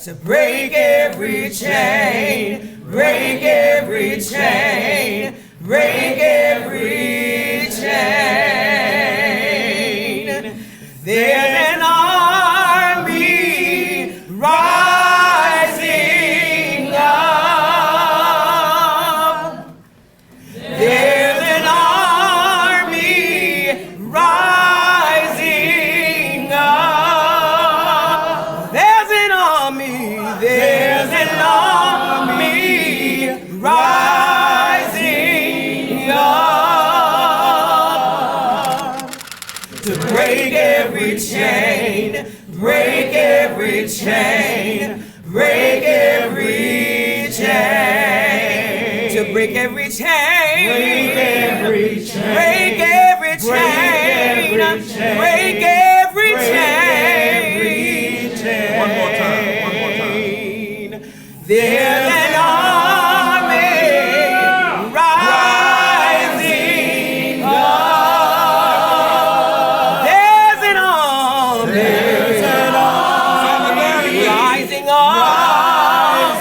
to break every chain, break every chain, break every chain. There's an army rising up. There's an army rising up. There's an army rising up to break every chain, break every chain, break every chain, to break every chain, break every chain, break every chain, break every chain. One more time. There's an army rising up. There's an army rising up.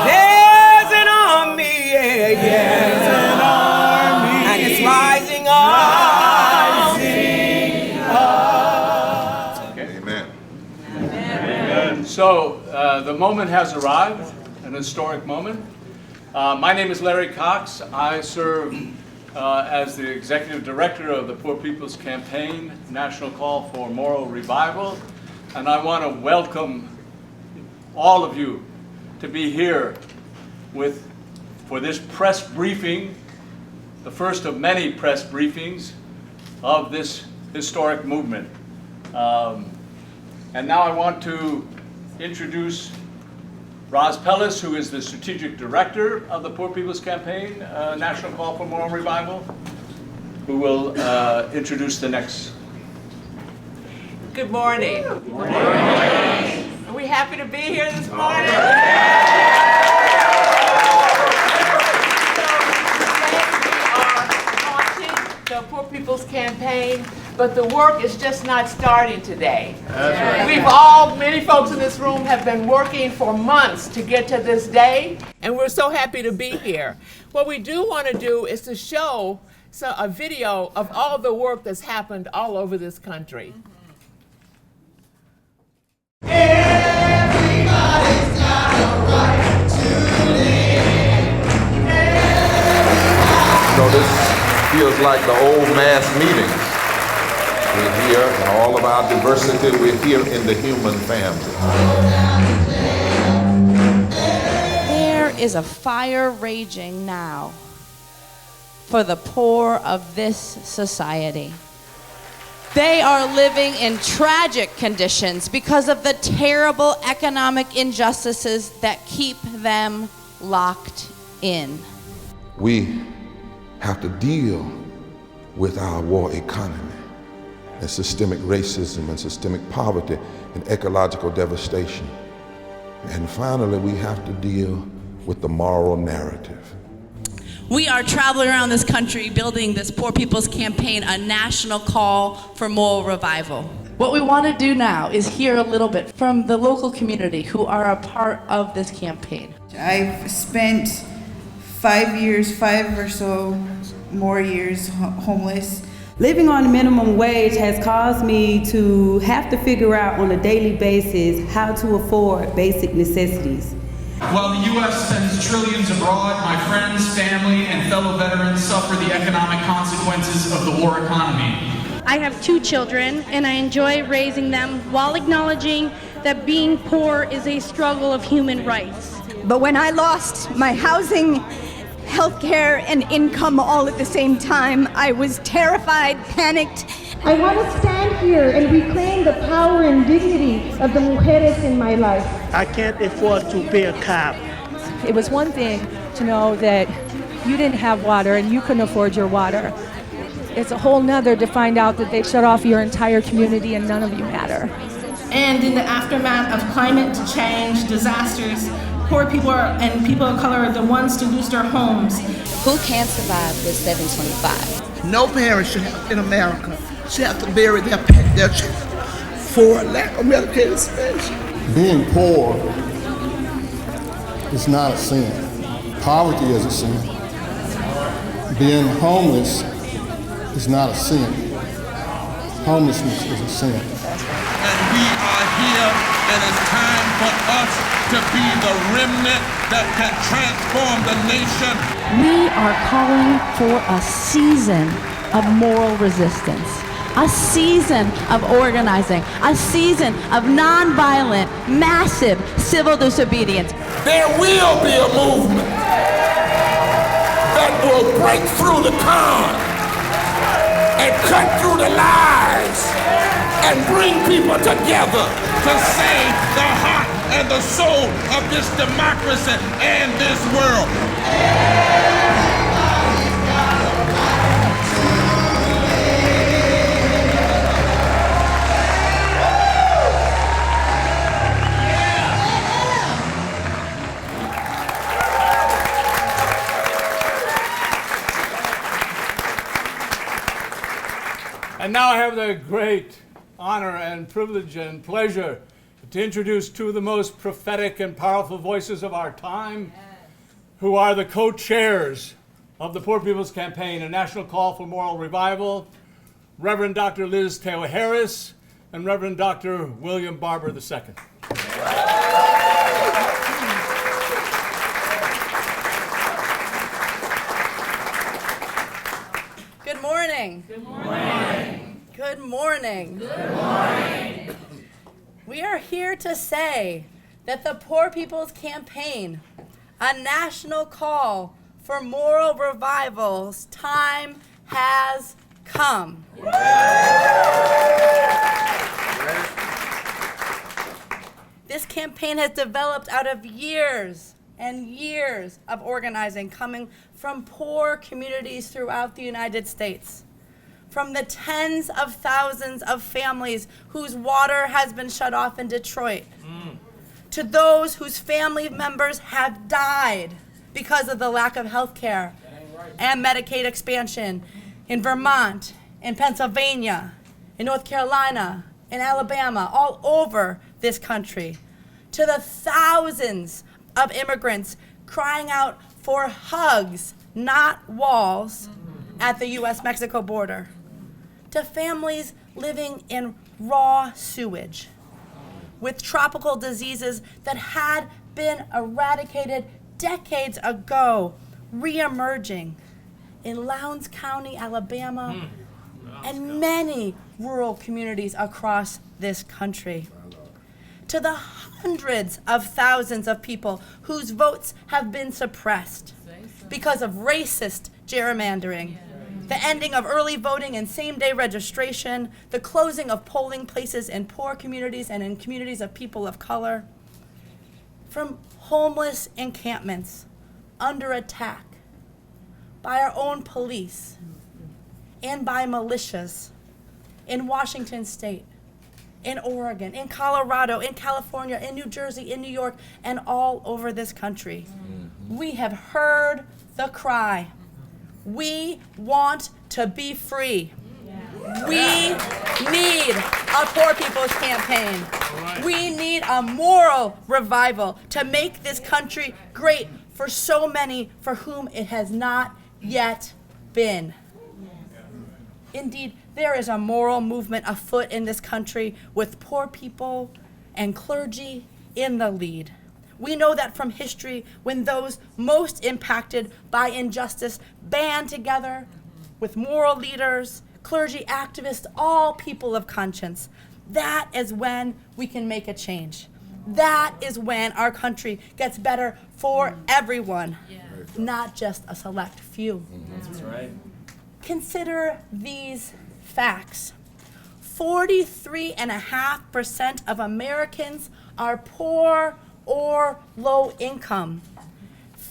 There's an army, and it's rising up. Amen. So the moment has arrived, an historic moment. My name is Larry Cox. I serve as the Executive Director of the Poor People's Campaign, National Call for Moral Revival, and I want to welcome all of you to be here for this press briefing, the first of many press briefings of this historic movement. And now I want to introduce Roz Pellis, who is the Strategic Director of the Poor People's Campaign, National Call for Moral Revival, who will introduce the next. Good morning. Good morning. Are we happy to be here this morning? The Poor People's Campaign, but the work is just not starting today. That's right. Many folks in this room have been working for months to get to this day, and we're so happy to be here. What we do want to do is to show a video of all the work that's happened all over this country. Everybody's got a right to live. This feels like the old mass meetings. We're here in all of our diversity. We're here in the human family. There is a fire raging now for the poor of this society. They are living in tragic conditions because of the terrible economic injustices that keep them locked in. We have to deal with our war economy and systemic racism and systemic poverty and ecological devastation. And finally, we have to deal with the moral narrative. We are traveling around this country building this Poor People's Campaign, a national call for moral revival. What we want to do now is hear a little bit from the local community who are a part of this campaign. I've spent 5 or so more years homeless. Living on minimum wage has caused me to have to figure out on a daily basis how to afford basic necessities. While the U.S. sends trillions abroad, my friends, family, and fellow veterans suffer the economic consequences of the war economy. I have 2 children, and I enjoy raising them while acknowledging that being poor is a struggle of human rights. But when I lost my housing, healthcare, and income all at the same time, I was terrified, panicked. I want to stand here and reclaim the power and dignity of the mujeres in my life. I can't afford to pay a cab. It was one thing to know that you didn't have water and you couldn't afford your water. It's a whole nother to find out that they shut off your entire community and none of you matter. And in the aftermath of climate change disasters, poor people and people of color are the ones to lose their homes. Who can't survive with $7.25? No parent should have, in America, should have to bury their for lack of medicaid expansion. Being poor is not a sin. Poverty is a sin. Being homeless is not a sin. Homelessness is a sin. And we are here, and it's time for us to be the remnant that can transform the nation. We are calling for a season of moral resistance, a season of organizing, a season of nonviolent, massive civil disobedience. There will be a movement that will break through the con and cut through the lies and bring people together to save the heart and the soul of this democracy and this world. And now I have the great honor and privilege and pleasure to introduce two of the most prophetic and powerful voices of our time, who are the co-chairs of the Poor People's Campaign, a national call for moral revival, Reverend Dr. Liz Theoharis and Reverend Dr. William Barber II. Good morning. Good morning. Good morning. Good morning. We are here to say that the Poor People's Campaign, a national call for moral revival's time has come. This campaign has developed out of years and years of organizing coming from poor communities throughout the United States. From the tens of thousands of families whose water has been shut off in Detroit, to those whose family members have died because of the lack of health care and Medicaid expansion in Vermont, in Pennsylvania, in North Carolina, in Alabama, all over this country, to the thousands of immigrants crying out for hugs, not walls, at the U.S.-Mexico border, to families living in raw sewage with tropical diseases that had been eradicated decades ago, re-emerging in Lowndes County, Alabama, and many rural communities across this country. To the hundreds of thousands of people whose votes have been suppressed because of racist gerrymandering, the ending of early voting and same-day registration, the closing of polling places in poor communities and in communities of people of color, from homeless encampments under attack by our own police and by militias in Washington State, in Oregon, in Colorado, in California, in New Jersey, in New York, and all over this country. We have heard the cry. We want to be free. We need a Poor People's Campaign. We need a moral revival to make this country great for so many for whom it has not yet been. Indeed, there is a moral movement afoot in this country with poor people and clergy in the lead. We know that from history, when those most impacted by injustice band together with moral leaders, clergy, activists, all people of conscience, that is when we can make a change. That is when our country gets better for everyone, not just a select few. That's right. Consider these facts. 43.5% of Americans are poor or low income.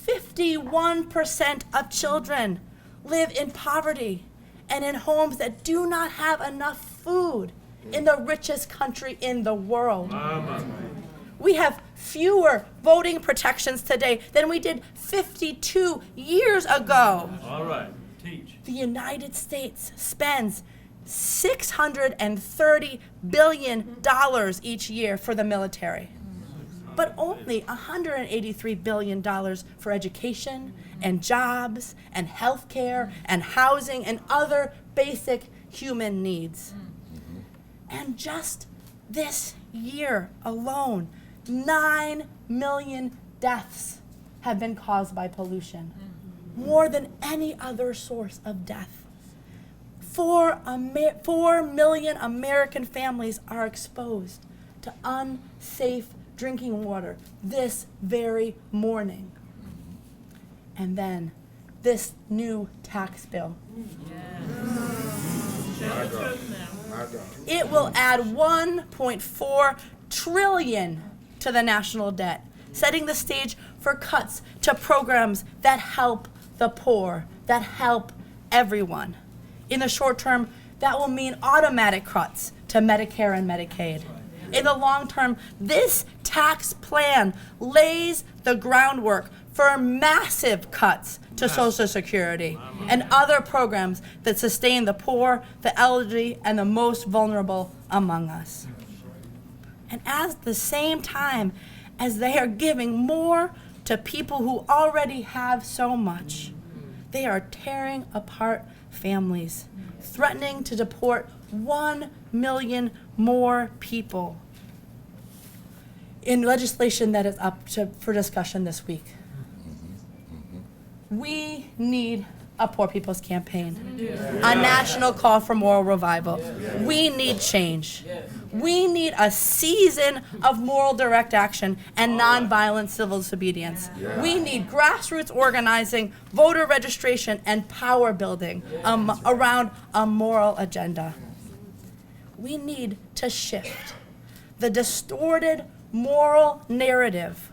51% of children live in poverty and in homes that do not have enough food in the richest country in the world. We have fewer voting protections today than we did 52 years ago. All right, teach. The United States spends $630 billion each year for the military, but only $183 billion for education and jobs and healthcare and housing and other basic human needs. And just this year alone, 9 million deaths have been caused by pollution, more than any other source of death. 4 million American families are exposed to unsafe drinking water this very morning. And then this new tax bill. It will add $1.4 trillion to the national debt, setting the stage for cuts to programs that help the poor, that help everyone. In the short term, that will mean automatic cuts to Medicare and Medicaid. In the long term, this tax plan lays the groundwork for massive cuts to Social Security and other programs that sustain the poor, the elderly, and the most vulnerable among us. And at the same time as they are giving more to people who already have so much, they are tearing apart families, threatening to deport 1 million more people in legislation that is up for discussion this week. We need a Poor People's Campaign, a national call for moral revival. We need change. We need a season of moral direct action and nonviolent civil disobedience. We need grassroots organizing, voter registration, and power building around a moral agenda. We need to shift the distorted moral narrative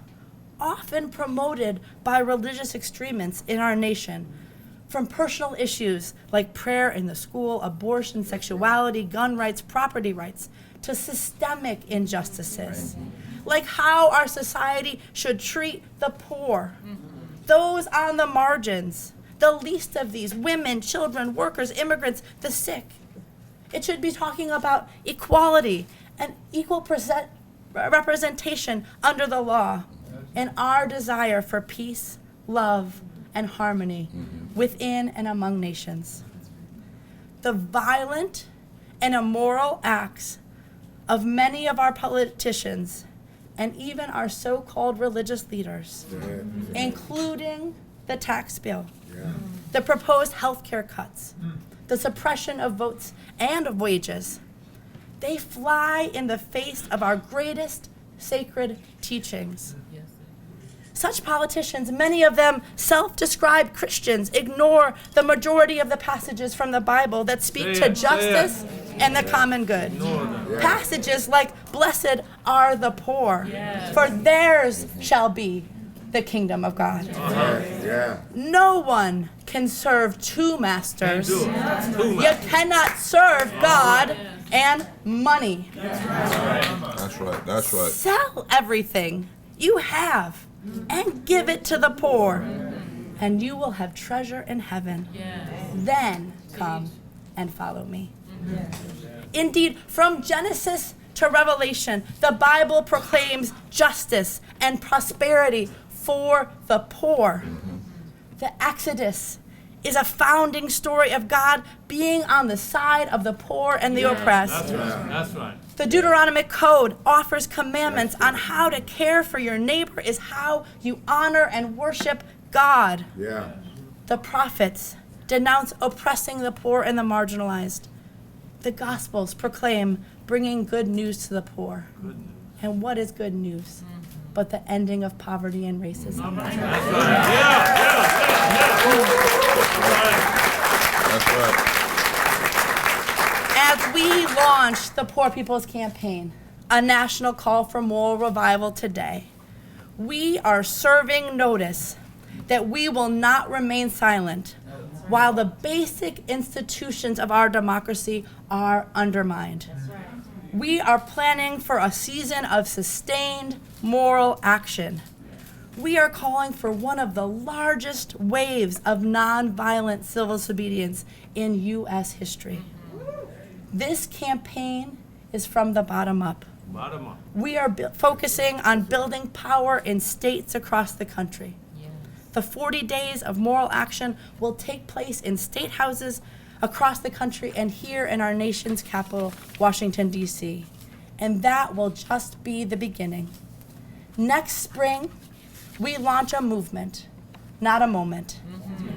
often promoted by religious extremists in our nation, from personal issues like prayer in the school, abortion, sexuality, gun rights, property rights, to systemic injustices, like how our society should treat the poor, those on the margins, the least of these, women, children, workers, immigrants, the sick. It should be talking about equality and equal representation under the law, and our desire for peace, love, and harmony within and among nations. The violent and immoral acts of many of our politicians and even our so-called religious leaders, including the tax bill, the proposed health care cuts, the suppression of votes and of wages, they fly in the face of our greatest sacred teachings. Such politicians, many of them self-described Christians, ignore the majority of the passages from the Bible that speak to justice and the common good. Passages like, "Blessed are the poor, for theirs shall be the kingdom of God." No one can serve two masters. You cannot serve God and money. That's right. Sell everything you have and give it to the poor, and you will have treasure in heaven. Then come and follow me. Indeed, from Genesis to Revelation, the Bible proclaims justice and prosperity for the poor. The Exodus is a founding story of God being on the side of the poor and the oppressed. That's right. The Deuteronomic Code offers commandments on how to care for your neighbor, is how you honor and worship God. The prophets denounce oppressing the poor and the marginalized. The Gospels proclaim bringing good news to the poor. And what is good news but the ending of poverty and racism? That's right. As we launch the Poor People's Campaign, a national call for moral revival today, we are serving notice that we will not remain silent while the basic institutions of our democracy are undermined. We are planning for a season of sustained moral action. We are calling for one of the largest waves of nonviolent civil disobedience in U.S. history. This campaign is from the bottom up. Bottom up. We are focusing on building power in states across the country. The 40 days of moral action will take place in state houses across the country and here in our nation's capital, Washington, D.C. And that will just be the beginning. Next spring, we launch a movement, not a moment.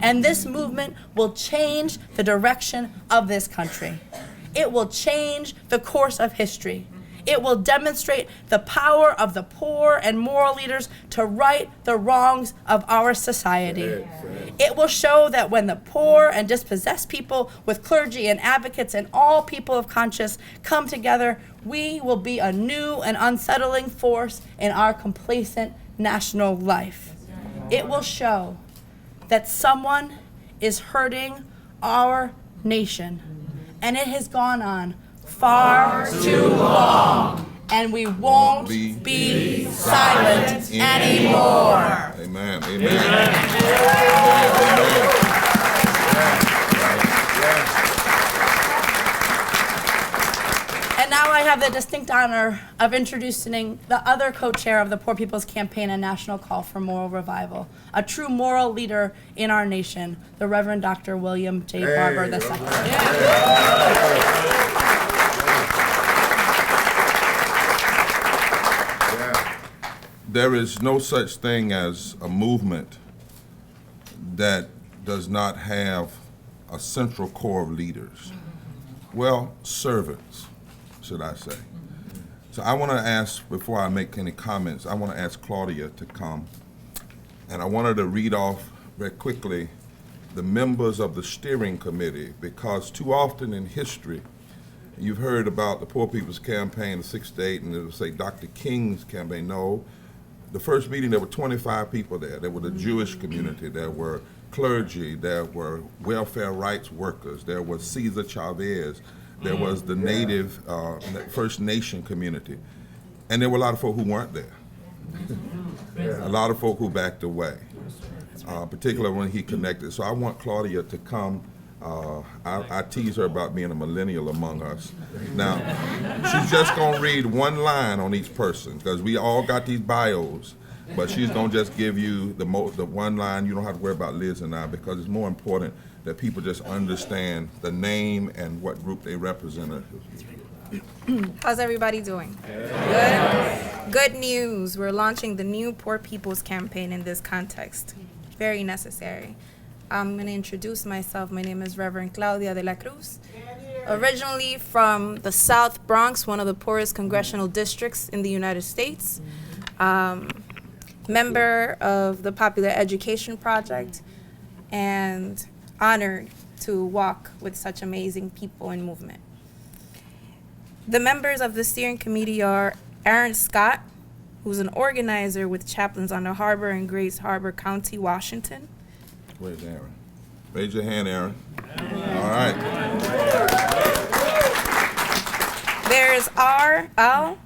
And this movement will change the direction of this country. It will change the course of history. It will demonstrate the power of the poor and moral leaders to right the wrongs of our society. It will show that when the poor and dispossessed people with clergy and advocates and all people of conscience come together, we will be a new and unsettling force in our complacent national life. It will show that someone is hurting our nation, and it has gone on far too long, and we won't be silent anymore. Amen. Amen. Amen. And now I have the distinct honor of introducing the other co-chair of the Poor People's Campaign and National Call for Moral Revival, a true moral leader in our nation, the Reverend Dr. William J. Barber II. There is no such thing as a movement that does not have a central core of leaders. Well, servants, should I say. So I want to ask, before I make any comments, I want to ask Claudia to come. And I wanted to read off very quickly the members of the steering committee, because too often in history, you've heard about the Poor People's Campaign of 6 to 8, and it'll say Dr. King's campaign. No. The first meeting, there were 25 people there. There were the Jewish community, there were clergy, there were welfare rights workers, there was Cesar Chavez, there was the native First Nation community. And there were a lot of folk who weren't there. A lot of folk who backed away, particularly when he connected. So I want Claudia to come. I tease her about being a millennial among us. Now, she's just going to read one line on each person, because we all got these bios, but she's going to just give you the one line. You don't have to worry about Liz and I, because it's more important that people just understand the name and what group they represent. How's everybody doing? Good? Good news. We're launching the new Poor People's Campaign in this context. Very necessary. I'm going to introduce myself. My name is Reverend Claudia de la Cruz. Originally from the South Bronx, one of the poorest congressional districts in the United States. Member of the Popular Education Project, and honored to walk with such amazing people and movement. The members of the steering committee are Aaron Scott, who's an organizer with Chaplains on the Harbor in Grace Harbor County, Washington. Where's Aaron? Raise your hand, Aaron. All right. There's R.L.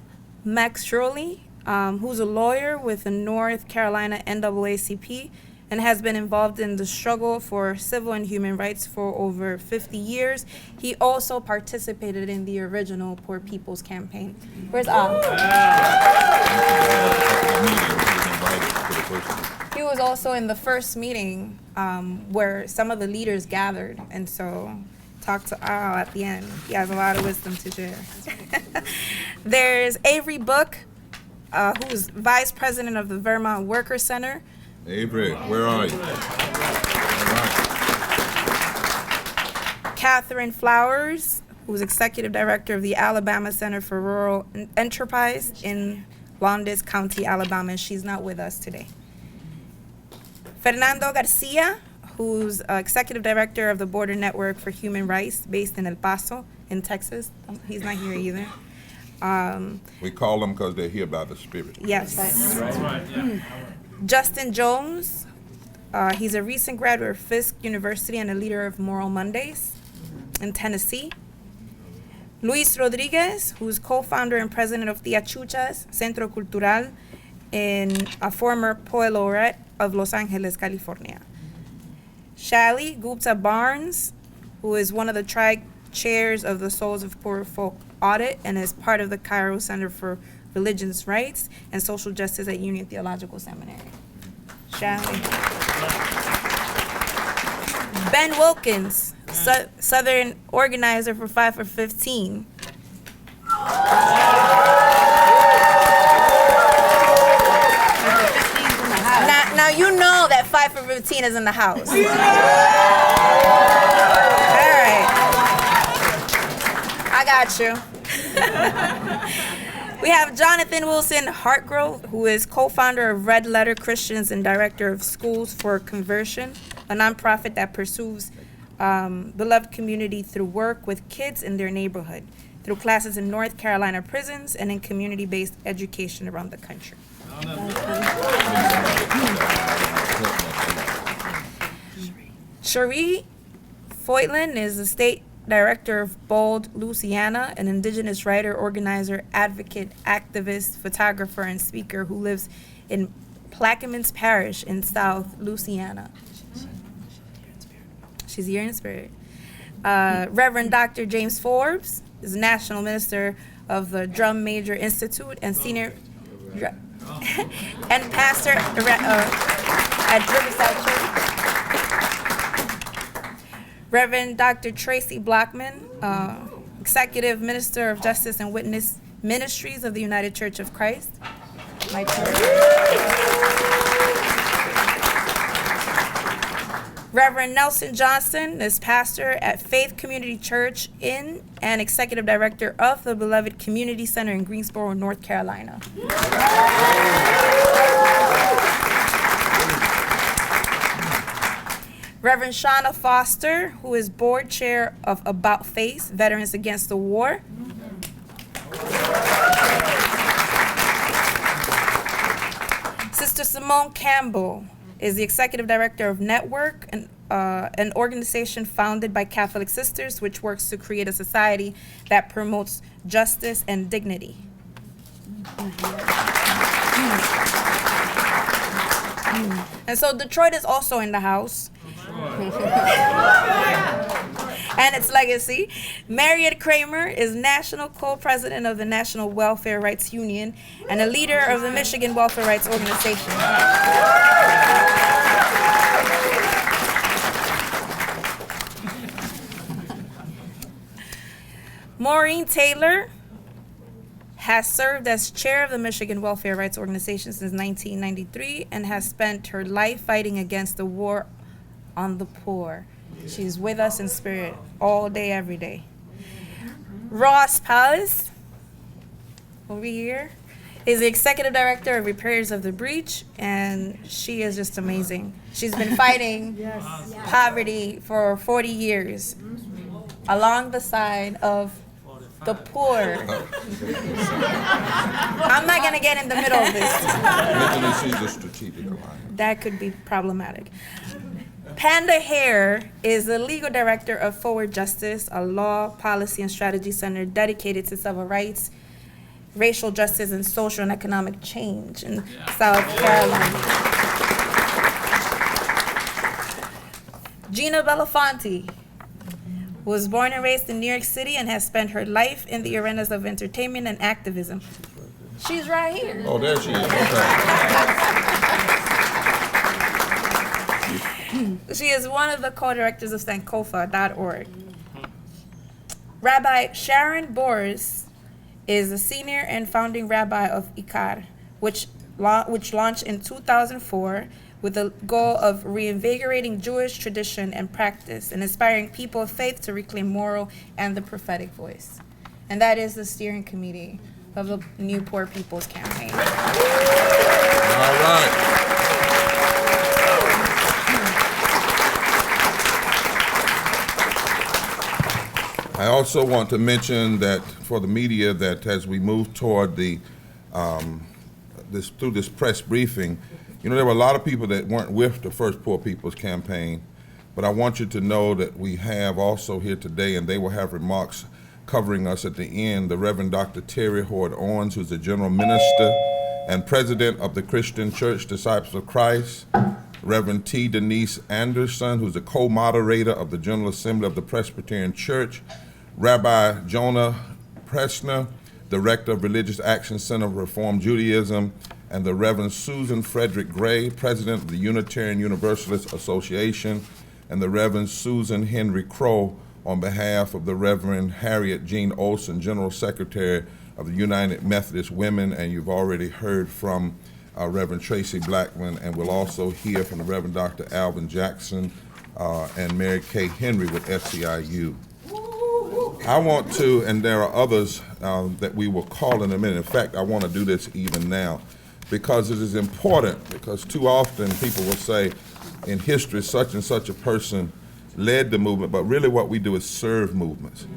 Max Shirley, who's a lawyer with the North Carolina NAACP and has been involved in the struggle for civil and human rights for over 50 years. He also participated in the original Poor People's Campaign. Where's Al? He was also in the first meeting where some of the leaders gathered, and so talked to Al at the end. He has a lot of wisdom to share. There's Avery Book, who's vice president of the Vermont Worker Center. Avery, where are you? All right. Catherine Flowers, who's executive director of the Alabama Center for Rural Enterprise in Lowndes County, Alabama, and she's not with us today. Fernando Garcia, who's executive director of the Border Network for Human Rights based in El Paso in Texas. He's not here either. We call them because they're here by the Spirit. Yes. That's right, yeah. Justin Jones, he's a recent graduate of Fisk University and a leader of Moral Mondays in Tennessee. Luis Rodriguez, who's co-founder and president of Tia Chucha's Centro Cultural and a former poet laureate of Los Angeles, California. Shally Gupta Barnes, who is one of the chairs of the Souls of Poor Folk Audit and is part of the Cairo Center for Religious Rights and Social Justice at Union Theological Seminary. Shally. Ben Wilkins, Southern organizer for 5 for 15. Now you know that 5 for 15 is in the house. All right. I got you. We have Jonathan Wilson Hartgrove, who is co-founder of Red Letter Christians and director of Schools for Conversion, a nonprofit that pursues beloved community through work with kids in their neighborhood, through classes in North Carolina prisons and in community-based education around the country. Cherie Foytlin is the state director of Bold, Louisiana, an indigenous writer, organizer, advocate, activist, photographer, and speaker who lives in Plaquemines Parish in South Louisiana. She's here in spirit. Reverend Dr. James Forbes is National Minister of the Drum Major Institute and senior and pastor at Riverside Church. Reverend Dr. Tracy Blockman, Executive Minister of Justice and Witness Ministries of the United Church of Christ. My church. Reverend Nelson Johnson is pastor at Faith Community Church in and Executive Director of the Beloved Community Center in Greensboro, North Carolina. Reverend Shauna Foster, who is board chair of About Face, Veterans Against the War. Sister Simone Campbell is the executive director of Network, an organization founded by Catholic sisters which works to create a society that promotes justice and dignity. And so Detroit is also in the house. And its legacy. Mariette Kramer is national co-president of the National Welfare Rights Union and a leader of the Michigan Welfare Rights Organization. Maureen Taylor has served as chair of the Michigan Welfare Rights Organization since 1993 and has spent her life fighting against the war on the poor. She's with us in spirit all day, every day. Ross Palace, over here, is the executive director of Repairs of the Breach, and she is just amazing. She's been fighting poverty for 40 years along the side of the poor. I'm not going to get in the middle of this. That could be problematic. Panda Hare is the legal director of Forward Justice, a law, policy, and strategy center dedicated to civil rights, racial justice, and social and economic change in South Carolina. Gina Belafonte was born and raised in New York City and has spent her life in the arenas of entertainment and activism. She's right here. Oh, there she is. Okay. She is one of the co-directors of Sankofa.org. Rabbi Sharon Boris is the senior and founding rabbi of ICAR, which launched in 2004 with the goal of reinvigorating Jewish tradition and practice and inspiring people of faith to reclaim moral and the prophetic voice. And that is the steering committee of the New Poor People's Campaign. All right. I also want to mention that for the media that as we move toward the through this press briefing, you know, there were a lot of people that weren't with the first Poor People's Campaign, but I want you to know that we have also here today, and they will have remarks covering us at the end, the Reverend Dr. Terry Hoard Owens, who's the General Minister and President of the Christian Church Disciples of Christ, Reverend T. Denise Anderson, who's the co-moderator of the General Assembly of the Presbyterian Church, Rabbi Jonah Pressner, Director of Religious Action Center of Reform Judaism, and the Reverend Susan Frederick Gray, President of the Unitarian Universalist Association, and the Reverend Susan Henry Crow on behalf of the Reverend Harriet Jean Olson, General Secretary of the United Methodist Women, and you've already heard from Reverend Tracy Blackman, and we'll also hear from the Reverend Dr. Alvin Jackson and Mary Kay Henry with SCIU. I want to, and there are others that we will call in a minute. In fact, I want to do this even now because it is important, because too often people will say in history such and such a person led the movement, but really what we do is serve movements.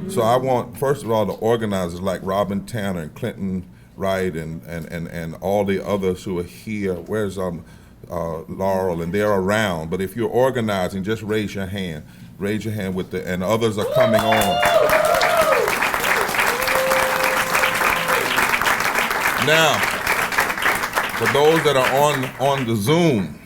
So I want, first of all, the organizers like Robin Tanner and Clinton Wright and all the others who are here. Where's Laurel? And they're around. But if you're organizing, just raise your hand. Raise your hand with the, and others are coming on. Now, for those that are on the Zoom,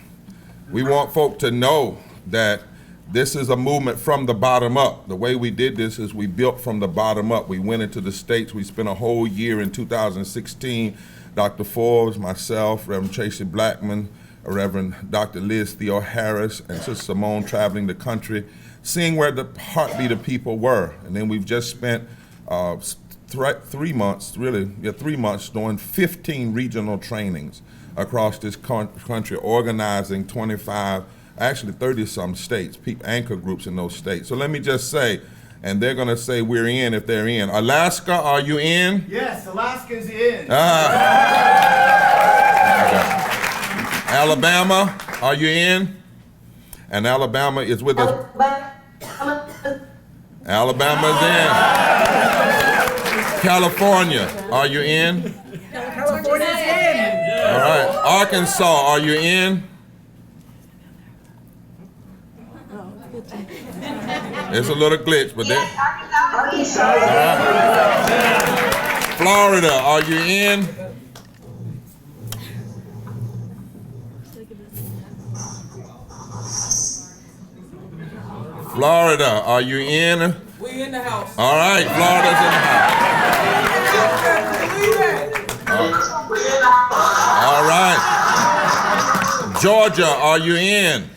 we want folk to know that this is a movement from the bottom up. The way we did this is we built from the bottom up. We went into the states. We spent a whole year in 2016. Dr. Forbes, myself, Reverend Tracy Blackman, Reverend Dr. Liz Theoharis, and Sister Simone traveling the country, seeing where the heartbeat of people were. And then we've just spent 3 months doing 15 regional trainings across this country, organizing 30-some states, anchor groups in those states. So let me just say, and they're going to say we're in if they're in. Alaska, are you in? Yes, Alaska's in. Alabama, are you in? And Alabama is with us. Alabama's in. California, are you in? California's in. All right. Arkansas, are you in? It's a little glitch, but then. Florida, are you in? Florida, are you in? We in the house. All right, Florida's in the house. All right. Georgia, are you in?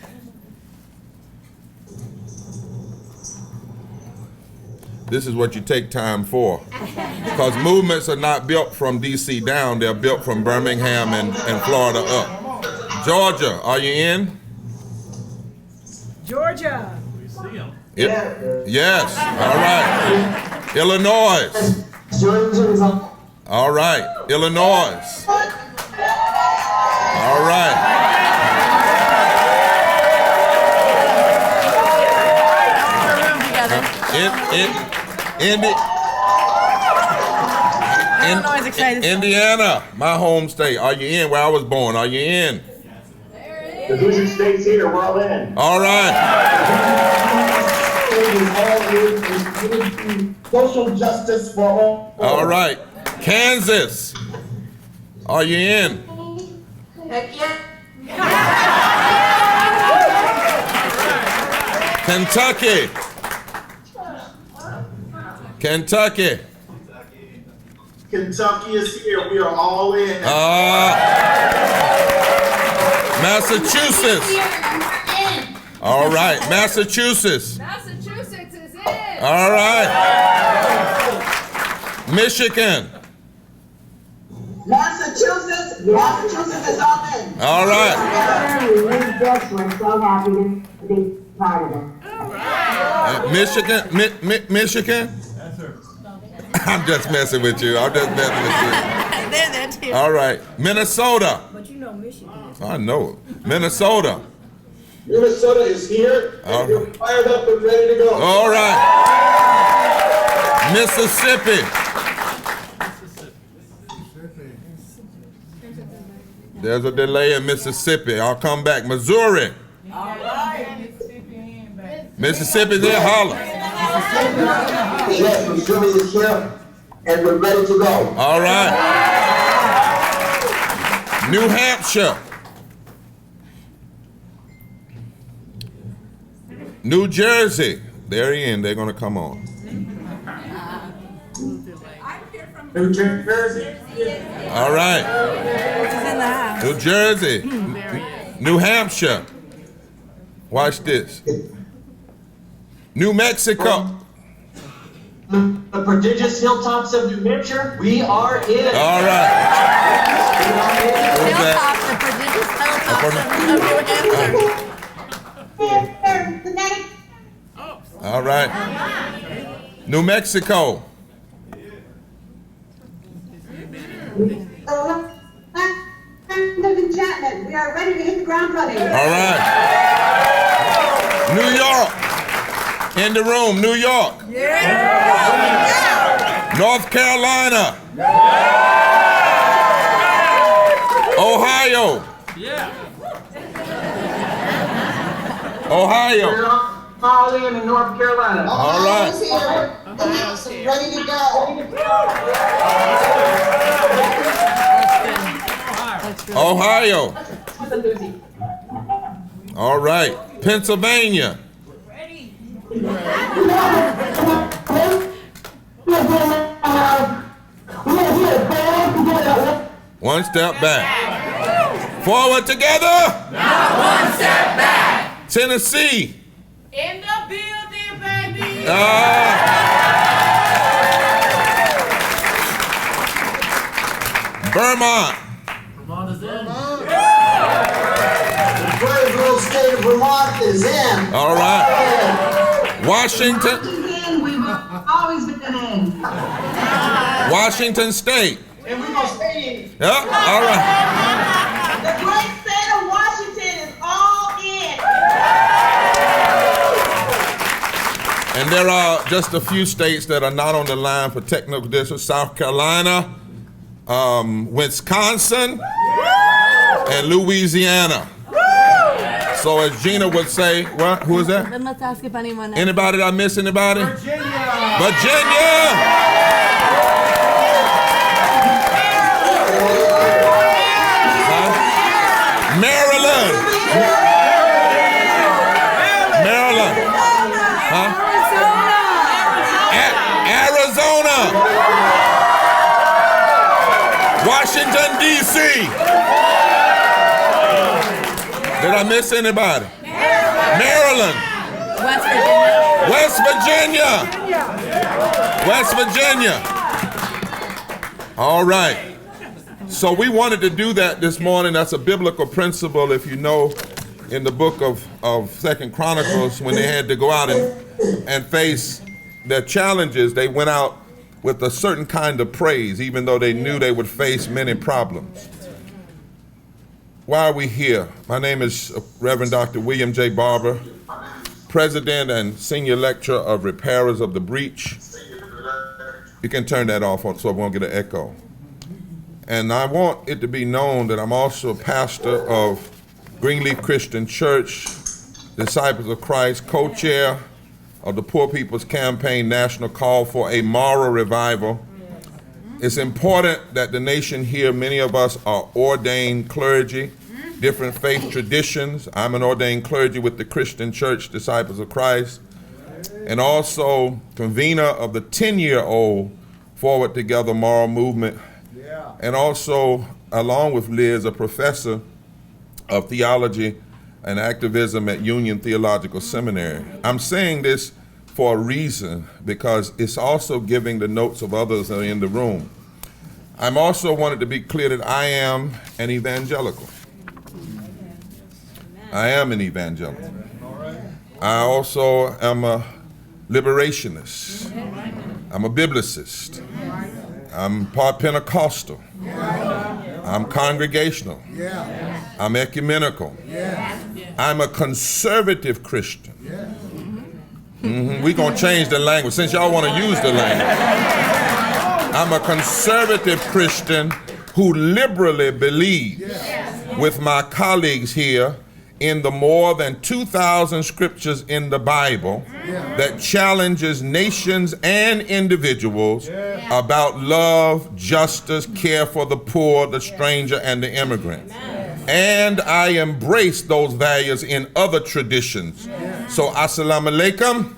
This is what you take time for. Because movements are not built from DC down, they're built from Birmingham and Florida up. Georgia, are you in? Georgia. Yes, all right. Illinois. All right, Illinois. All right. Indiana, my home state. Are you in? Where I was born. Are you in? The vision states here. We're all in. All right. Social justice for all. All right. Kansas. Are you in? Heck yeah. Kentucky. Kentucky. Kentucky is here. We are all in. Massachusetts. All right. Massachusetts. Massachusetts is in. All right. Michigan. Massachusetts is all in. All right. We're so happy to be part of it. Michigan. Michigan. I'm just messing with you. They're there too. All right. Minnesota. But you know Michigan. I know it. Minnesota. Minnesota is here. All We're right. fired up and ready to go. All right. Mississippi. There's a delay in Mississippi. I'll come back. Missouri. All right. Mississippi's there. Holler. Yes, Missouri is here, and we're ready to go. All right. New Hampshire. New Jersey. They're in. They're going to come on. New Jersey. All right. New Jersey. New Hampshire. Watch this. New Mexico. The prodigious hilltops of New Hampshire, we are in. All right. Hilltops, the prodigious hilltops of New Hampshire. All right. New Mexico. Enchantment. We are ready to hit the ground running. All right. New York. In the room, New York. Yeah. North Carolina. Ohio. Ohio. Holly in North Carolina. All right. Ready to go. Ohio. All right. Pennsylvania. One step back. Forward together. Not one step back. Tennessee. In the building, baby. Vermont. The brave little state of Vermont is in. All right. Washington. We've always been in. Washington State. And we will stay in. Yep. All right. The great state of Washington is all in. And there are just a few states that are not on the line for technical district. South Carolina, Wisconsin, and Louisiana. So as Gina would say, what? Who is that? Let's ask if anyone. Anybody? Did I miss anybody? Virginia. Maryland. Maryland. Huh? Arizona. Washington, D.C. Did I miss anybody? Maryland. West Virginia. West Virginia. All right. So we wanted to do that this morning. That's a biblical principle. If you know, in the book of 2 Chronicles, when they had to go out and face their challenges, they went out with a certain kind of praise, even though they knew they would face many problems. Why are we here? My name is Reverend Dr. William J. Barber, President and Senior Lecturer of Repairers of the Breach. You can turn that off so I won't get an echo. And I want it to be known that I'm also a pastor of Greenleaf Christian Church, Disciples of Christ, co-chair of the Poor People's Campaign National Call for a Moral Revival. It's important that the nation hear many of us are ordained clergy, different faith traditions. I'm an ordained clergy with the Christian Church, Disciples of Christ, and also convener of the 10-year-old Forward Together Moral Movement, and also, along with Liz, a professor of theology and activism at Union Theological Seminary. I'm saying this for a reason, because it's also giving the notes of others that are in the room. I'm also wanted to be clear that I am an evangelical. I am an evangelical. I also am a liberationist. I'm a biblicist. I'm part Pentecostal. I'm congregational. I'm ecumenical. I'm a conservative Christian. We're going to change the language since y'all want to use the language. I'm a conservative Christian who liberally believes with my colleagues here in the more than 2,000 scriptures in the Bible that challenges nations and individuals about love, justice, care for the poor, the stranger, and the immigrant. And I embrace those values in other traditions. So assalamu alaikum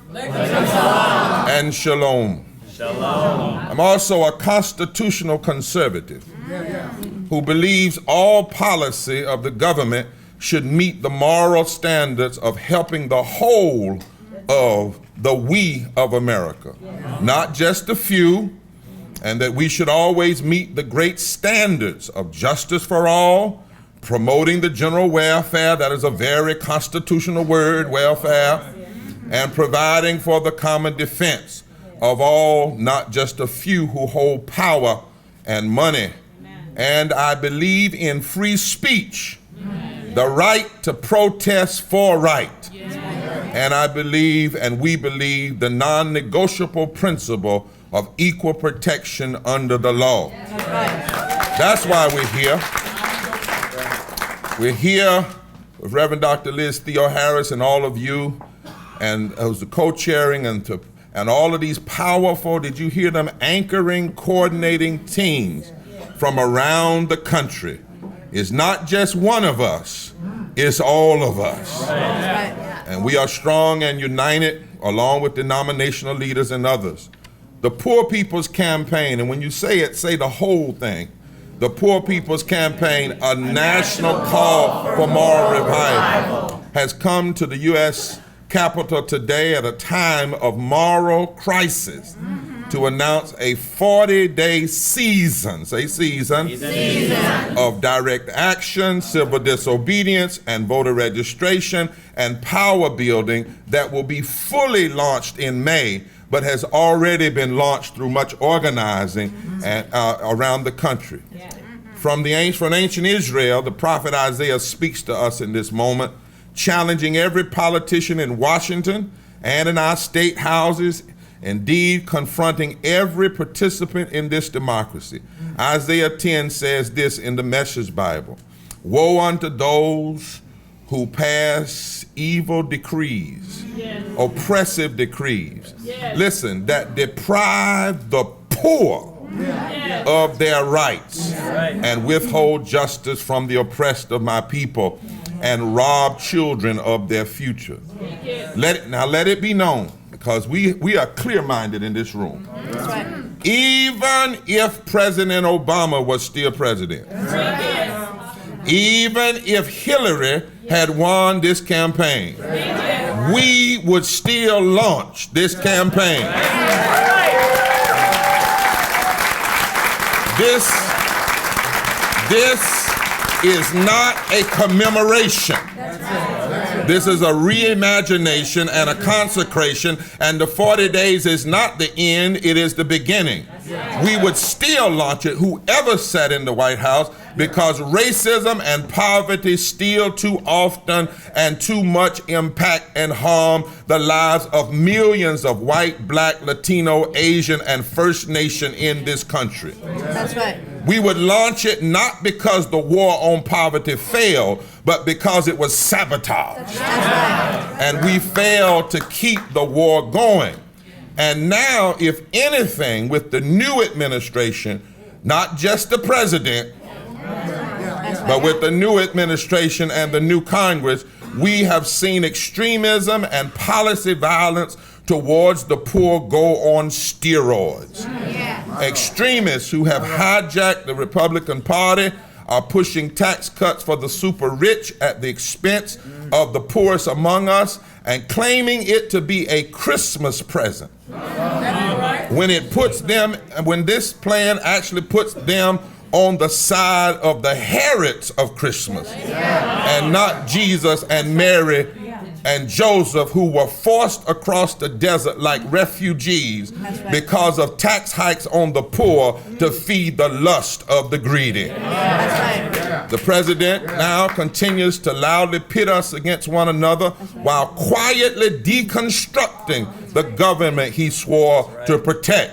and shalom. I'm also a constitutional conservative who believes all policy of the government should meet the moral standards of helping the whole of the we of America, not just a few, and that we should always meet the great standards of justice for all, promoting the general welfare, that is a very constitutional word, welfare, and providing for the common defense of all, not just a few who hold power and money. And I believe in free speech, the right to protest for right. And I believe, and we believe, the non-negotiable principle of equal protection under the law. That's why we're here. We're here with Reverend Dr. Liz Theoharis and all of you, and who's the co-chairing, and all of these powerful, did you hear them, anchoring, coordinating teams from around the country. It's not just one of us, it's all of us. And we are strong and united along with denominational leaders and others. The Poor People's Campaign, and when you say it, say the whole thing. The Poor People's Campaign, a national call for moral revival, has come to the U.S. Capitol today at a time of moral crisis to announce a 40-day season, say season, of direct action, civil disobedience, and voter registration and power building that will be fully launched in May, but has already been launched through much organizing around the country. From ancient Israel, the prophet Isaiah speaks to us in this moment, challenging every politician in Washington and in our state houses, indeed confronting every participant in this democracy. Isaiah 10 says this in the Message Bible: "Woe unto those who pass evil decrees, oppressive decrees, listen, that deprive the poor of their rights and withhold justice from the oppressed of my people and rob children of their future." Let it be known, because we are clear-minded in this room. Even if President Obama was still president, even if Hillary had won this campaign, we would still launch this campaign. This is not a commemoration. This is a reimagination and a consecration, and the 40 days is not the end, it is the beginning. We would still launch it, whoever sat in the White House, because racism and poverty still too often and too much impact and harm the lives of millions of white, black, Latino, Asian, and First Nation in this country. That's right. We would launch it not because the war on poverty failed, but because it was sabotaged. And we failed to keep the war going. And now, if anything, with the new administration, not just the president, but with the new administration and the new Congress, we have seen extremism and policy violence towards the poor go on steroids. Extremists who have hijacked the Republican Party are pushing tax cuts for the super rich at the expense of the poorest among us, and claiming it to be a Christmas present. When this plan actually puts them on the side of the Herods of Christmas, and not Jesus and Mary and Joseph, who were forced across the desert like refugees because of tax hikes on the poor to feed the lust of the greedy. The president now continues to loudly pit us against one another while quietly deconstructing the government he swore to protect.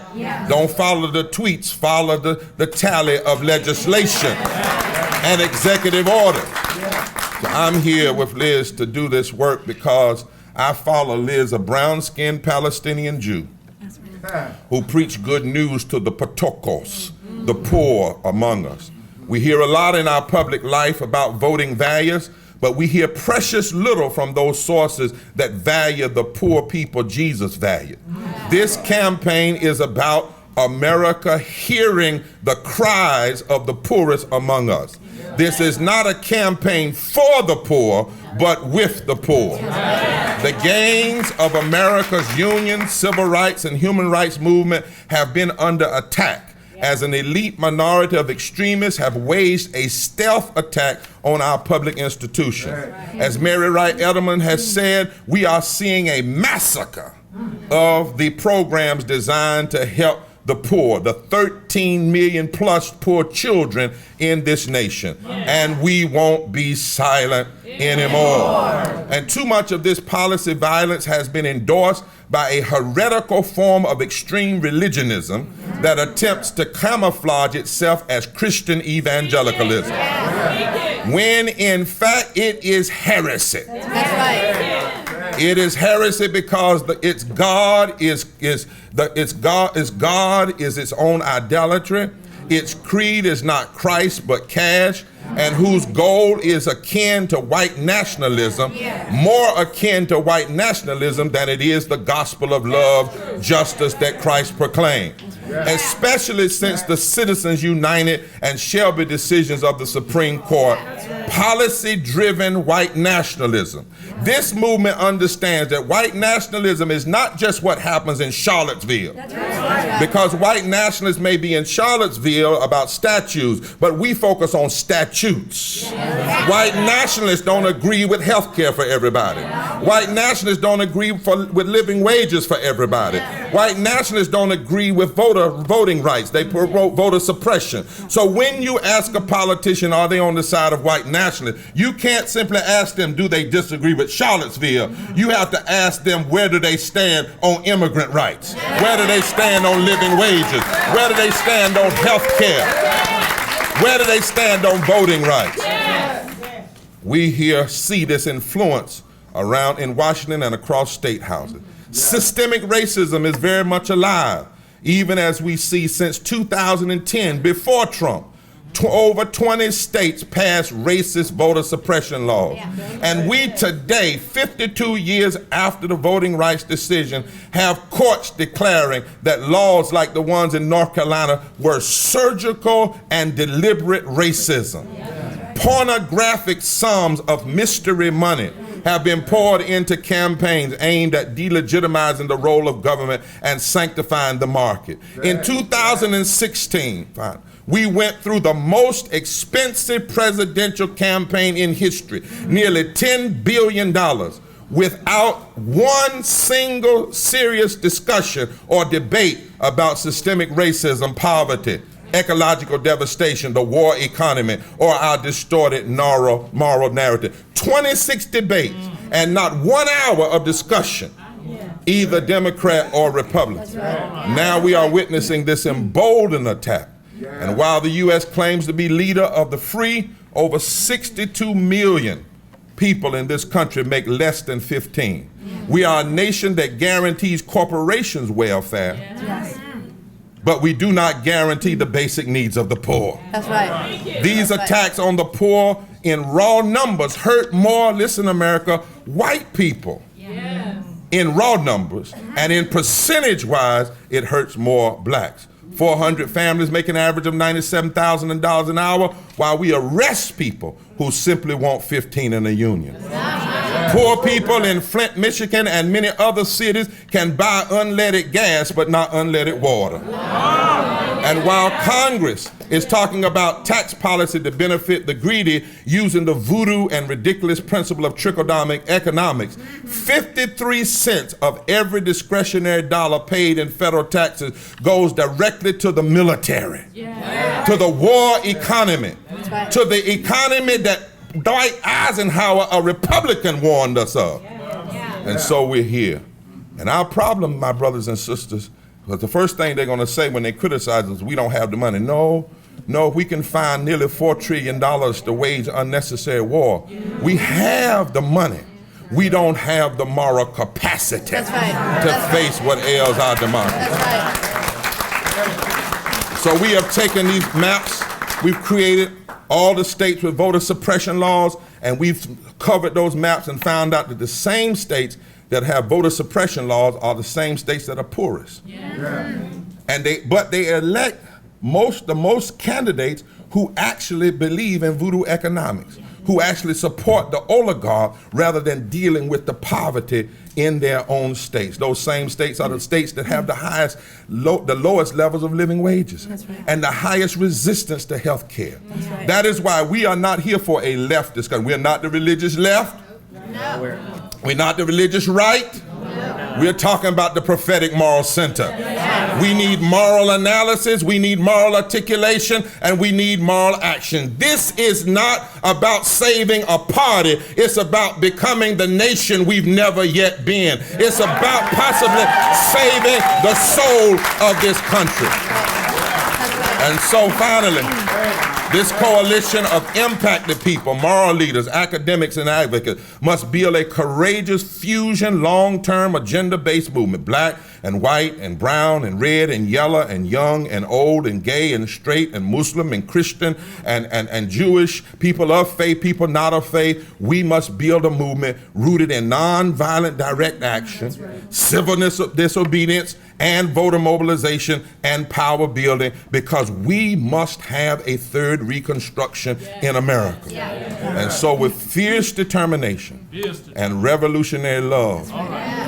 Don't follow the tweets, follow the tally of legislation and executive order. So I'm here with Liz to do this work because I follow Liz, a brown-skinned Palestinian Jew who preached good news to the Patokos, the poor among us. We hear a lot in our public life about voting values, but we hear precious little from those sources that value the poor people Jesus valued. This campaign is about America hearing the cries of the poorest among us. This is not a campaign for the poor, but with the poor. The gains of America's union, civil rights, and human rights movement have been under attack as an elite minority of extremists have waged a stealth attack on our public institutions. As Mary Wright Edelman has said, we are seeing a massacre of the programs designed to help the poor, the 13 million plus poor children in this nation. And we won't be silent anymore. And too much of this policy violence has been endorsed by a heretical form of extreme religionism that attempts to camouflage itself as Christian evangelicalism, when in fact it is heresy. It is heresy because its God is its own idolatry. Its creed is not Christ but cash, and whose goal is akin to white nationalism, more akin to white nationalism than it is the gospel of love, justice that Christ proclaimed. Especially since the Citizens United and Shelby decisions of the Supreme Court, policy-driven white nationalism. This movement understands that white nationalism is not just what happens in Charlottesville. Because white nationalists may be in Charlottesville about statues, but we focus on statutes. White nationalists don't agree with health care for everybody. White nationalists don't agree with living wages for everybody. White nationalists don't agree with voting rights. They promote voter suppression. So when you ask a politician, are they on the side of white nationalists, you can't simply ask them, do they disagree with Charlottesville? You have to ask them, where do they stand on immigrant rights? Where do they stand on living wages? Where do they stand on health care? Where do they stand on voting rights? We here see this influence around in Washington and across state houses. Systemic racism is very much alive, even as we see since 2010, before Trump, over 20 states passed racist voter suppression laws. And we today, 52 years after the voting rights decision, have courts declaring that laws like the ones in North Carolina were surgical and deliberate racism. Pornographic sums of mystery money have been poured into campaigns aimed at delegitimizing the role of government and sanctifying the market. In 2016, we went through the most expensive presidential campaign in history, nearly $10 billion, without one single serious discussion or debate about systemic racism, poverty, ecological devastation, the war economy, or our distorted moral narrative. 26 debates and not 1 hour of discussion, either Democrat or Republican. Now we are witnessing this emboldened attack. And while the U.S. claims to be leader of the free, over 62 million people in this country make less than 15. We are a nation that guarantees corporations welfare, but we do not guarantee the basic needs of the poor. That's right. These attacks on the poor in raw numbers hurt more, listen America, white people. In raw numbers, and in percentage-wise, it hurts more blacks. 400 families make an average of $97,000 an hour, while we arrest people who simply want 15 in a union. Poor people in Flint, Michigan, and many other cities can buy unleaded gas, but not unleaded water. And while Congress is talking about tax policy to benefit the greedy using the voodoo and ridiculous principle of trickle-down economics, 53 cents of every discretionary dollar paid in federal taxes goes directly to the military, to the war economy, to the economy that Dwight Eisenhower, a Republican, warned us of. And so we're here. And our problem, my brothers and sisters, because the first thing they're going to say when they criticize us, we don't have the money. No, we can find nearly $4 trillion to wage unnecessary war. We have the money. We don't have the moral capacity to face what ails our democracy. So we have taken these maps, we've created all the states with voter suppression laws, and we've covered those maps and found out that the same states that have voter suppression laws are the same states that are poorest. And they elect the most candidates who actually believe in voodoo economics, who actually support the oligarch rather than dealing with the poverty in their own states. Those same states are the states that have the lowest levels of living wages and the highest resistance to health care. That is why we are not here for a left discussion. We are not the religious left. We're not the religious right. We're talking about the prophetic moral center. We need moral analysis, we need moral articulation, and we need moral action. This is not about saving a party. It's about becoming the nation we've never yet been. It's about possibly saving the soul of this country. And so finally, this coalition of impacted people, moral leaders, academics, and advocates must build a courageous fusion, long-term, agenda-based movement. Black and white and brown and red and yellow and young and old and gay and straight and Muslim and Christian and Jewish, people of faith, people not of faith. We must build a movement rooted in nonviolent direct action, civil disobedience, and voter mobilization and power building, because we must have a third Reconstruction in America. And so with fierce determination and revolutionary love,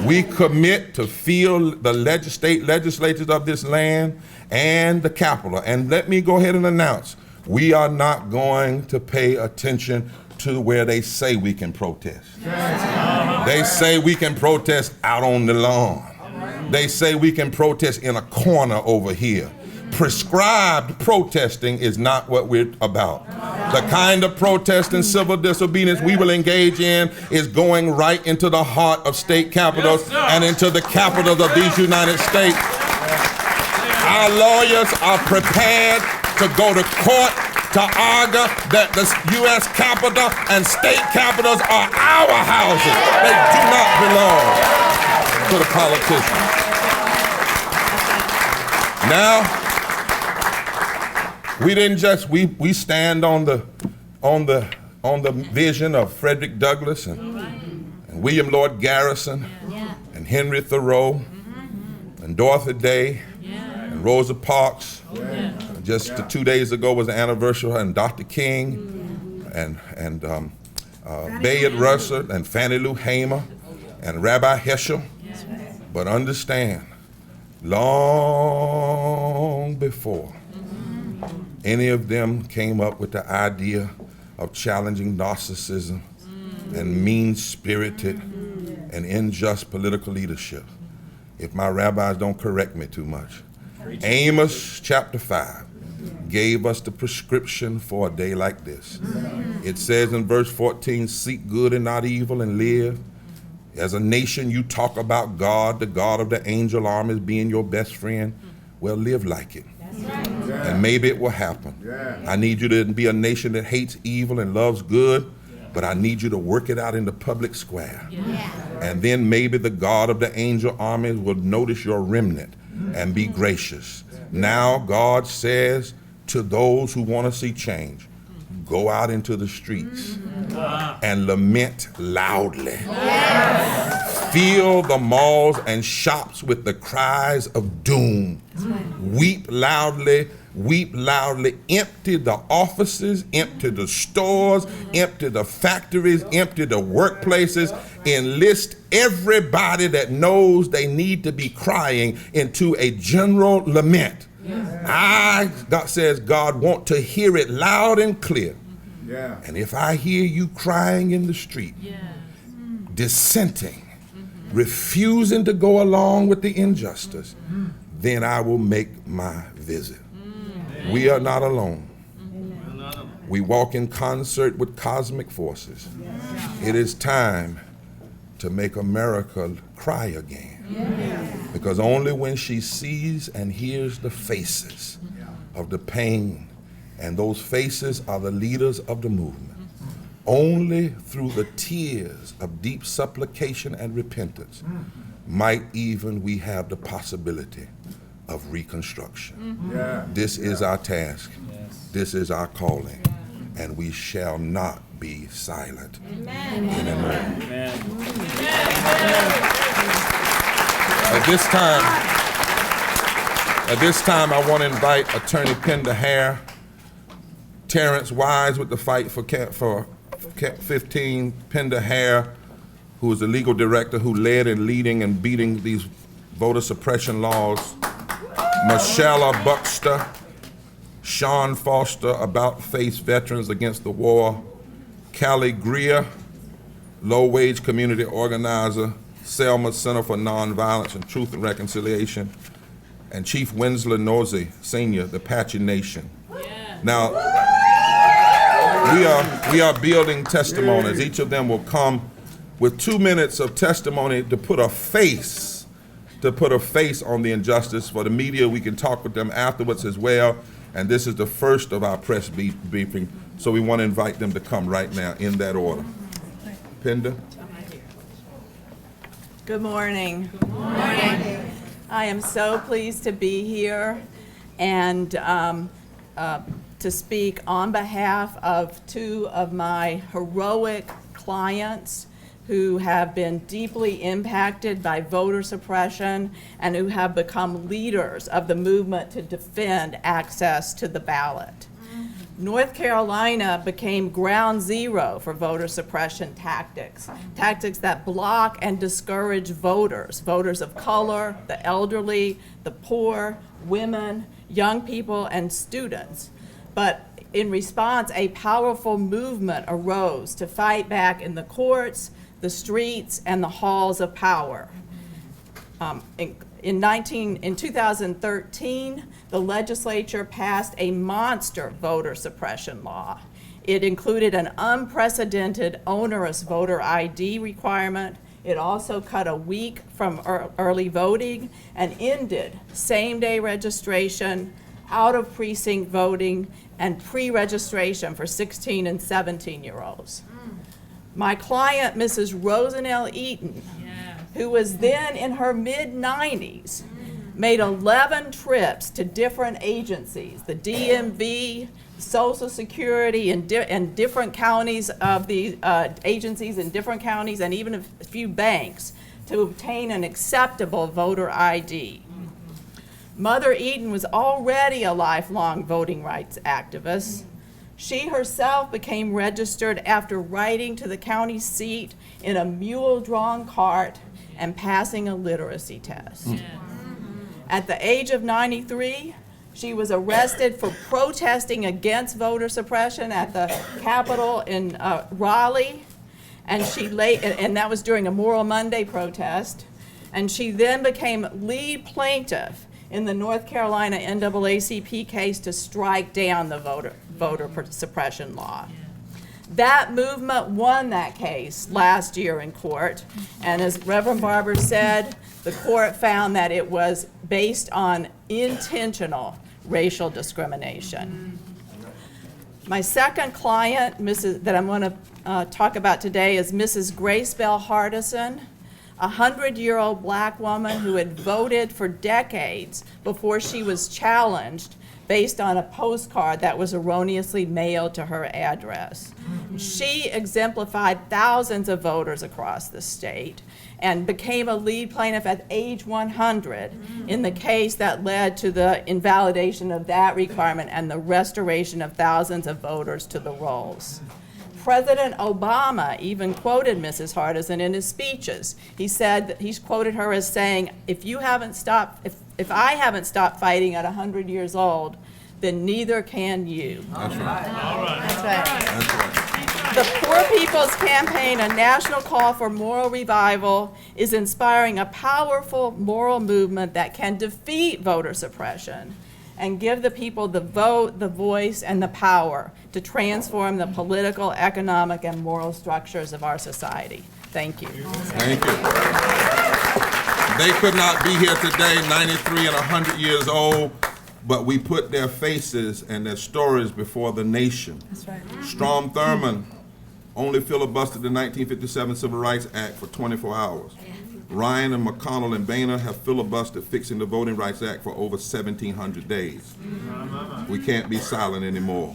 we commit to fill the state legislatures of this land and the Capitol. And let me go ahead and announce, we are not going to pay attention to where they say we can protest. They say we can protest out on the lawn. They say we can protest in a corner over here. Prescribed protesting is not what we're about. The kind of protest and civil disobedience we will engage in is going right into the heart of state capitals and into the capitals of these United States. Our lawyers are prepared to go to court to argue that the U.S. Capitol and state capitals are our houses. They do not belong to the politicians. Now, we didn't just we stand on the vision of Frederick Douglass and William Lord Garrison and Henry Thoreau and Dorothy Day and Rosa Parks. Just 2 days ago was the anniversary, and Dr. King and Bayard Russer and Fannie Lou Hamer and Rabbi Heschel. But understand, long before any of them came up with the idea of challenging narcissism and mean-spirited and unjust political leadership, if my rabbis don't correct me too much, Amos chapter 5 gave us the prescription for a day like this. It says in verse 14, seek good and not evil and live. As a nation, you talk about God, the God of the angel armies being your best friend. Well, live like it. And maybe it will happen. I need you to be a nation that hates evil and loves good, but I need you to work it out in the public square. And then maybe the God of the angel armies will notice your remnant and be gracious. Now God says to those who want to see change, go out into the streets and lament loudly. Fill the malls and shops with the cries of doom. Weep loudly, empty the offices, empty the stores, empty the factories, empty the workplaces. Enlist everybody that knows they need to be crying into a general lament. God says God wants to hear it loud and clear. And if I hear you crying in the street, dissenting, refusing to go along with the injustice, then I will make my visit. We are not alone. We walk in concert with cosmic forces. It is time to make America cry again. Because only when she sees and hears the faces of the pain, and those faces are the leaders of the movement, only through the tears of deep supplication and repentance might even we have the possibility of reconstruction. This is our task. This is our calling. And we shall not be silent. Amen. Amen. At this time, I want to invite Attorney Penda Hare, Terrence Wise with the Fight for Camp 15, Penda Hare, who is the legal director who led and leading and beating these voter suppression laws, Michelle Buxter, Sean Foster, About Face Veterans Against the War, Callie Greer, low-wage community organizer, Selma Center for Nonviolence and Truth and Reconciliation, and Chief Winslow Nosey, Sr., the Apache Nation. Yeah. Now, we are building testimonies. Each of them will come with 2 minutes of testimony to put a face on the injustice. For the media, we can talk with them afterwards as well. And this is the first of our press briefing, so we want to invite them to come right now in that order. Penda. Good morning. Good morning. I am so pleased to be here and to speak on behalf of two of my heroic clients who have been deeply impacted by voter suppression and who have become leaders of the movement to defend access to the ballot. North Carolina became ground zero for voter suppression tactics that block and discourage voters of color, the elderly, the poor, women, young people, and students. But in response, a powerful movement arose to fight back in the courts, the streets, and the halls of power. In 2013, the legislature passed a monster voter suppression law. It included an unprecedented onerous voter ID requirement. It also cut a week from early voting and ended same-day registration, out-of-precinct voting, and pre-registration for 16 and 17-year-olds. My client, Mrs. Rosanelle Eaton, who was then in her mid-90s, made 11 trips to different agencies, the DMV, Social Security, and different counties of the agencies in different counties, and even a few banks, to obtain an acceptable voter ID. Mother Eaton was already a lifelong voting rights activist. She herself became registered after riding to the county seat in a mule-drawn cart and passing a literacy test. At the age of 93, she was arrested for protesting against voter suppression at the Capitol in Raleigh, and that was during a Moral Monday protest. And she then became lead plaintiff in the North Carolina NAACP case to strike down the voter suppression law. That movement won that case last year in court, and as Reverend Barber said, the court found that it was based on intentional racial discrimination. My second client, that I'm going to talk about today, is Mrs. Grace Bell Hardison, a 100-year-old black woman who had voted for decades before she was challenged based on a postcard that was erroneously mailed to her address. She exemplified thousands of voters across the state and became a lead plaintiff at age 100 in the case that led to the invalidation of that requirement and the restoration of thousands of voters to the rolls. President Obama even quoted Mrs. Hardison in his speeches. He said, he's quoted her as saying, if I haven't stopped fighting at 100 years old, then neither can you. That's right. All right. That's right. That's right. The Poor People's Campaign, a national call for moral revival, is inspiring a powerful moral movement that can defeat voter suppression and give the people the vote, the voice, and the power to transform the political, economic, and moral structures of our society. Thank you. Thank you. They could not be here today, 93 and 100 years old, but we put their faces and their stories before the nation. That's right. Strom Thurmond only filibustered the 1957 Civil Rights Act for 24 hours. Ryan and McConnell and Boehner have filibustered fixing the Voting Rights Act for over 1,700 days. We can't be silent anymore.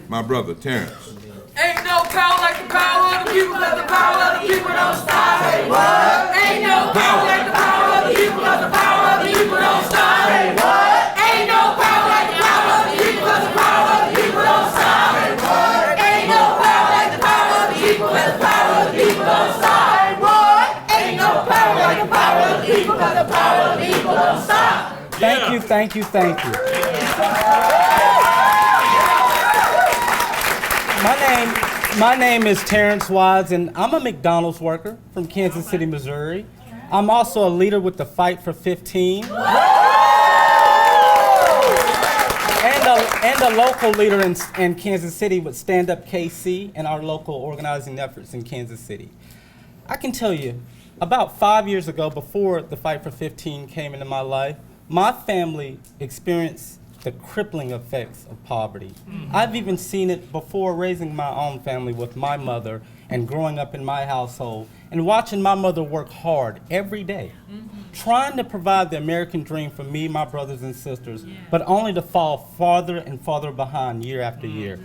My brother, Terrence. Ain't no power like the power of the people, cause the power of the people don't stop. Say what? Ain't no power like the power of the people, cause the power of the people don't stop. Say what? Ain't no power like the power of the people, cause the power of the people don't stop. Say what? Ain't no power like the power of the people, cause the power of the people don't stop. Say what? Ain't no power like the power of the people, cause the power of the people don't stop. Thank you, thank you, thank you. My name is Terrence Wise, and I'm a McDonald's worker from Kansas City, Missouri. I'm also a leader with the Fight for 15. And a local leader in Kansas City with Stand Up KC and our local organizing efforts in Kansas City. I can tell you, about 5 years ago, before the Fight for 15 came into my life, my family experienced the crippling effects of poverty. I've even seen it before raising my own family with my mother and growing up in my household and watching my mother work hard every day, trying to provide the American dream for me, my brothers and sisters, but only to fall farther and farther behind year after year.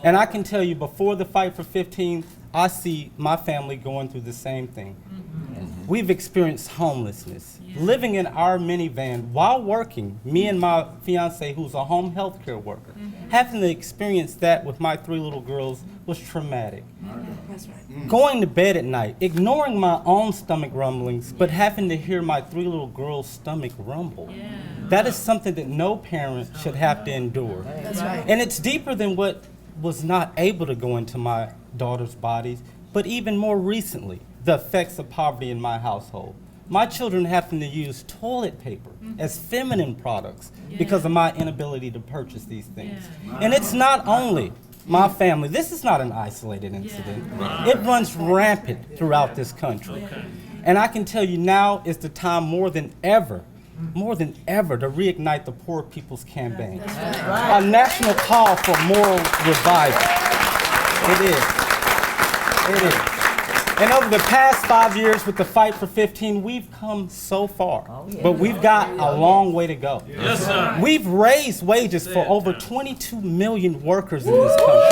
And I can tell you, before the Fight for 15, I see my family going through the same thing. We've experienced homelessness, living in our minivan while working. Me and my fiance, who's a home health care worker, having to experience that with my 3 little girls was traumatic. That's right. Going to bed at night, ignoring my own stomach rumblings, but having to hear my 3 little girls' stomach rumble. That is something that no parent should have to endure. That's right. And it's deeper than what was not able to go into my daughter's bodies, but even more recently, the effects of poverty in my household. My children having to use toilet paper as feminine products because of my inability to purchase these things. And it's not only my family. This is not an isolated incident. It runs rampant throughout this country. And I can tell you now is the time more than ever to reignite the Poor People's Campaign. A national call for moral revival. It is. It is. And over the past 5 years with the Fight for 15, we've come so far, but we've got a long way to go. Yes, sir. We've raised wages for over 22 million workers in this country.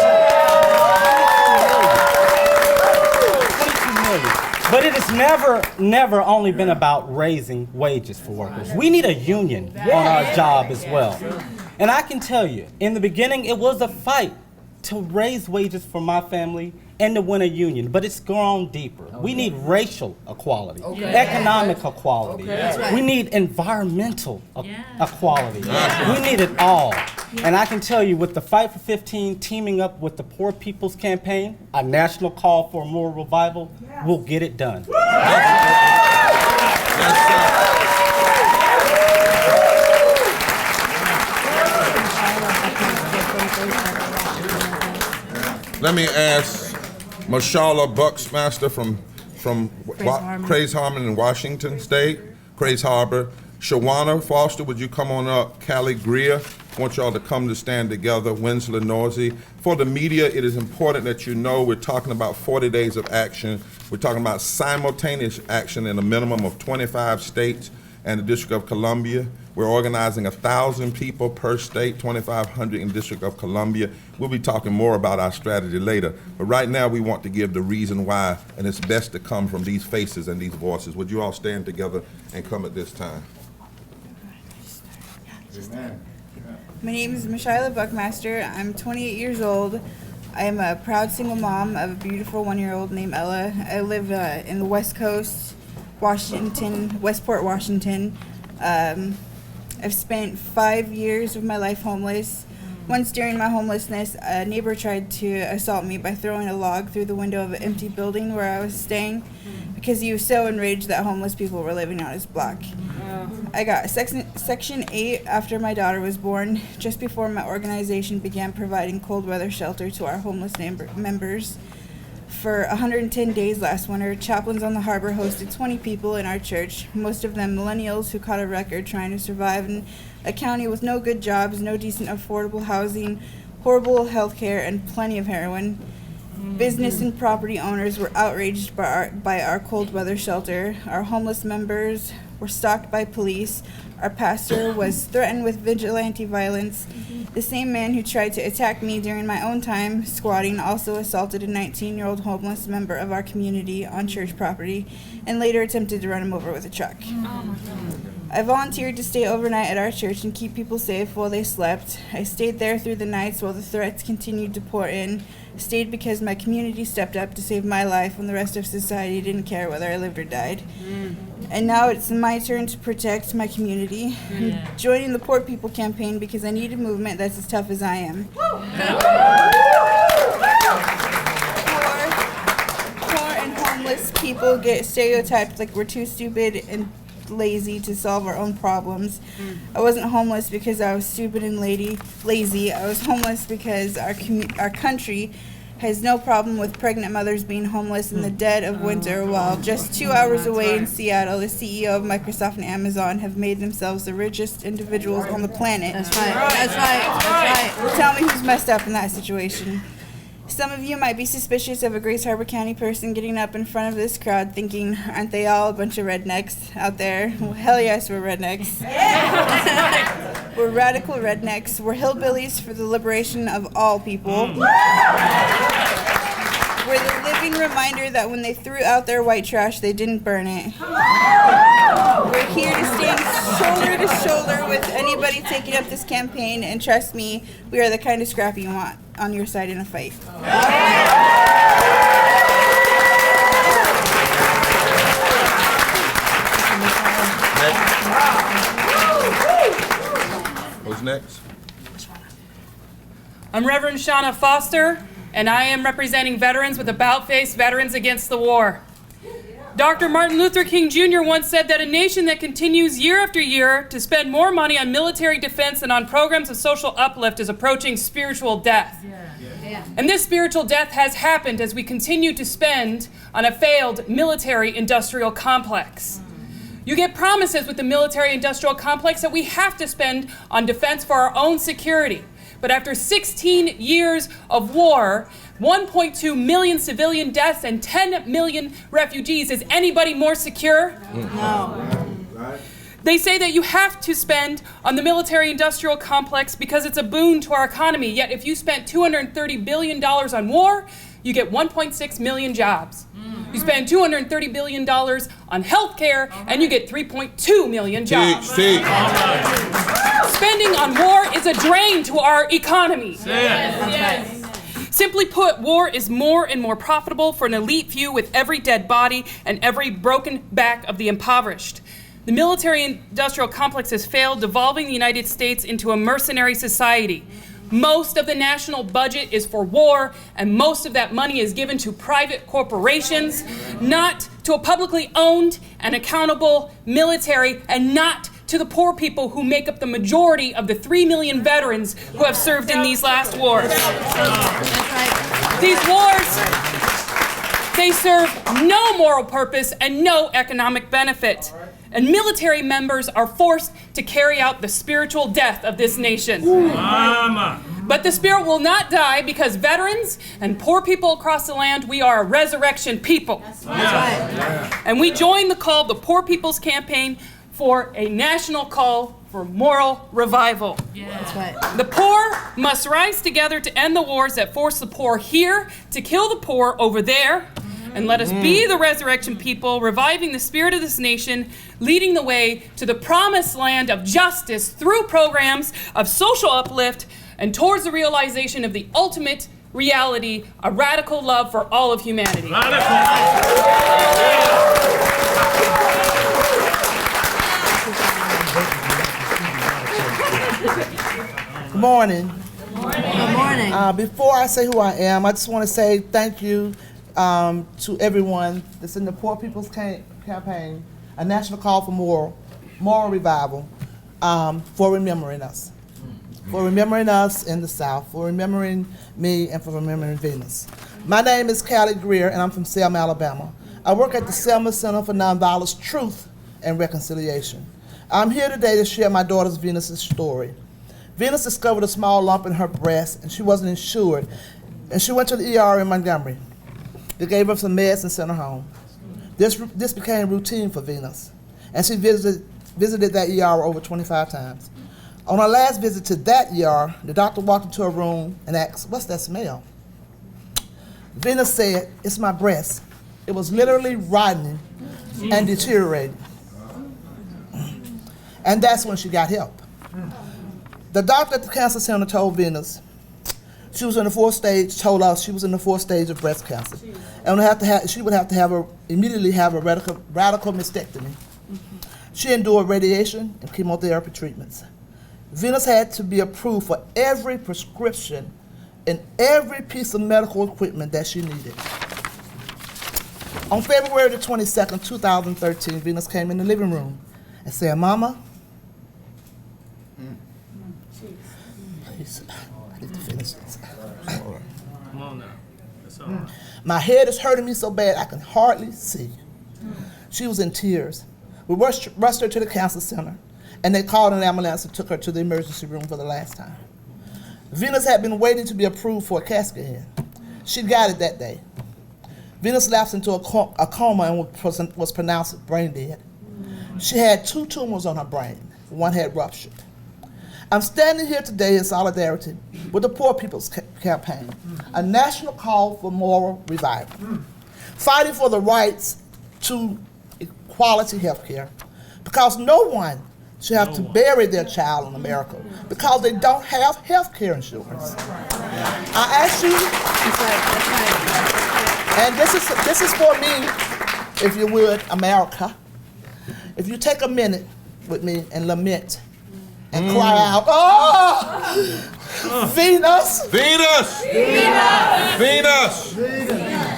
22 million. But it has never only been about raising wages for workers. We need a union on our job as well. And I can tell you, in the beginning, it was a fight to raise wages for my family and to win a union, but it's gone deeper. We need racial equality, economic equality. We need environmental equality. We need it all. And I can tell you, with the Fight for 15 teaming up with the Poor People's Campaign, a national call for a moral revival, we'll get it done. Let me ask Mashallah Bucksmaster from Craze Harbor in Washington State, Craze Harbor. Shawana Foster, would you come on up? Callie Greer, I want y'all to come to stand together. Winslow Norsey. For the media, it is important that you know we're talking about 40 days of action. We're talking about simultaneous action in a minimum of 25 states and the District of Columbia. We're organizing 1,000 people per state, 2,500 in District of Columbia. We'll be talking more about our strategy later. But right now we want to give the reason why, and it's best to come from these faces and these voices. Would you all stand together and come at this time? Amen. My name is Mashallah Buckmaster. I'm 28 years old. I am a proud single mom of a beautiful 1-year-old named Ella. I live in the West Coast, Washington, Westport, Washington. I've spent 5 years of my life homeless. Once during my homelessness, a neighbor tried to assault me by throwing a log through the window of an empty building where I was staying because he was so enraged that homeless people were living on his block. I got Section 8 after my daughter was born, just before my organization began providing cold weather shelter to our homeless members. For 110 days last winter, Chaplains on the Harbor hosted 20 people in our church, most of them millennials who caught a record trying to survive in a county with no good jobs, no decent affordable housing, horrible health care, and plenty of heroin. Business and property owners were outraged by our cold weather shelter. Our homeless members were stalked by police. Our pastor was threatened with vigilante violence. The same man who tried to attack me during my own time squatting also assaulted a 19-year-old homeless member of our community on church property and later attempted to run him over with a truck. I volunteered to stay overnight at our church and keep people safe while they slept. I stayed there through the nights while the threats continued to pour in. Stayed because my community stepped up to save my life when the rest of society didn't care whether I lived or died. And now it's my turn to protect my community. I'm joining the Poor People campaign because I need a movement that's as tough as I am. Poor and homeless people get stereotyped like we're too stupid and lazy to solve our own problems. I wasn't homeless because I was stupid and lazy. I was homeless because our country has no problem with pregnant mothers being homeless in the dead of winter, while just 2 hours away in Seattle, the CEO of Microsoft and Amazon have made themselves the richest individuals on the planet. That's right. That's right. That's right. Tell me who's messed up in that situation. Some of you might be suspicious of a Grace Harbor County person getting up in front of this crowd thinking, aren't they all a bunch of rednecks out there? Well, hell yes, we're rednecks. We're radical rednecks. We're hillbillies for the liberation of all people. We're the living reminder that when they threw out their white trash, they didn't burn it. We're here to stand shoulder to shoulder with anybody taking up this campaign, and trust me, we are the kind of scrap you want on your side in a fight. Who's next? I'm Reverend Shauna Foster, and I am representing veterans with About Face Veterans Against the War. Dr. Martin Luther King Jr. once said that a nation that continues year after year to spend more money on military defense than on programs of social uplift is approaching spiritual death. And this spiritual death has happened as we continue to spend on a failed military-industrial complex. You get promises with the military-industrial complex that we have to spend on defense for our own security. But after 16 years of war, 1.2 million civilian deaths and 10 million refugees, is anybody more secure? No. They say that you have to spend on the military-industrial complex because it's a boon to our economy. Yet if you spent $230 billion on war, you get 1.6 million jobs. You spend $230 billion on health care, and you get 3.2 million jobs. Spending on war is a drain to our economy. Yes. Simply put, war is more and more profitable for an elite few with every dead body and every broken back of the impoverished. The military-industrial complex has failed, devolving the United States into a mercenary society. Most of the national budget is for war, and most of that money is given to private corporations, not to a publicly owned and accountable military, and not to the poor people who make up the majority of the 3 million veterans who have served in these last wars. These wars, they serve no moral purpose and no economic benefit. And military members are forced to carry out the spiritual death of this nation. But the spirit will not die because veterans and poor people across the land, we are a resurrection people. And we join the call of the Poor People's Campaign for a national call for moral revival. The poor must rise together to end the wars that force the poor here to kill the poor over there. And let us be the resurrection people, reviving the spirit of this nation, leading the way to the promised land of justice through programs of social uplift and towards the realization of the ultimate reality, a radical love for all of humanity. Good morning. Good morning. Before I say who I am, I just want to say thank you to everyone that's in the Poor People's Campaign, a national call for moral revival, for remembering us. For remembering us in the South, for remembering me, and for remembering Venus. My name is Callie Greer, and I'm from Selma, Alabama. I work at the Selma Center for Nonviolence, Truth, and Reconciliation. I'm here today to share my daughter Venus's story. Venus discovered a small lump in her breast, and she wasn't insured, and she went to the ER in Montgomery. They gave her some meds and sent her home. This became routine for Venus, and she visited that ER over 25 times. On her last visit to that ER, the doctor walked into her room and asked, "What's that smell?" Venus said, "It's my breast. It was literally rotting and deteriorating." And that's when she got help. The doctor at the cancer center told Venus she was in the fourth stage, told us she was in the fourth stage of breast cancer. And she would have to immediately have a radical mastectomy. She endured radiation and chemotherapy treatments. Venus had to be approved for every prescription and every piece of medical equipment that she needed. On February the 22nd, 2013, Venus came in the living room and said, "Mama," please, I need to finish this. Come on now. That's all right. "My head is hurting me so bad I can hardly see." She was in tears. We rushed her to the cancer center, and they called an ambulance and took her to the emergency room for the last time. Venus had been waiting to be approved for a CAT scan. She got it that day. Venus lapsed into a coma and was pronounced brain dead. She had 2 tumors on her brain. One had ruptured. I'm standing here today in solidarity with the Poor People's Campaign, a national call for moral revival, fighting for the rights to quality health care, because no one should have to bury their child in America because they don't have health care insurance. I ask you, and this is for me, if you would, America, if you take a minute with me and lament and cry out, "Oh, Venus! Venus! Venus! Venus!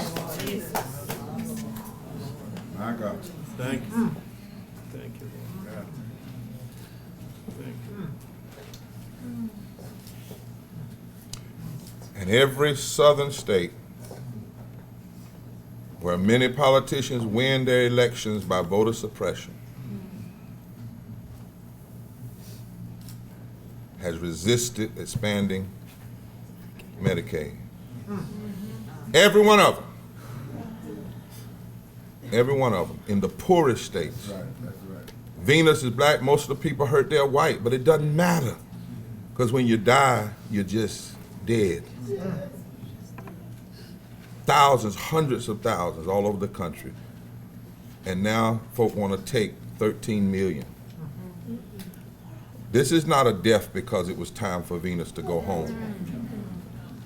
My God. Thank you. Thank you, Lord. Thank you. In every southern state where many politicians win their elections by voter suppression has resisted expanding Medicaid. Every one of them. Every one of them in the poorest states. Venus is black, most of the people hurt they're white, but it doesn't matter because when you die, you're just dead. Thousands, hundreds of thousands all over the country. And now folk want to take 13 million. This is not a death because it was time for Venus to go home.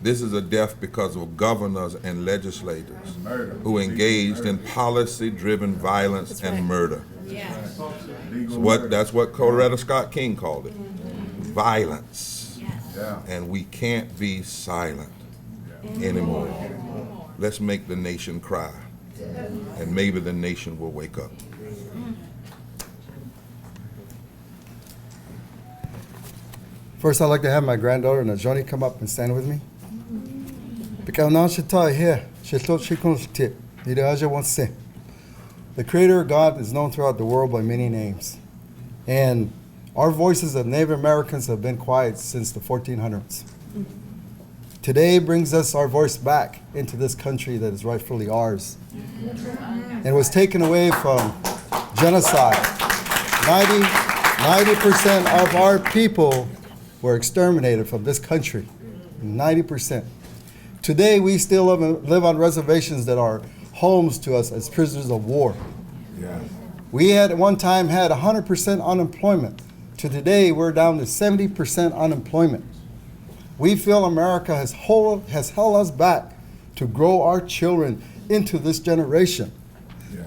This is a death because of governors and legislators who engaged in policy-driven violence and murder. That's what Coretta Scott King called it. Violence. And we can't be silent anymore. Let's make the nation cry, and maybe the nation will wake up. First, I'd like to have my granddaughter Najoni come up and stand with me. Because now she tell here, she thought she couldn't tip. The Creator God is known throughout the world by many names. And our voices of Native Americans have been quiet since the 1400s. Today brings us our voice back into this country that is rightfully ours. And was taken away from genocide. 90% of our people were exterminated from this country. 90%. Today we still live on reservations that are homes to us as prisoners of war. We had at one time had 100% unemployment. To today we're down to 70% unemployment. We feel America has held us back to grow our children into this generation.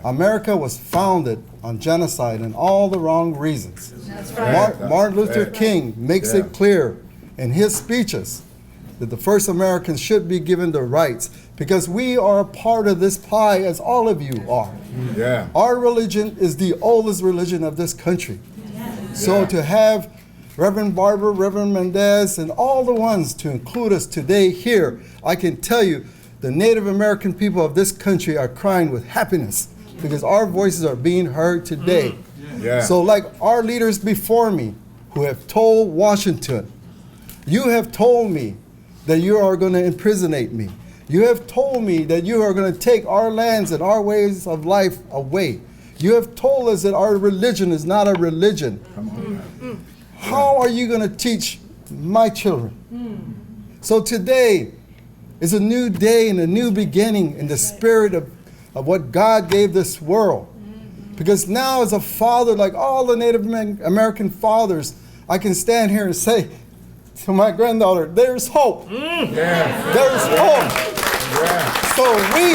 America was founded on genocide and all the wrong reasons. That's right. Martin Luther King makes it clear in his speeches that the first Americans should be given the rights because we are a part of this pie as all of you are. Our religion is the oldest religion of this country. So to have Reverend Barber, Reverend Mendez, and all the ones to include us today here, I can tell you the Native American people of this country are crying with happiness because our voices are being heard today. So like our leaders before me who have told Washington, you have told me that you are going to imprisonate me. You have told me that you are going to take our lands and our ways of life away. You have told us that our religion is not a religion. How are you going to teach my children? So today is a new day and a new beginning in the spirit of what God gave this world. Because now as a father, like all the Native American fathers, I can stand here and say to my granddaughter, there's hope. There's hope. So we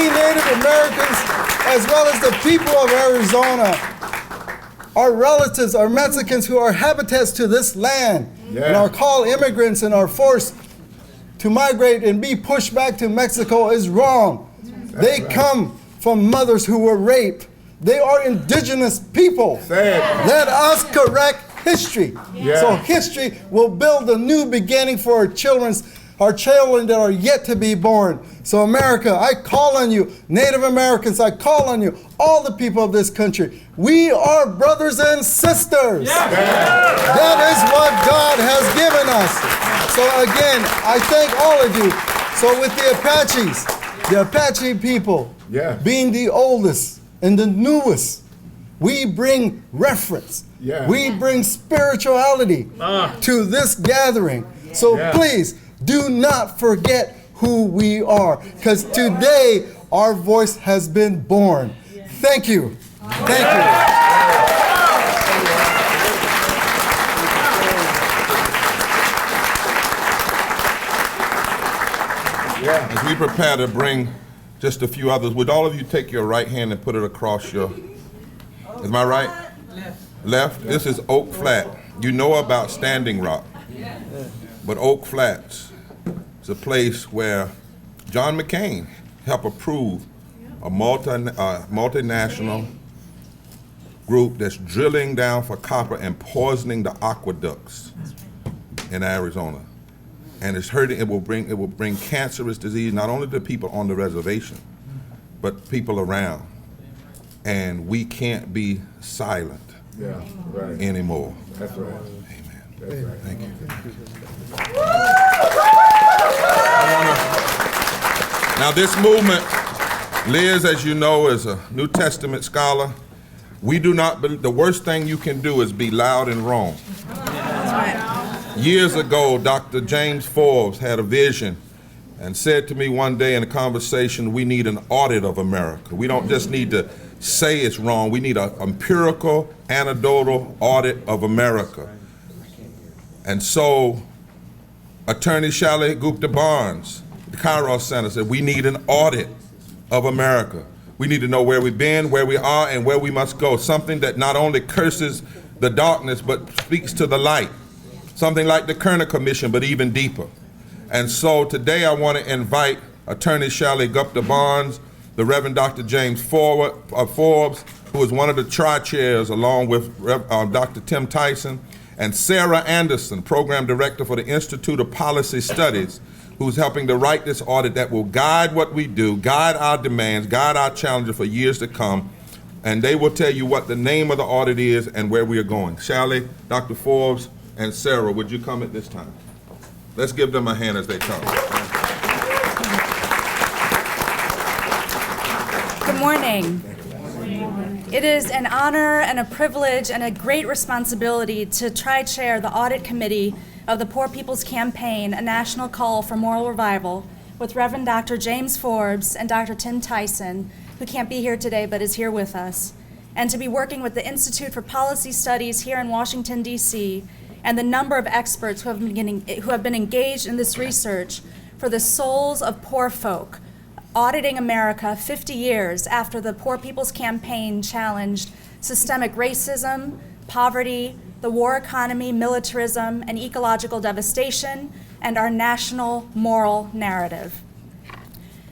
Native Americans, as well as the people of Arizona, our relatives, our Mexicans who are habitats to this land, and are called immigrants and are forced to migrate and be pushed back to Mexico is wrong. They come from mothers who were raped. They are indigenous people. Let us correct history. So history will build a new beginning for our children that are yet to be born. So America, I call on you, Native Americans, I call on you, all the people of this country. We are brothers and sisters. That is what God has given us. So again, I thank all of you. So with the Apache people, being the oldest and the newest, we bring reference. We bring spirituality to this gathering. So please do not forget who we are, because today our voice has been born. Thank you. Thank you. As we prepare to bring just a few others, would all of you take your right hand and put it across your, is my right? Left? This is Oak Flat. You know about Standing Rock, but Oak Flats is a place where John McCain helped approve a multinational group that's drilling down for copper and poisoning the aqueducts in Arizona. And it's hurting, it will bring cancerous disease not only to people on the reservation, but people around. And we can't be silent anymore. That's right. Amen. That's right. Thank you. Now this movement, Liz, as you know, is a New Testament scholar. We do not believe, the worst thing you can do is be loud and wrong. Years ago, Dr. James Forbes had a vision and said to me one day in a conversation, we need an audit of America. We don't just need to say it's wrong, we need an empirical, anecdotal audit of America. And so, Attorney Shelley Gupta Barnes, the Kairos Center, said we need an audit of America. We need to know where we've been, where we are, and where we must go. Something that not only curses the darkness, but speaks to the light. Something like the Kerner Commission, but even deeper. And so today I want to invite Attorney Shelley Gupta Barnes, the Reverend Dr. James Forbes, who is one of the tri-chairs along with Dr. Tim Tyson, and Sarah Anderson, Program Director for the Institute of Policy Studies, who's helping to write this audit that will guide what we do, guide our demands, guide our challenges for years to come. And they will tell you what the name of the audit is and where we are going. Shelley, Dr. Forbes, and Sarah, would you come at this time? Let's give them a hand as they come. Good morning. It is an honor and a privilege and a great responsibility to chair the audit committee of the Poor People's Campaign, a national call for moral revival, with Reverend Dr. James Forbes and Dr. Tim Tyson, who can't be here today but is here with us, and to be working with the Institute for Policy Studies here in Washington, D.C., and the number of experts who have been engaged in this research for the souls of poor folk, auditing America 50 years after the Poor People's Campaign challenged systemic racism, poverty, the war economy, militarism, and ecological devastation, and our national moral narrative.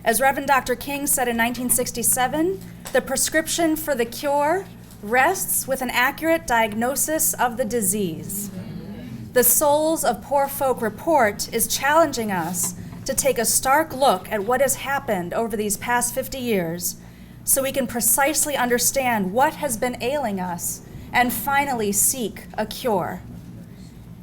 As Reverend Dr. King said in 1967, the prescription for the cure rests with an accurate diagnosis of the disease. The Souls of Poor Folk report is challenging us to take a stark look at what has happened over these past 50 years so we can precisely understand what has been ailing us and finally seek a cure.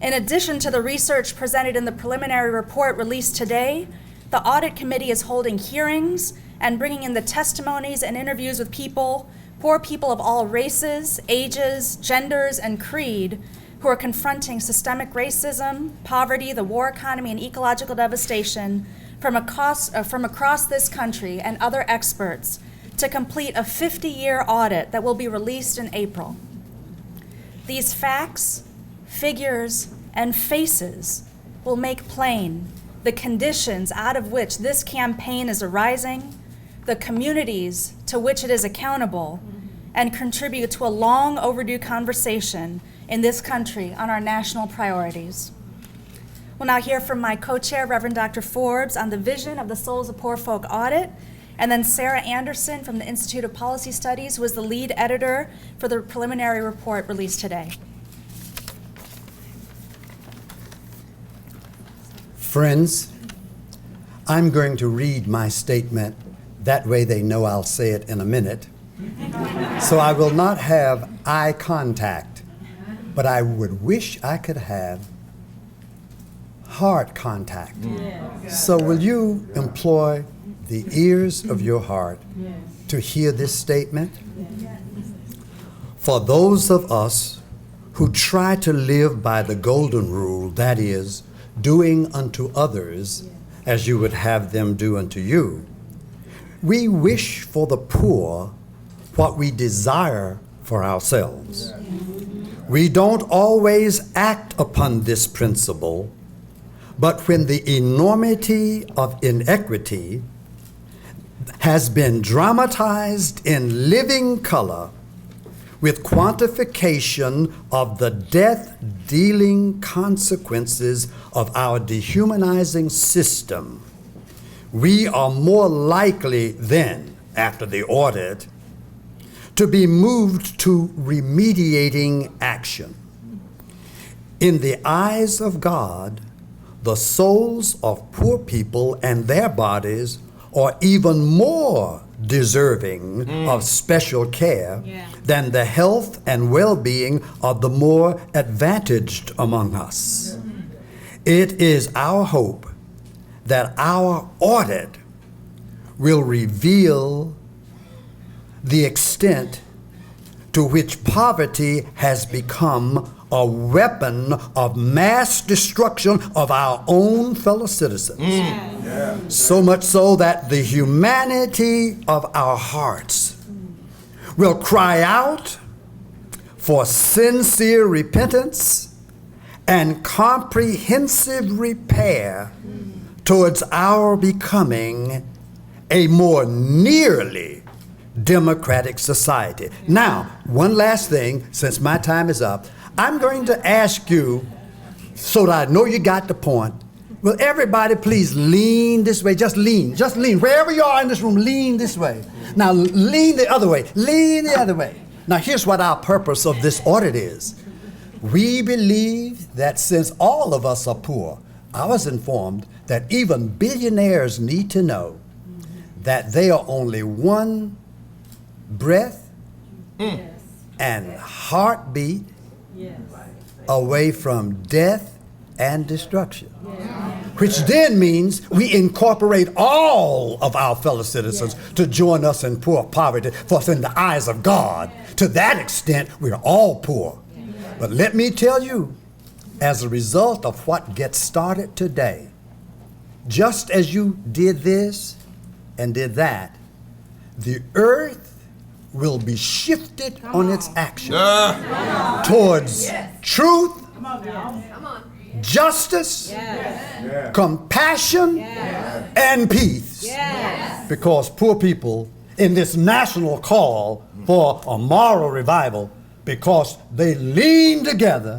In addition to the research presented in the preliminary report released today, the Audit Committee is holding hearings and bringing in the testimonies and interviews with people, poor people of all races, ages, genders, and creed who are confronting systemic racism, poverty, the war economy, and ecological devastation from across this country and other experts to complete a 50-year audit that will be released in April. These facts, figures, and faces will make plain the conditions out of which this campaign is arising, the communities to which it is accountable, and contribute to a long overdue conversation in this country on our national priorities. We'll now hear from my co-chair, Reverend Dr. Forbes, on the vision of the Souls of Poor Folk audit, and then Sarah Anderson from the Institute of Policy Studies, who is the lead editor for the preliminary report released today. Friends, I'm going to read my statement. That way they know I'll say it in a minute. So I will not have eye contact, but I would wish I could have heart contact. So will you employ the ears of your heart to hear this statement? For those of us who try to live by the golden rule, that is, doing unto others as you would have them do unto you, we wish for the poor what we desire for ourselves. We don't always act upon this principle, but when the enormity of inequity has been dramatized in living color with quantification of the death-dealing consequences of our dehumanizing system, we are more likely then, after the audit, to be moved to remediating action. In the eyes of God, the souls of poor people and their bodies are even more deserving of special care than the health and well-being of the more advantaged among us. It is our hope that our audit will reveal the extent to which poverty has become a weapon of mass destruction of our own fellow citizens. So much so that the humanity of our hearts will cry out for sincere repentance and comprehensive repair towards our becoming a more nearly democratic society. Now, one last thing, since my time is up, I'm going to ask you, so that I know you got the point, will everybody please lean this way? Just lean. Wherever you are in this room, lean this way. Now, lean the other way. Lean the other way. Now, here's what our purpose of this audit is. We believe that since all of us are poor, I was informed that even billionaires need to know that they are only one breath and heartbeat away from death and destruction. Which then means we incorporate all of our fellow citizens to join us in poor poverty, for in the eyes of God, to that extent, we're all poor. But let me tell you, as a result of what gets started today, just as you did this and did that, the earth will be shifted on its action towards truth, justice, compassion, and peace. Because poor people in this national call for a moral revival, because they lean together,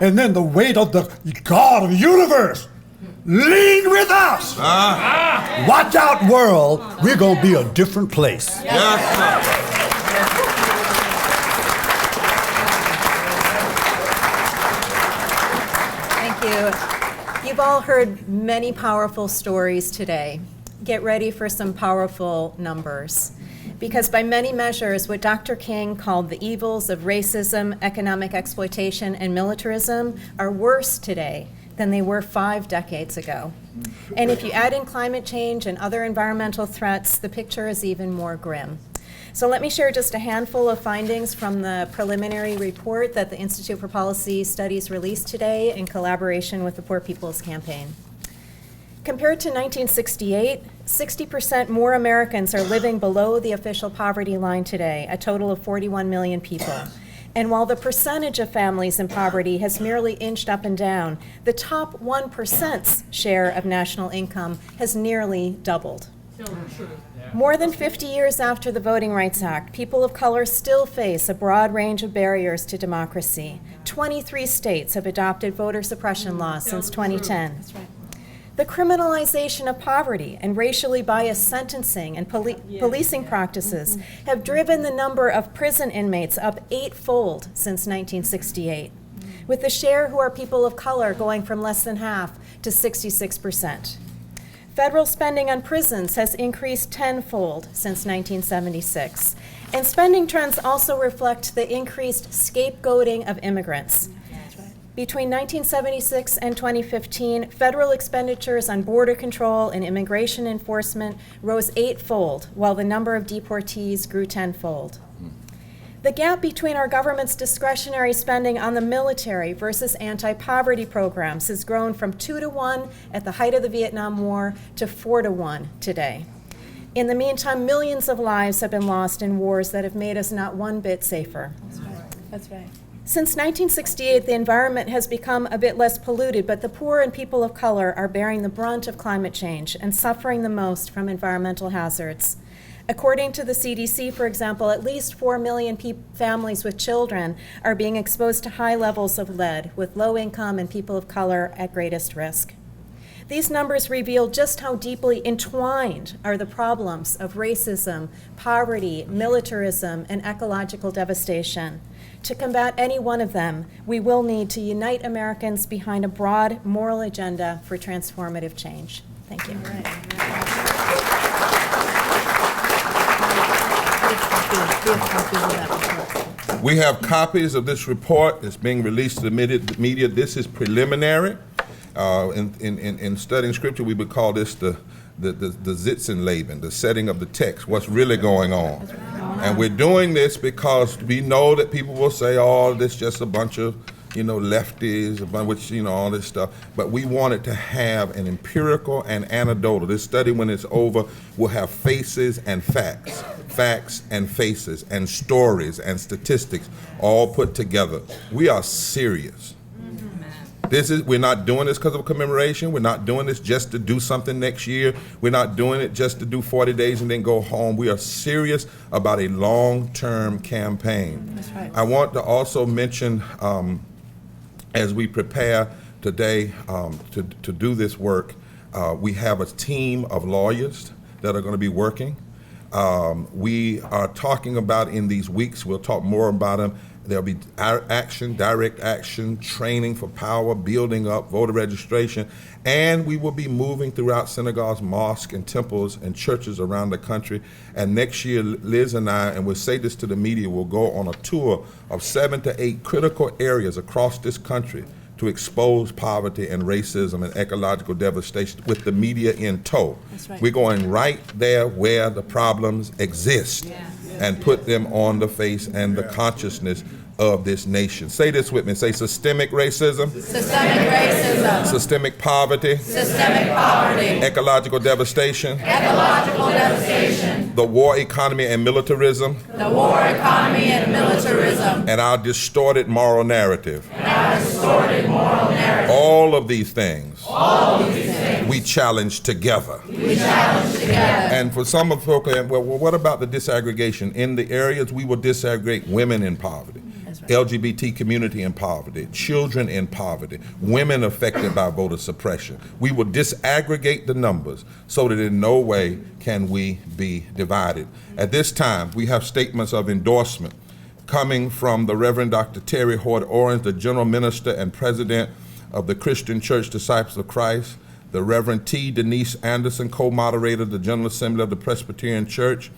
and then the weight of the God of the universe lean with us. Watch out, world. We're going to be a different place. Thank you. You've all heard many powerful stories today. Get ready for some powerful numbers. Because by many measures, what Dr. King called the evils of racism, economic exploitation, and militarism are worse today than they were 5 decades ago. And if you add in climate change and other environmental threats, the picture is even more grim. So let me share just a handful of findings from the preliminary report that the Institute for Policy Studies released today in collaboration with the Poor People's Campaign. Compared to 1968, 60% more Americans are living below the official poverty line today, a total of 41 million people. And while the percentage of families in poverty has merely inched up and down, the top 1%'s share of national income has nearly doubled. More than 50 years after the Voting Rights Act, people of color still face a broad range of barriers to democracy. 23 states have adopted voter suppression laws since 2010. The criminalization of poverty and racially biased sentencing and policing practices have driven the number of prison inmates up 8-fold since 1968, with the share who are people of color going from less than half to 66%. Federal spending on prisons has increased 10-fold since 1976, and spending trends also reflect the increased scapegoating of immigrants. Between 1976 and 2015, federal expenditures on border control and immigration enforcement rose 8-fold, while the number of deportees grew 10-fold. The gap between our government's discretionary spending on the military versus anti-poverty programs has grown from 2-to-1 at the height of the Vietnam War to 4-to-1 today. In the meantime, millions of lives have been lost in wars that have made us not one bit safer. That's right. Since 1968, the environment has become a bit less polluted, but the poor and people of color are bearing the brunt of climate change and suffering the most from environmental hazards. According to the CDC, for example, at least 4 million families with children are being exposed to high levels of lead, with low income and people of color at greatest risk. These numbers reveal just how deeply entwined are the problems of racism, poverty, militarism, and ecological devastation. To combat any one of them, we will need to unite Americans behind a broad moral agenda for transformative change. Thank you. We have copies of this report. It's being released to the media. This is preliminary. In studying scripture, we would call this the Disenfranchised, the setting of the text, what's really going on. And we're doing this because we know that people will say, oh, this is just a bunch of, lefties, all this stuff. But we wanted to have an empirical and anecdotal. This study, when it's over, will have faces and facts and faces and stories and statistics all put together. We are serious. We're not doing this because of commemoration. We're not doing this just to do something next year. We're not doing it just to do 40 days and then go home. We are serious about a long-term campaign. That's right. I want to also mention, as we prepare today to do this work, we have a team of lawyers that are going to be working. We are talking about in these weeks, we'll talk more about them. There'll be direct action, training for power, building up voter registration, and we will be moving throughout synagogues, mosques, and temples and churches around the country. And next year, Liz and I, and we'll say this to the media, will go on a tour of 7 to 8 critical areas across this country to expose poverty and racism and ecological devastation with the media in tow. That's right. We're going right there where the problems exist and put them on the face and the consciousness of this nation. Say this with me. Say systemic racism. Systemic racism. Systemic poverty. Systemic poverty. Ecological devastation. Ecological devastation. The war economy and militarism. The war economy and militarism. And our distorted moral narrative. And our distorted moral narrative. All of these things. All of these things. We challenge together. We challenge together. And for some of folks, well, what about the disaggregation? In the areas we will disaggregate women in poverty. LGBT community in poverty, children in poverty, women affected by voter suppression. We will disaggregate the numbers so that in no way can we be divided. At this time, we have statements of endorsement coming from the Reverend Dr. Terry Hoyt Orange, the General Minister and President of the Christian Church Disciples of Christ, the Reverend T. Denise Anderson, co-moderator of the General Assembly of the Presbyterian Church,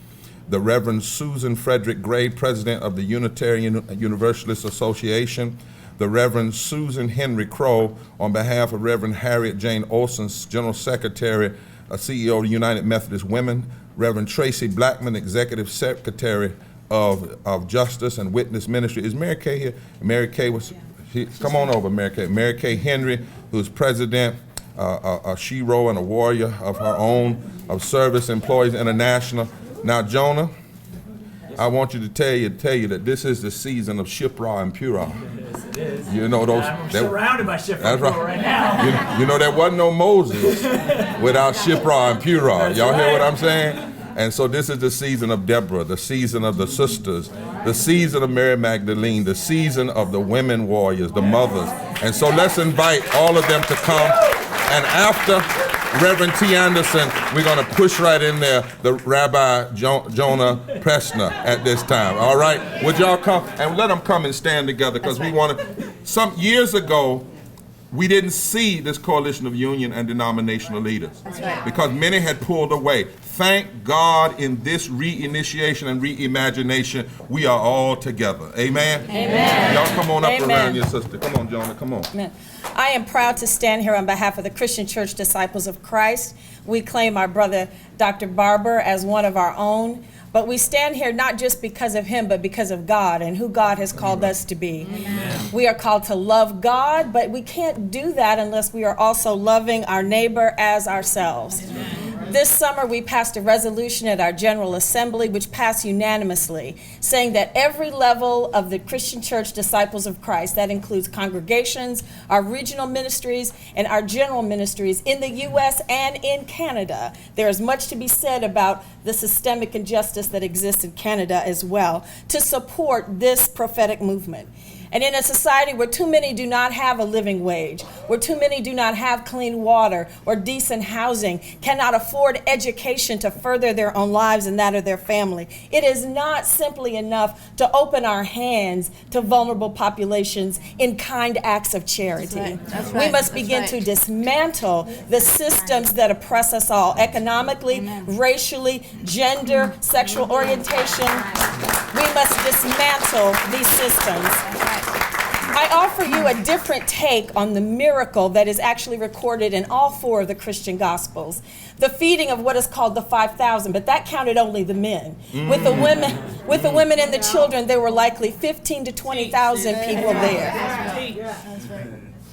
the Reverend Susan Frederick Gray, President of the Unitarian Universalist Association, the Reverend Susan Henry Crow, on behalf of Reverend Harriet Jane Olson, General Secretary, CEO of the United Methodist Women, Reverend Tracy Blackman, Executive Secretary of Justice and Witness Ministry. Is Mary Kay here? Mary Kay come on over, Mary Kay. Mary Kay Henry, who's president, a shero and a warrior of her own, of Service Employees International. Now, Jonah, I want you to tell you that this is the season of Shipra and Purah. Yes, it is. You know those. I'm surrounded by Shipra That's right now. You know there wasn't no Moses without Shipra and Purah. Y'all hear what I'm saying? And so this is the season of Deborah, the season of the sisters, the season of Mary Magdalene, the season of the women warriors, the mothers. And so let's invite all of them to come. And after Reverend T. Anderson, we're going to push right in there the Rabbi Jonah Pressner at this time. All right? Would y'all come? And let them come and stand together, because we want to. Some years ago, we didn't see this coalition of union and denominational leaders. That's right. Because many had pulled away. Thank God, in this reinitiation and reimagination, we are all together. Amen? Amen. Y'all come on up Amen. around your sister. Come on, Jonah, come on. Amen. I am proud to stand here on behalf of the Christian Church Disciples of Christ. We claim our brother, Dr. Barber, as one of our own. But we stand here not just because of him, but because of God and who God has called us to be. Amen. We are called to love God, but we can't do that unless we are also loving our neighbor as ourselves. Amen. This summer, we passed a resolution at our General Assembly, which passed unanimously, saying that every level of the Christian Church Disciples of Christ, that includes congregations, our regional ministries, and our general ministries in the U.S. and in Canada. There is much to be said about the systemic injustice that exists in Canada as well, to support this prophetic movement. And in a society where too many do not have a living wage, where too many do not have clean water or decent housing, cannot afford education to further their own lives and that of their family, it is not simply enough to open our hands to vulnerable populations in kind acts of charity. That's right. That's right. We must begin to dismantle the systems that oppress us all, economically, racially, gender, sexual orientation. We must dismantle these systems. I offer you a different take on the miracle that is actually recorded in all four of the Christian Gospels. The feeding of what is called the 5,000, but that counted only the men. With the women and the children, there were likely 15 to 20,000 people there.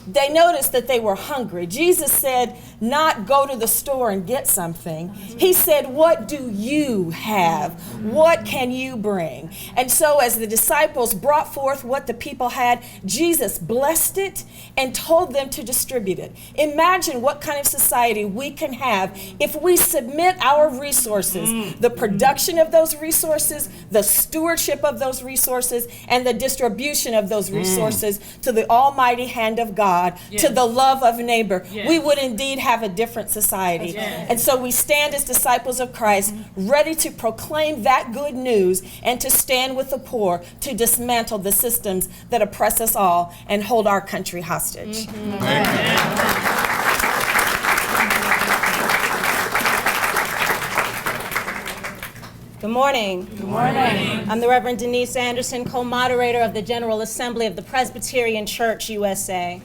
They noticed that they were hungry. Jesus said, not go to the store and get something. He said, what do you have? What can you bring? And so as the disciples brought forth what the people had, Jesus blessed it and told them to distribute it. Imagine what kind of society we can have if we submit our resources, the production of those resources, the stewardship of those resources, and the distribution of those resources to the almighty hand of God. Yes. To the love of neighbor, yes. We would indeed have a different society. Yes. And so we stand as disciples of Christ, ready to proclaim that good news and to stand with the poor to dismantle the systems that oppress us all and hold our country hostage. Good morning. Good morning. I'm the Reverend Denise Anderson, co-moderator of the General Assembly of the Presbyterian Church USA.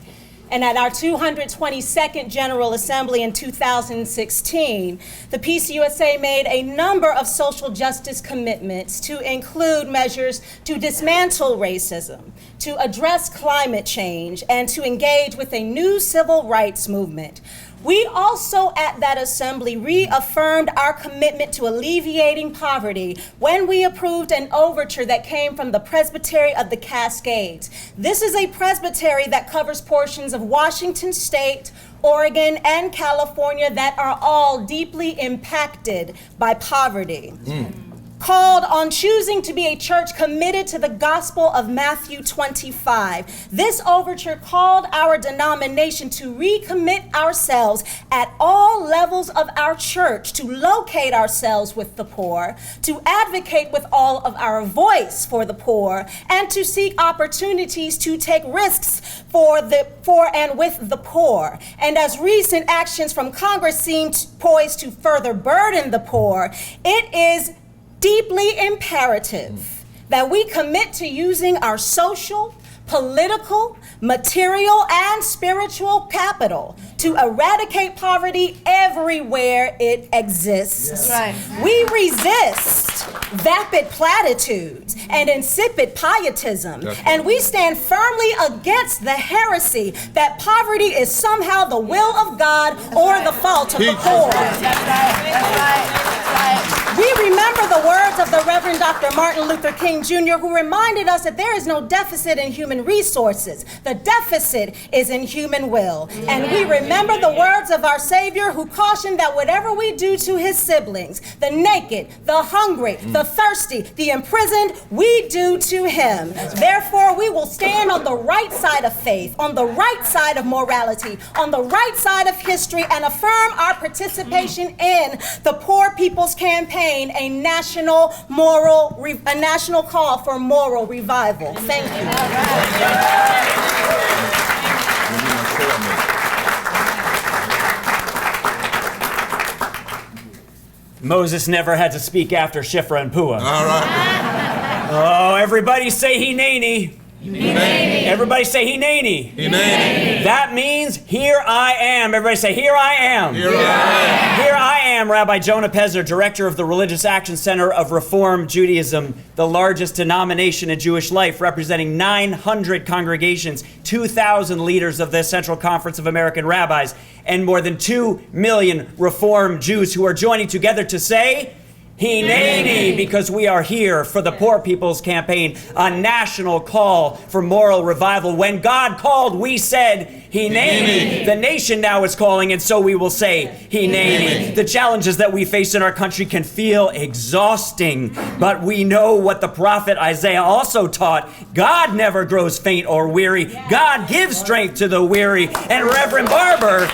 And at our 222nd General Assembly in 2016, the PCUSA made a number of social justice commitments to include measures to dismantle racism, to address climate change, and to engage with a new civil rights movement. We also at that assembly reaffirmed our commitment to alleviating poverty when we approved an overture that came from the Presbytery of the Cascades. This is a presbytery that covers portions of Washington State, Oregon, and California that are all deeply impacted by poverty. Called on choosing to be a church committed to the gospel of Matthew 25. This overture called our denomination to recommit ourselves at all levels of our church, to locate ourselves with the poor, to advocate with all of our voice for the poor, and to seek opportunities to take risks for and with the poor. And as recent actions from Congress seem poised to further burden the poor, it is deeply imperative that we commit to using our social, political, material, and spiritual capital to eradicate poverty everywhere it exists. We resist vapid platitudes and insipid pietism, and we stand firmly against the heresy that poverty is somehow the will of God or the fault of the poor. We remember the words of the Reverend Dr. Martin Luther King Jr., who reminded us that there is no deficit in human resources. The deficit is in human will. And we remember the words of our Savior, who cautioned that whatever we do to his siblings, the naked, the hungry, the thirsty, the imprisoned, we do to him. Therefore, we will stand on the right side of faith, on the right side of morality, on the right side of history, and affirm our participation in the Poor People's Campaign, a national call for moral revival. Thank you. Moses never had to speak after Shifra and Puah. All right. Oh, everybody say Hineni. Hineni. Everybody say Hineni. Hineni. That means here I am. Everybody say here I am. Here I am. Here I am, Rabbi Jonah Pezer, director of the Religious Action Center of Reform Judaism, the largest denomination in Jewish life, representing 900 congregations, 2,000 leaders of the Central Conference of American Rabbis, and more than 2 million Reform Jews who are joining together to say, Hineni, because we are here for the Poor People's Campaign, a national call for moral revival. When God called, we said, Hineni. The nation now is calling, and so we will say, Hineni. The challenges that we face in our country can feel exhausting, but we know what the prophet Isaiah also taught. God never grows faint or weary. God gives strength to the weary. And Reverend Barber,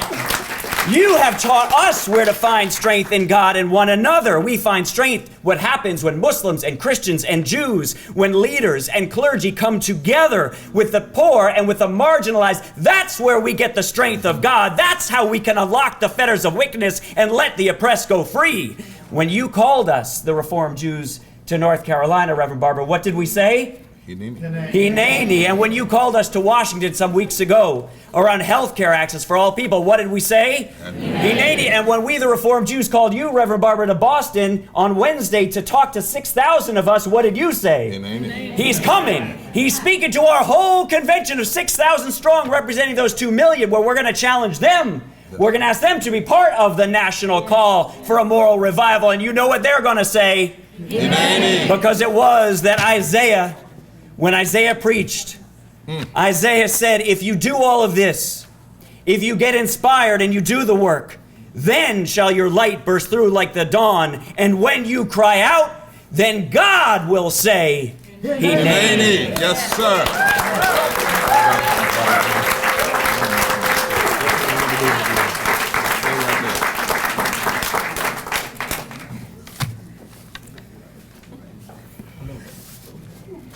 you have taught us where to find strength in God and one another. We find strength what happens when Muslims and Christians and Jews, when leaders and clergy come together with the poor and with the marginalized. That's where we get the strength of God. That's how we can unlock the fetters of wickedness and let the oppressed go free. When you called us, the Reformed Jews, to North Carolina, Reverend Barber, what did we say? Hineni. And when you called us to Washington some weeks ago around health care access for all people, what did we say? Hineni. And when we, the Reformed Jews, called you, Reverend Barber, to Boston on Wednesday to talk to 6,000 of us, what did you say? Hineni. He's coming. He's speaking to our whole convention of 6,000 strong, representing those 2 million, where we're going to challenge them. We're going to ask them to be part of the national call for a moral revival. And you know what they're going to say? Hineni. Because it was that Isaiah, when Isaiah preached, Isaiah said, if you do all of this, if you get inspired and you do the work, then shall your light burst through like the dawn. And when you cry out, then God will say, Hineni. Yes, sir.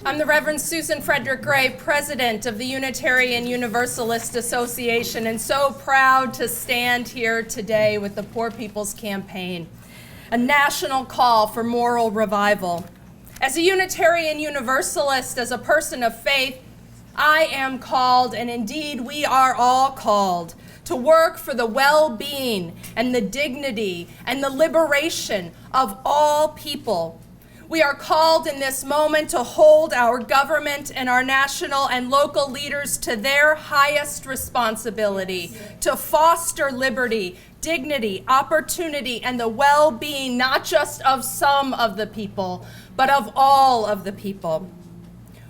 I'm the Reverend Susan Frederick Gray, president of the Unitarian Universalist Association, and so proud to stand here today with the Poor People's Campaign, a national call for moral revival. As a Unitarian Universalist, as a person of faith, I am called, and indeed we are all called, to work for the well-being and the dignity and the liberation of all people. We are called in this moment to hold our government and our national and local leaders to their highest responsibility, to foster liberty, dignity, opportunity, and the well-being not just of some of the people, but of all of the people.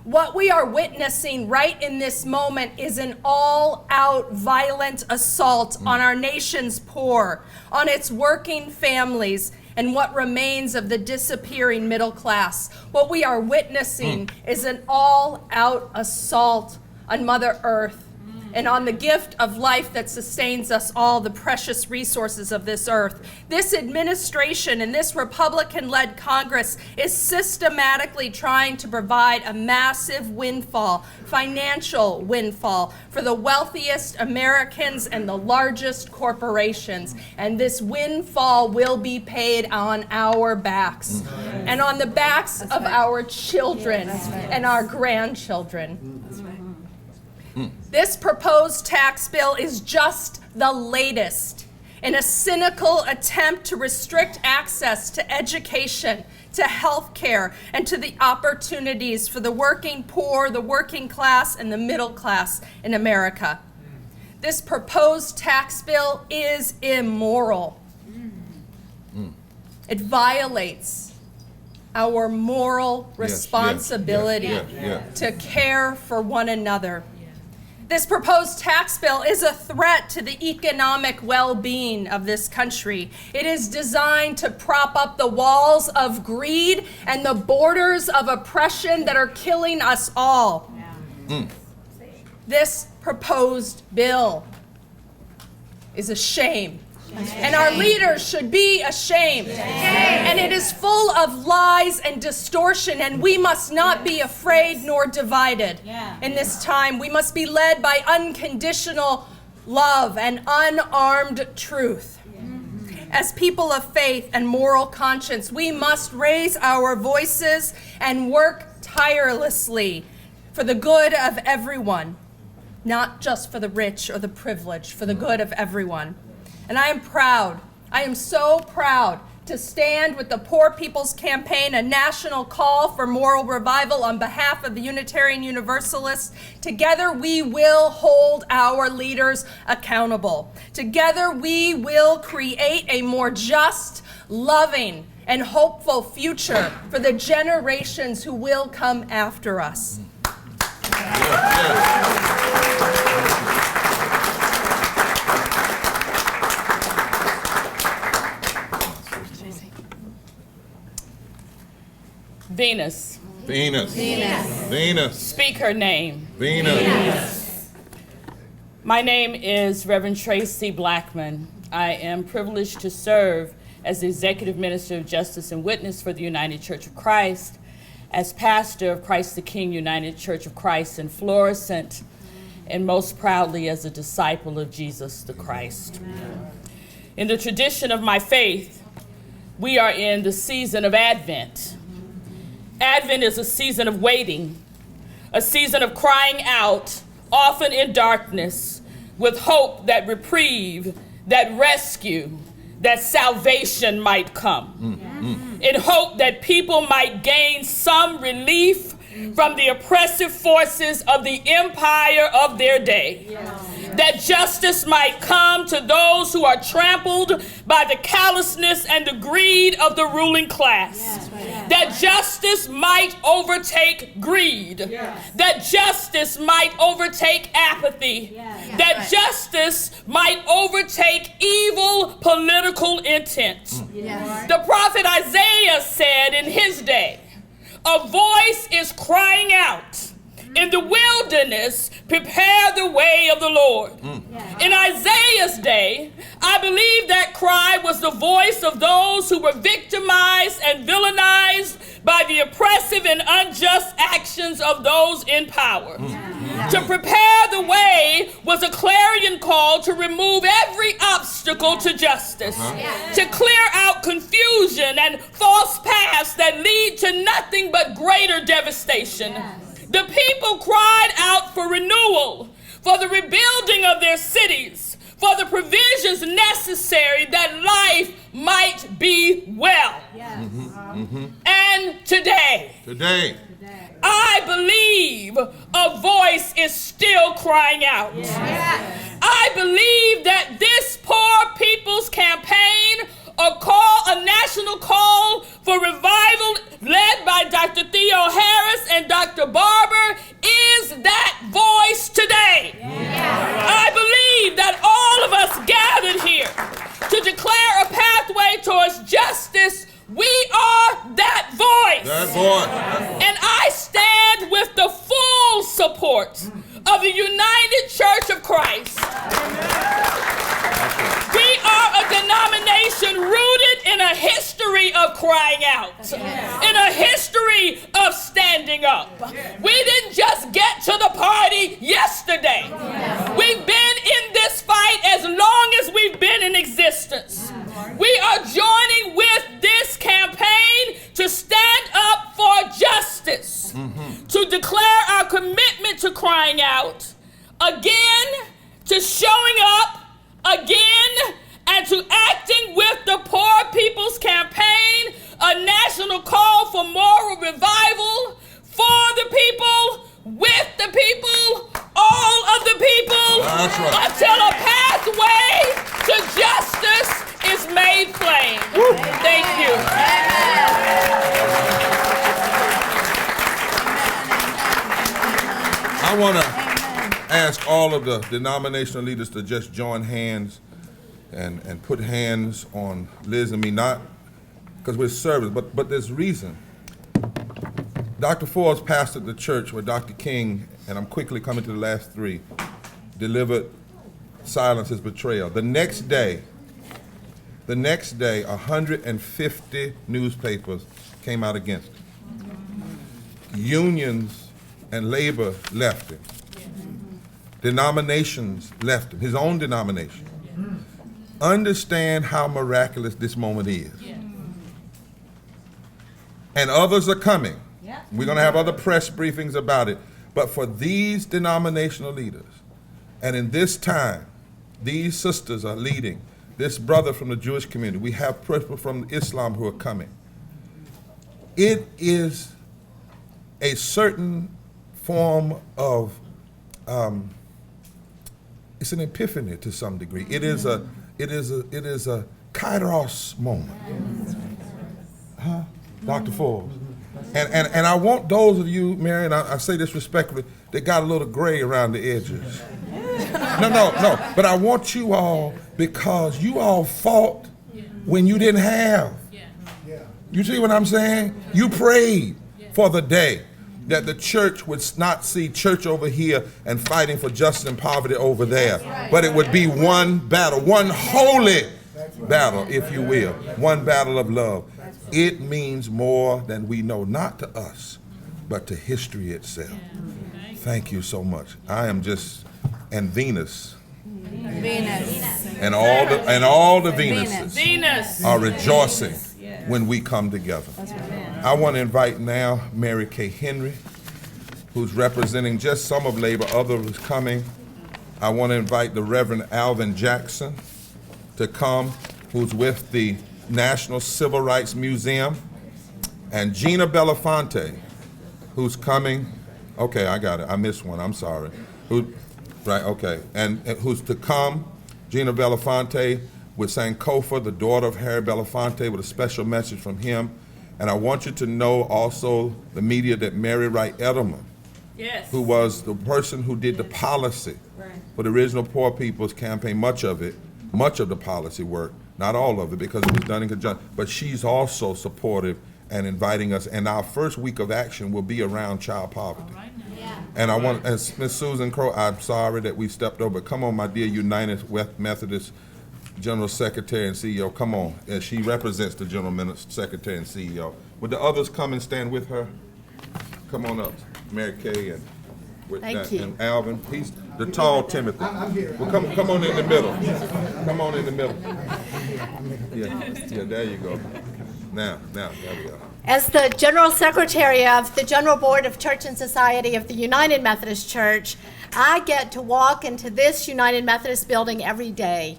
What we are witnessing right in this moment is an all-out violent assault on our nation's poor, on its working families, and what remains of the disappearing middle class. What we are witnessing is an all-out assault on Mother Earth and on the gift of life that sustains us all, the precious resources of this earth. This administration and this Republican-led Congress is systematically trying to provide a massive windfall, financial windfall, for the wealthiest Americans and the largest corporations. And this windfall will be paid on our backs and on the backs of our children and our grandchildren. This proposed tax bill is just the latest in a cynical attempt to restrict access to education, to health care, and to the opportunities for the working poor, the working class, and the middle class in America. This proposed tax bill is immoral. It violates our moral responsibility to care for one another. This proposed tax bill is a threat to the economic well-being of this country. It is designed to prop up the walls of greed and the borders of oppression that are killing us all. This proposed bill is a shame. And our leaders should be ashamed. And it is full of lies and distortion, and we must not be afraid nor divided. In this time, we must be led by unconditional love and unarmed truth. As people of faith and moral conscience, we must raise our voices and work tirelessly for the good of everyone, not just for the rich or the privileged, for the good of everyone. And I am proud, I am so proud to stand with the Poor People's Campaign, a national call for moral revival on behalf of the Unitarian Universalists. Together we will hold our leaders accountable. Together we will create a more just, loving, and hopeful future for the generations who will come after us. Venus. Venus. Venus. Venus. Speak her name. Venus. My name is Reverend Tracy Blackman. I am privileged to serve as the Executive Minister of Justice and Witness for the United Church of Christ, as pastor of Christ the King United Church of Christ in Florissant, and most proudly as a disciple of Jesus the Christ. In the tradition of my faith, we are in the season of Advent. Advent is a season of waiting, a season of crying out, often in darkness, with hope that reprieve, that rescue, that salvation might come. In hope that people might gain some relief from the oppressive forces of the empire of their day. That justice might come to those who are trampled by the callousness and the greed of the ruling class. That justice might overtake greed. That justice might overtake apathy. That justice might overtake evil political intent. The prophet Isaiah said in his day, "A voice is crying out, in the wilderness, prepare the way of the Lord." In Isaiah's day, I believe that cry was the voice of those who were victimized and villainized by the oppressive and unjust actions of those in power. To prepare the way was a clarion call to remove every obstacle to justice, to clear out confusion and false paths that lead to nothing but greater devastation. The people cried out for renewal, for the rebuilding of their cities, for the provisions necessary that life might be well. And today, I believe a voice is still crying out. I believe that this Poor People's Campaign, a national call for revival led by Dr. Theoharis and Dr. Barber, is that voice today. I believe that all of us gathered here to declare a pathway towards justice. We are that voice. And I stand with the full support of the United Church of Christ. We are a denomination rooted in a history of crying out, in a history of standing up. We didn't just get to the party yesterday. We've been in this fight as long as we've been in existence. We are joining with this campaign to stand up for justice, to declare our commitment to crying out against national call for moral revival for the people, with the people, all of the people, That's right. until a pathway to justice is made plain. Thank you. I want to ask all of the denominational leaders to just join hands and put hands on Liz and me, not because we're servants, but there's reason. Dr. Forbes pastored the church where Dr. King, and I'm quickly coming to the last three, delivered Silence His Betrayal. The next day, 150 newspapers came out against him. Unions and labor left him. Denominations left him, his own denomination. Understand how miraculous this moment is. And others are coming. We're going to have other press briefings about it. But for these denominational leaders, and in this time, these sisters are leading, this brother from the Jewish community, we have people from Islam who are coming. It is a certain form of, it's an epiphany to some degree. It is a kairos moment. Huh? Dr. Forbes. And I want those of you, Mary, and I say this respectfully, that got a little gray around the edges. No, but I want you all, because you all fought when you didn't have. You see what I'm saying? You prayed for the day that the church would not see church over here and fighting for justice and poverty over there, but it would be one battle, one holy battle, if you will, one battle of love. It means more than we know, not to us, but to history itself. Thank you so much. I am just, and Venus. And all the Venuses are rejoicing when we come together. I want to invite now Mary Kay Henry, who's representing just some of labor, others coming. I want to invite the Reverend Alvin Jackson to come, who's with the National Civil Rights Museum, and Gina Belafonte, who's coming. Okay, I got it. I missed one. I'm sorry. And who's to come. Gina Belafonte with Sankofa, the daughter of Harry Belafonte, with a special message from him. And I want you to know also the media that Mary Wright Edelman, who was the person who did the policy for the original Poor People's Campaign, much of the policy work, not all of it because it was done in conjunction, but she's also supportive and inviting us. And our first week of action will be around child poverty. And I want, as Ms. Susan Crow, I'm sorry that we stepped over, but come on, my dear United Methodist General Secretary and CEO, come on. And she represents the General Secretary and CEO. Would the others come and stand with her? Come on up, Mary Kay and with that, and Alvin. He's the tall Timothy. Well, come on in the middle. Come on in the middle. Yeah, there you go. Now, there we go. As the General Secretary of the General Board of Church and Society of the United Methodist Church, I get to walk into this United Methodist building every day.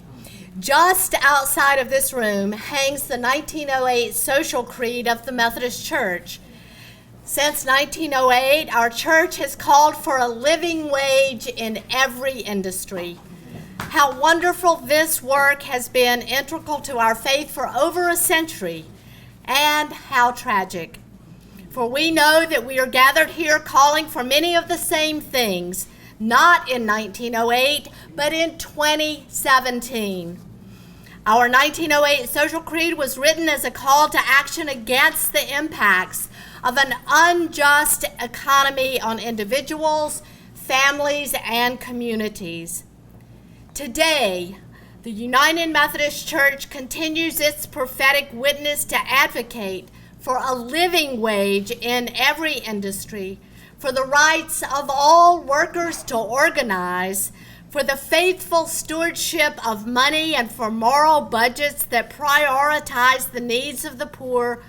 Just outside of this room hangs the 1908 Social Creed of the Methodist Church. Since 1908, our church has called for a living wage in every industry. How wonderful this work has been integral to our faith for over a century, and how tragic. For we know that we are gathered here calling for many of the same things, not in 1908, but in 2017. Our 1908 Social Creed was written as a call to action against the impacts of an unjust economy on individuals, families, and communities. Today, the United Methodist Church continues its prophetic witness to advocate for a living wage in every industry, for the rights of all workers to organize, for the faithful stewardship of money, and for moral budgets that prioritize the needs of the poor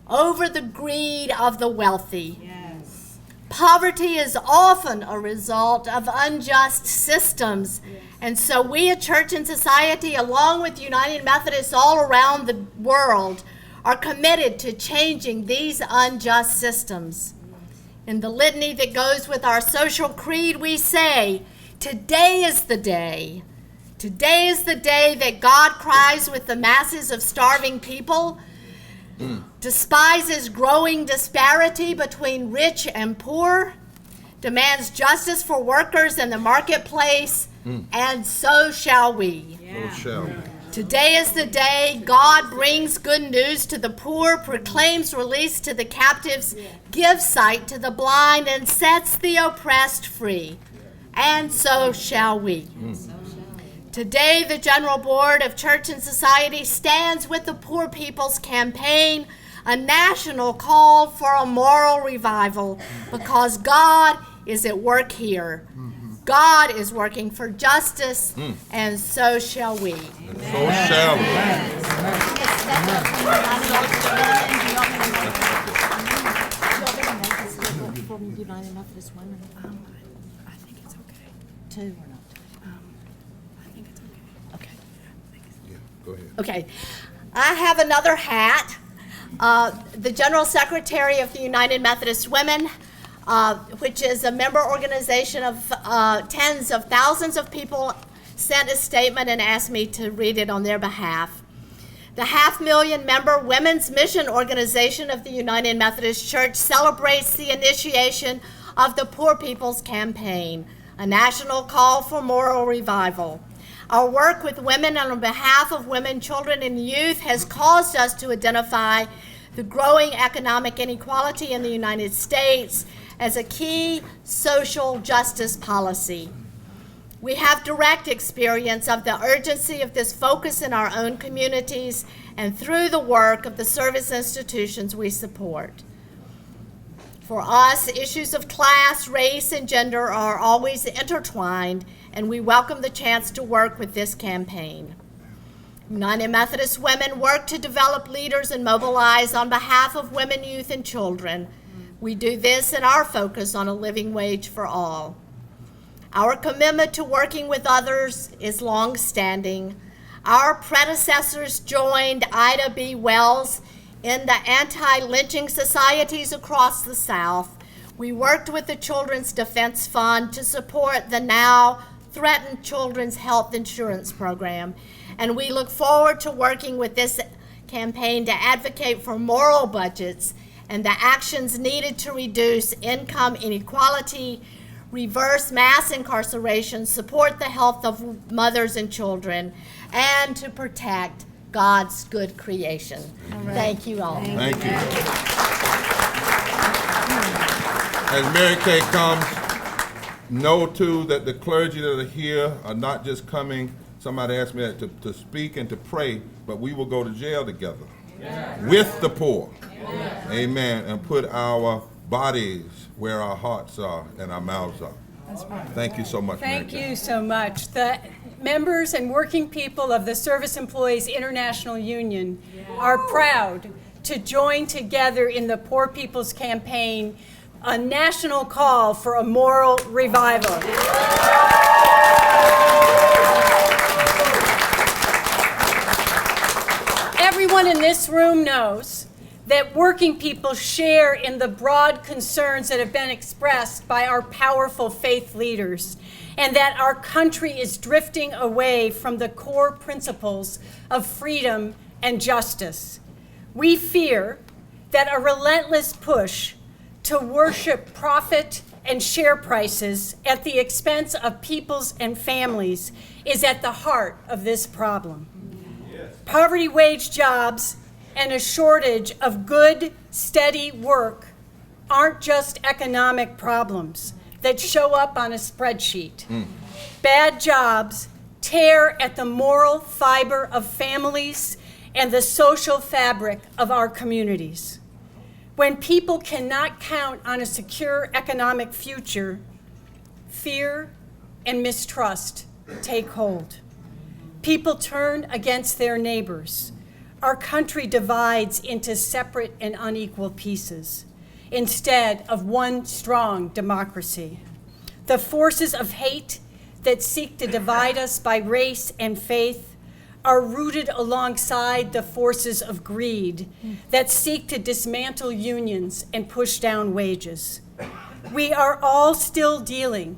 over the greed of the wealthy. Yes. Poverty is often a result of unjust systems, and so we at Church and Society, along with United Methodists all around the world, are committed to changing these unjust systems. In the litany that goes with our social creed, we say, today is the day. Today is the day that God cries with the masses of starving people, despises growing disparity between rich and poor, demands justice for workers in the marketplace, and so shall we. So shall we. Today is the day God brings good news to the poor, proclaims release to the captives, gives sight to the blind, and sets the oppressed free. And so shall we. Today, the General Board of Church and Society stands with the Poor People's Campaign, a national call for a moral revival, because God is at work here. God is working for justice, and so shall we. And so shall we. United Methodist Women. I think it's okay. Two or not? I think it's okay. Okay. Yeah, go ahead. Okay. I have another hat. The General Secretary of the United Methodist Women, which is a member organization of tens of thousands of people, sent a statement and asked me to read it on their behalf. The 500,000 member Women's Mission Organization of the United Methodist Church celebrates the initiation of the Poor People's Campaign, a national call for moral revival. Our work with women and on behalf of women, children, and youth has caused us to identify the growing economic inequality in the United States as a key social justice policy. We have direct experience of the urgency of this focus in our own communities and through the work of the service institutions we support. For us, issues of class, race, and gender are always intertwined, and we welcome the chance to work with this campaign. United Methodist Women work to develop leaders and mobilize on behalf of women, youth, and children. We do this in our focus on a living wage for all. Our commitment to working with others is long-standing. Our predecessors joined Ida B. Wells in the anti-lynching societies across the South. We worked with the Children's Defense Fund to support the now threatened Children's Health Insurance Program, and we look forward to working with this campaign to advocate for moral budgets and the actions needed to reduce income inequality, reverse mass incarceration, support the health of mothers and children, and to protect God's good creation. Right. Thank you all. Thank you. As Mary Kay comes, know too that the clergy that are here are not just coming, somebody asked me to speak and to pray, but we will go to jail together with the poor. Amen. And put our bodies where our hearts are and our mouths are. That's right. Thank you so much, Mary Thank you so much. The members and working people of the Service Employees International Union are proud to join together in the Poor People's Campaign, a national call for a moral revival. Everyone in this room knows that working people share in the broad concerns that have been expressed by our powerful faith leaders, and that our country is drifting away from the core principles of freedom and justice. We fear that a relentless push to worship profit and share prices at the expense of peoples and families is at the heart of this problem. Poverty wage jobs and a shortage of good, steady work aren't just economic problems that show up on a spreadsheet. Bad jobs tear at the moral fiber of families and the social fabric of our communities. When people cannot count on a secure economic future, fear and mistrust take hold. People turn against their neighbors. Our country divides into separate and unequal pieces instead of one strong democracy. The forces of hate that seek to divide us by race and faith are rooted alongside the forces of greed that seek to dismantle unions and push down wages. We are all still dealing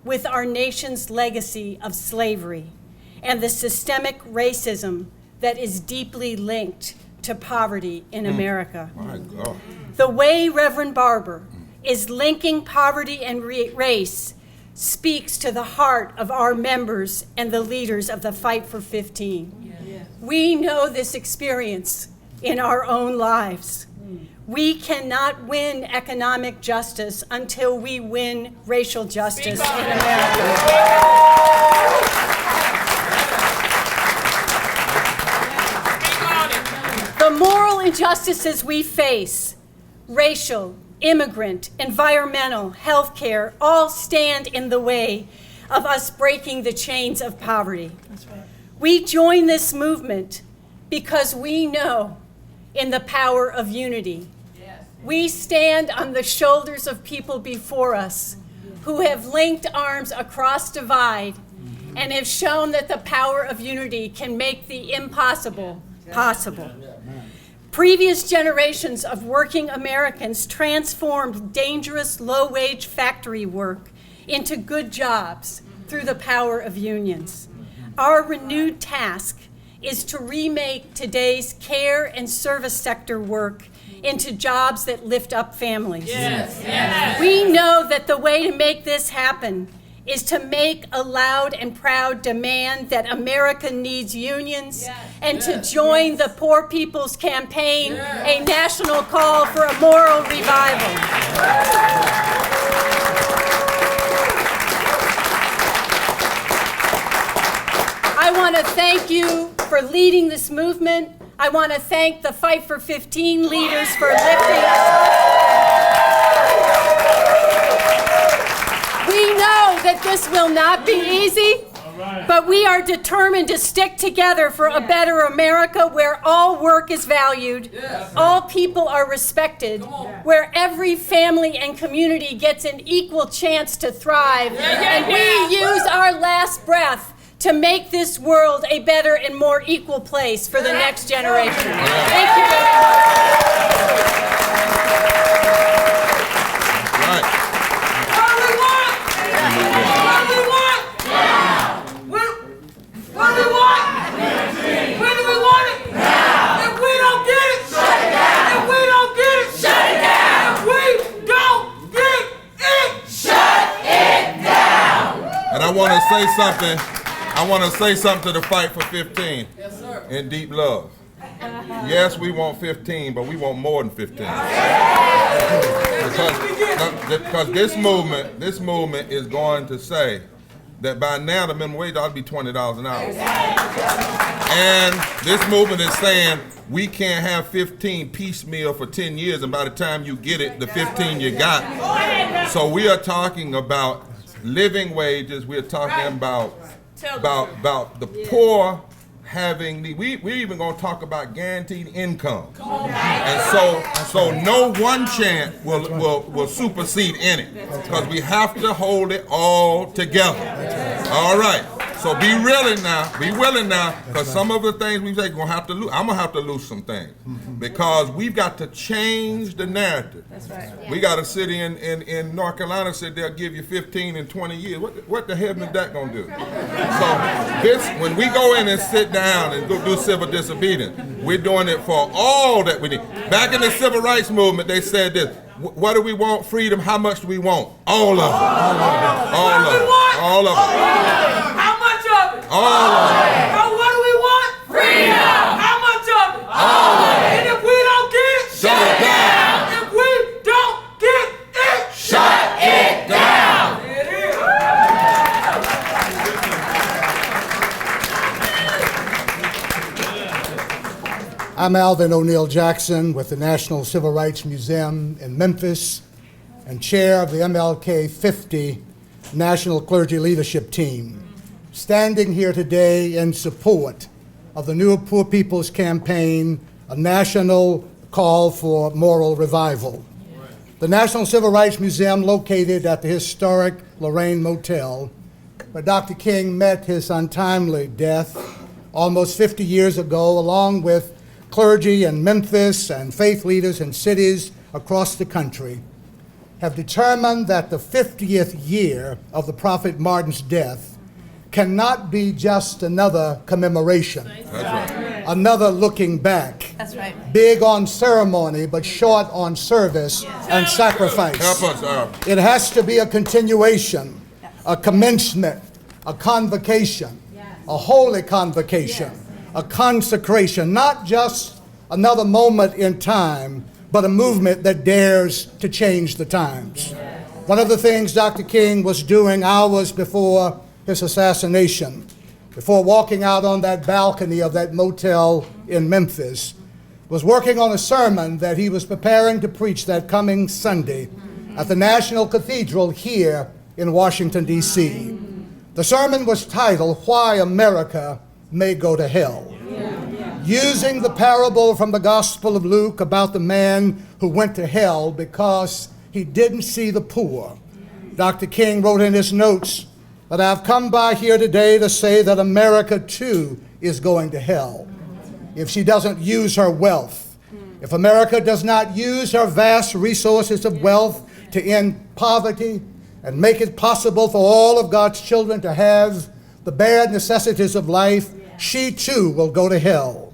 with our nation's legacy of slavery and the systemic racism that is deeply linked to poverty in America. My God. The way Reverend Barber is linking poverty and race speaks to the heart of our members and the leaders of the Fight for 15. We know this experience in our own lives. We cannot win economic justice until we win racial justice in America. The moral injustices we face, racial, immigrant, environmental, healthcare, all stand in the way of us breaking the chains of poverty. We join this movement because we know in the power of unity. We stand on the shoulders of people before us who have linked arms across divide and have shown that the power of unity can make the impossible possible. Previous generations of working Americans transformed dangerous low-wage factory work into good jobs through the power of unions. Our renewed task is to remake today's care and service sector work into jobs that lift up families. Yes. Yes. We know that the way to make this happen is to make a loud and proud demand that America needs unions and to join the Poor People's Campaign, a national call for a moral revival. I want to thank you for leading this movement. I want to thank the Fight for 15 leaders for lifting us. We know that this will not be easy, but we are determined to stick together for a better America where all work is valued, all people are respected, where every family and community gets an equal chance to thrive, and we use our last breath to make this world a better and more equal place for the next generation. Thank you very much. What do we want? When do we want it? Now. If we don't get it, shut it down. If we don't get it, shut it down. If we don't get it, shut it down. And I want to say something. I want to say something to the Fight for 15. Yes, sir. In deep love. Yes, we want 15, but we want more than 15. Because this movement is going to say that by now the minimum wage ought to be $20 an hour. And this movement is saying we can't have 15 piecemeal for 10 years, and by the time you get it, the 15 you got. So we are talking about living wages. We are talking about the poor having the, we're even going to talk about guaranteed income. And so no one chant will supersede any, because we have to hold it all together. All right. So be willing now, because some of the things we say I'm gonna have to lose some things, because we've got to change the narrative. That's right. We got a city in North Carolina said they'll give you 15 in 20 years. What the hell is that gonna do? So when we go in and sit down and go do civil disobedience, we're doing it for all that we need. Back in the civil rights movement, they said this: what do we want? Freedom. How much do we want? All of it. All of it. All of it. How much of it? All of it. What do we want? Freedom. How much of it? All of it. And if we don't get it, shut it down. If we don't get it, shut it down. I'm Alvin O'Neill Jackson with the National Civil Rights Museum in Memphis and chair of the MLK 50 National Clergy Leadership Team, standing here today in support of the new Poor People's Campaign, a national call for moral revival. The National Civil Rights Museum, located at the historic Lorraine Motel, where Dr. King met his untimely death, almost 50 years ago, along with clergy in Memphis and faith leaders in cities across the country, have determined that the 50th year of the Prophet Martin's death cannot be just another commemoration. That's right. Another looking back. That's right. Big on ceremony, but short on service and sacrifice. Help us, Arab. It has to be a continuation, a commencement, a convocation, a holy convocation, a consecration, not just another moment in time, but a movement that dares to change the times. One of the things Dr. King was doing hours before his assassination, before walking out on that balcony of that motel in Memphis, was working on a sermon that he was preparing to preach that coming Sunday at the National Cathedral here in Washington, D.C. The sermon was titled, "Why America May Go to Hell," using the parable from the Gospel of Luke about the man who went to hell because he didn't see the poor. Dr. King wrote in his notes that I've come by here today to say that America too is going to hell if she doesn't use her wealth. If America does not use her vast resources of wealth to end poverty and make it possible for all of God's children to have the bare necessities of life, she too will go to hell.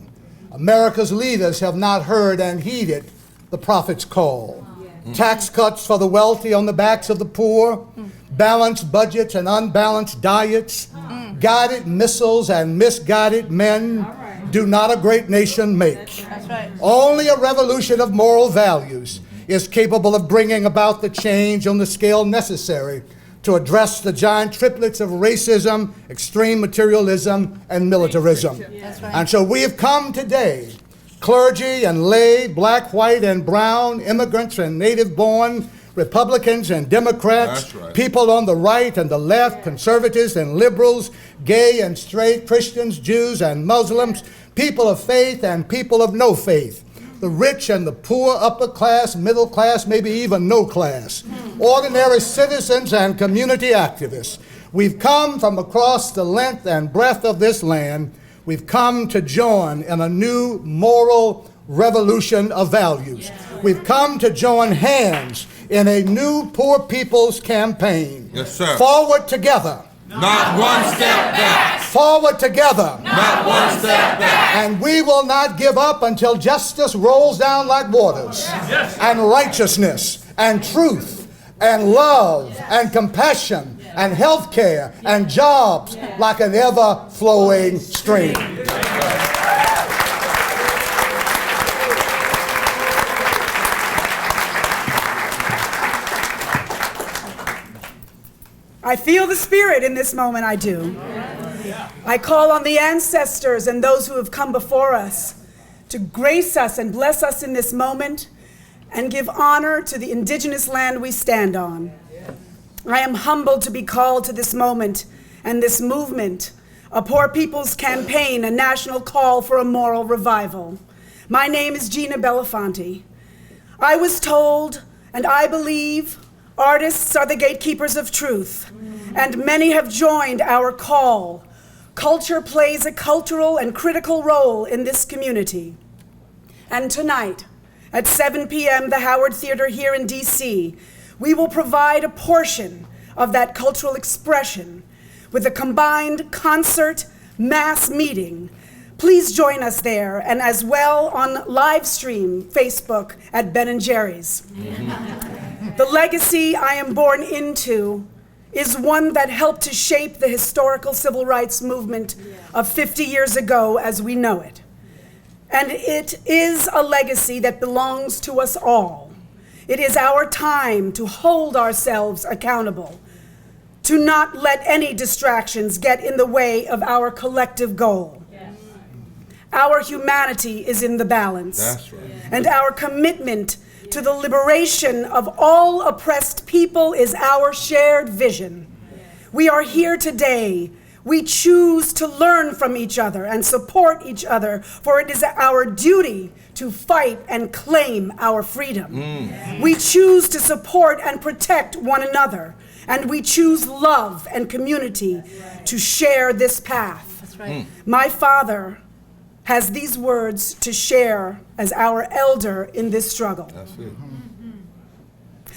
America's leaders have not heard and heeded the prophet's call. Tax cuts for the wealthy on the backs of the poor, balanced budgets and unbalanced diets, guided missiles and misguided men do not a great nation make. That's right. Only a revolution of moral values is capable of bringing about the change on the scale necessary to address the giant triplets of racism, extreme materialism, and militarism. That's right. And so we have come today, clergy and lay, black, white, and brown, immigrants and native-born, Republicans and Democrats, That's right. people on the right and the left, conservatives and liberals, gay and straight, Christians, Jews and Muslims, people of faith and people of no faith, the rich and the poor, upper class, middle class, maybe even no class, ordinary citizens and community activists. We've come from across the length and breadth of this land. We've come to join in a new moral revolution of values. We've come to join hands in a new poor people's campaign. Yes, sir. Forward together. Not one step back. Forward together. Not one step back. And we will not give up until justice rolls down like waters. Yes. And righteousness and truth and love and compassion and health care and jobs like an ever-flowing stream. I feel the Spirit in this moment, I do. I call on the ancestors and those who have come before us to grace us and bless us in this moment and give honor to the indigenous land we stand on. I am humbled to be called to this moment and this movement, a Poor People's Campaign, a national call for a moral revival. My name is Gina Belafonte. I was told, and I believe, artists are the gatekeepers of truth, and many have joined our call. Culture plays a cultural and critical role in this community. And tonight, at 7 p.m., the Howard Theater here in D.C., we will provide a portion of that cultural expression with a combined concert mass meeting. Please join us there, and as well on live stream Facebook at Ben & Jerry's. The legacy I am born into is one that helped to shape the historical civil rights movement of 50 years ago as we know it. And it is a legacy that belongs to us all. It is our time to hold ourselves accountable, to not let any distractions get in the way of our collective goal. Our humanity is in the balance. That's right. And our commitment to the liberation of all oppressed people is our shared vision. We are here today. We choose to learn from each other and support each other, for it is our duty to fight and claim our freedom. We choose to support and protect one another, and we choose love and community to share this path. right. My father has these words to share as our elder in this struggle. That's it.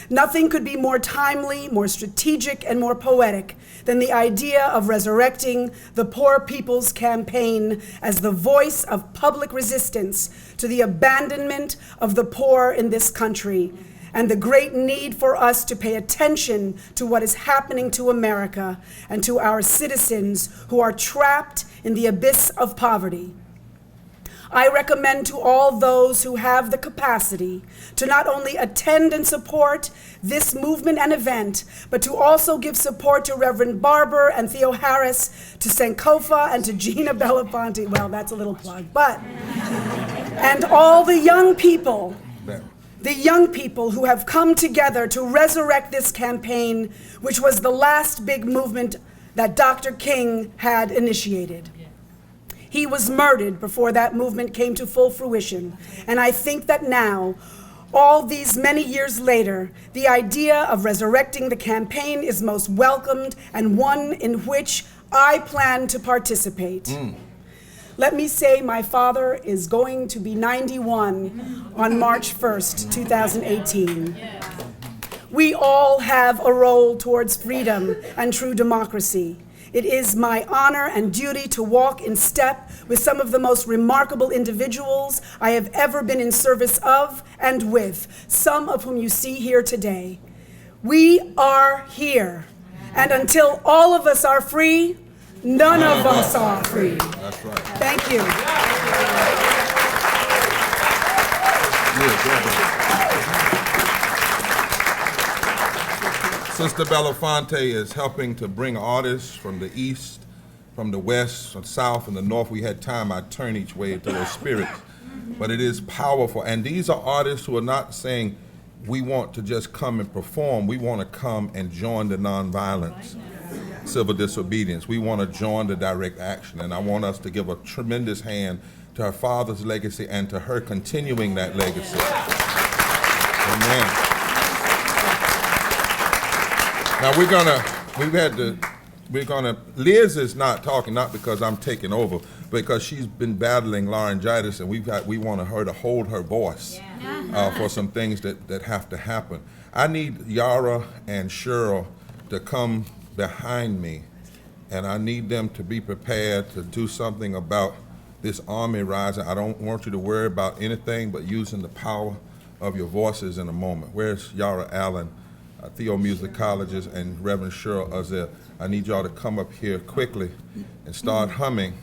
Nothing could be more timely, more strategic, and more poetic than the idea of resurrecting the Poor People's Campaign as the voice of public resistance to the abandonment of the poor in this country and the great need for us to pay attention to what is happening to America and to our citizens who are trapped in the abyss of poverty. I recommend to all those who have the capacity to not only attend and support this movement and event, but to also give support to Reverend Barber and Theoharis, to Sankofa and to Gina Belafonte. Well, that's a little plug, but, and all the young people who have come together to resurrect this campaign, which was the last big movement that Dr. King had initiated. He was murdered before that movement came to full fruition. And I think that now, all these many years later, the idea of resurrecting the campaign is most welcomed and one in which I plan to participate. Let me say my father is going to be 91 on March 1st, 2018. We all have a role towards freedom and true democracy. It is my honor and duty to walk in step with some of the most remarkable individuals I have ever been in service of and with, some of whom you see here today. We are here, and until all of us are free, none of us are free. That's right. Thank you. Sister Belafonte is helping to bring artists from the east, from the west, from the south, and the north. We had time, I turn each way to their spirits. But it is powerful. And these are artists who are not saying, we want to just come and perform. We want to come and join the nonviolence, civil disobedience. We want to join the direct action. And I want us to give a tremendous hand to her father's legacy and to her continuing that legacy. Amen. Now Liz is not talking, not because I'm taking over, because she's been battling laryngitis, and we want her to hold her voice for some things that have to happen. I need Yara and Cheryl to come behind me, and I need them to be prepared to do something about this army rising. I don't want you to worry about anything but using the power of your voices in a moment. Where's Yara Allen? Theomusicologist, and Reverend Cheryl Uzzell. I need y'all to come up here quickly and start humming,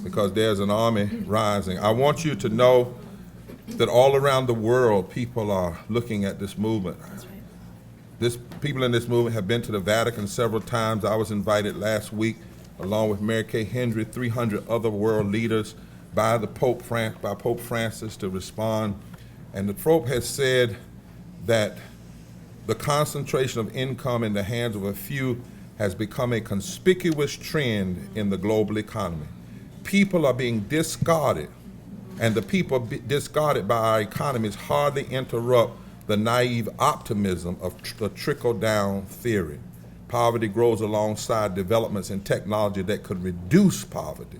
because there's an army rising. I want you to know that all around the world, people are looking at this movement. People in this movement have been to the Vatican several times. I was invited last week, along with Mary Kay Hendry, 300 other world leaders, by Pope Francis to respond. And the Pope has said that the concentration of income in the hands of a few has become a conspicuous trend in the global economy. People are being discarded, and the people discarded by our economies hardly interrupt the naive optimism of the trickle-down theory. Poverty grows alongside developments in technology that could reduce poverty,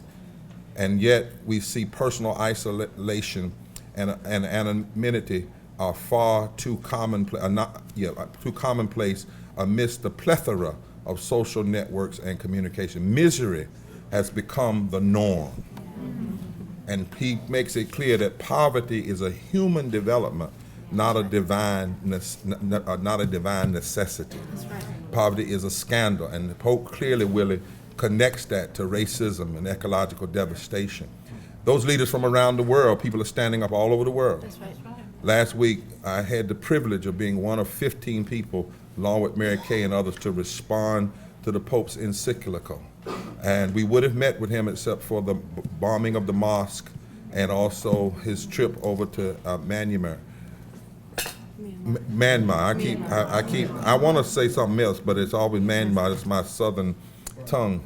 and yet we see personal isolation and anonymity are far too commonplace amidst the plethora of social networks and communication. Misery has become the norm. And he makes it clear that poverty is a human development, not a divine necessity. Poverty is a scandal, and the Pope clearly connects that to racism and ecological devastation. Those leaders from around the world, people are standing up all over the world. Last week, I had the privilege of being one of 15 people, along with Mary Kay and others, to respond to the Pope's encyclical. And we would have met with him except for the bombing of the mosque and also his trip over to Myanmar. I want to say something else, but it's always Myanmar. It's my southern tongue.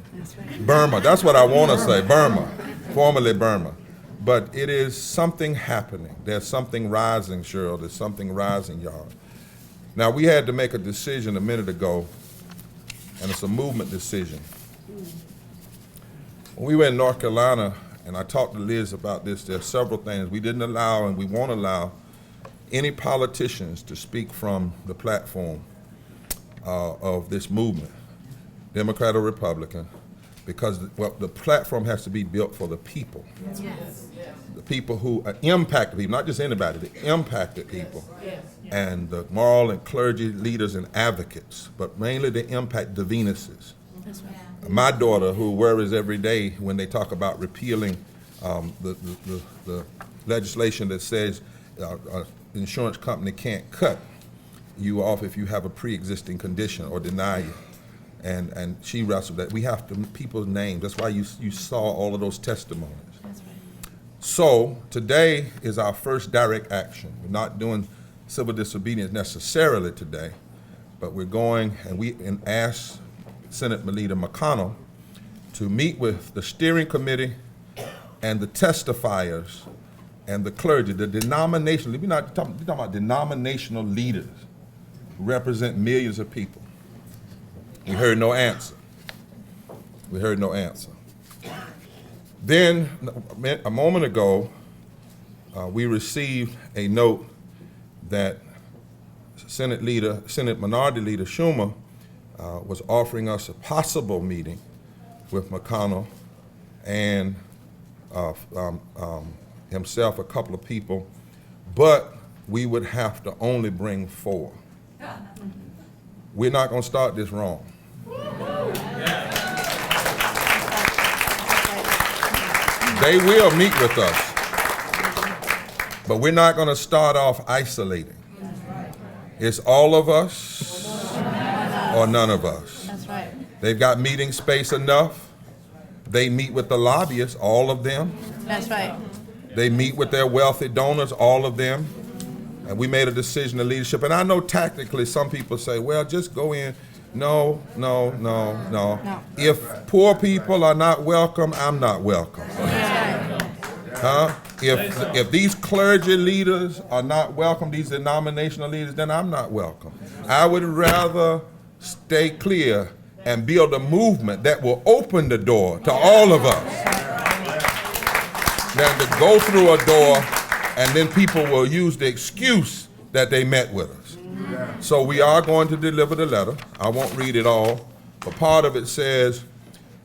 Burma, that's what I want to say, Burma, formerly Burma. But it is something happening. There's something rising, Cheryl. There's something rising, y'all. Now, we had to make a decision a minute ago, and it's a movement decision. When we were in North Carolina, and I talked to Liz about this, there are several things we didn't allow and we won't allow any politicians to speak from the platform of this movement, Democrat or Republican, because the platform has to be built for the people. Yes. The people who impact people, not just anybody, the impacted people, and the moral and clergy leaders and advocates, but mainly the impact the Venuses. That's right. My daughter, who worries every day when they talk about repealing the legislation that says the insurance company can't cut you off if you have a pre-existing condition or deny you. And she wrestled that. We have to, people's names. That's why you saw all of those testimonies. That's right. So today is our first direct action. We're not doing civil disobedience necessarily today, but we're going and ask Senate Leader McConnell to meet with the steering committee and the testifiers and the clergy, the denominational, we're talking about denominational leaders who represent millions of people. We heard no answer. We heard no answer. Then, a moment ago, we received a note that Senate Minority Leader Schumer was offering us a possible meeting with McConnell and himself, a couple of people, but we would have to only bring 4. We're not going to start this wrong. They will meet with us, but we're not going to start off isolating. It's all of us or none of us. That's right. They've got meeting space enough. They meet with the lobbyists, all of them. That's right. They meet with their wealthy donors, all of them. And we made a decision, the leadership. And I know tactically some people say, well, just go in. No. If poor people are not welcome, I'm not welcome. Huh? If these clergy leaders are not welcome, these denominational leaders, then I'm not welcome. I would rather stay clear and build a movement that will open the door to all of us than to go through a door and then people will use the excuse that they met with us. So we are going to deliver the letter. I won't read it all, but part of it says,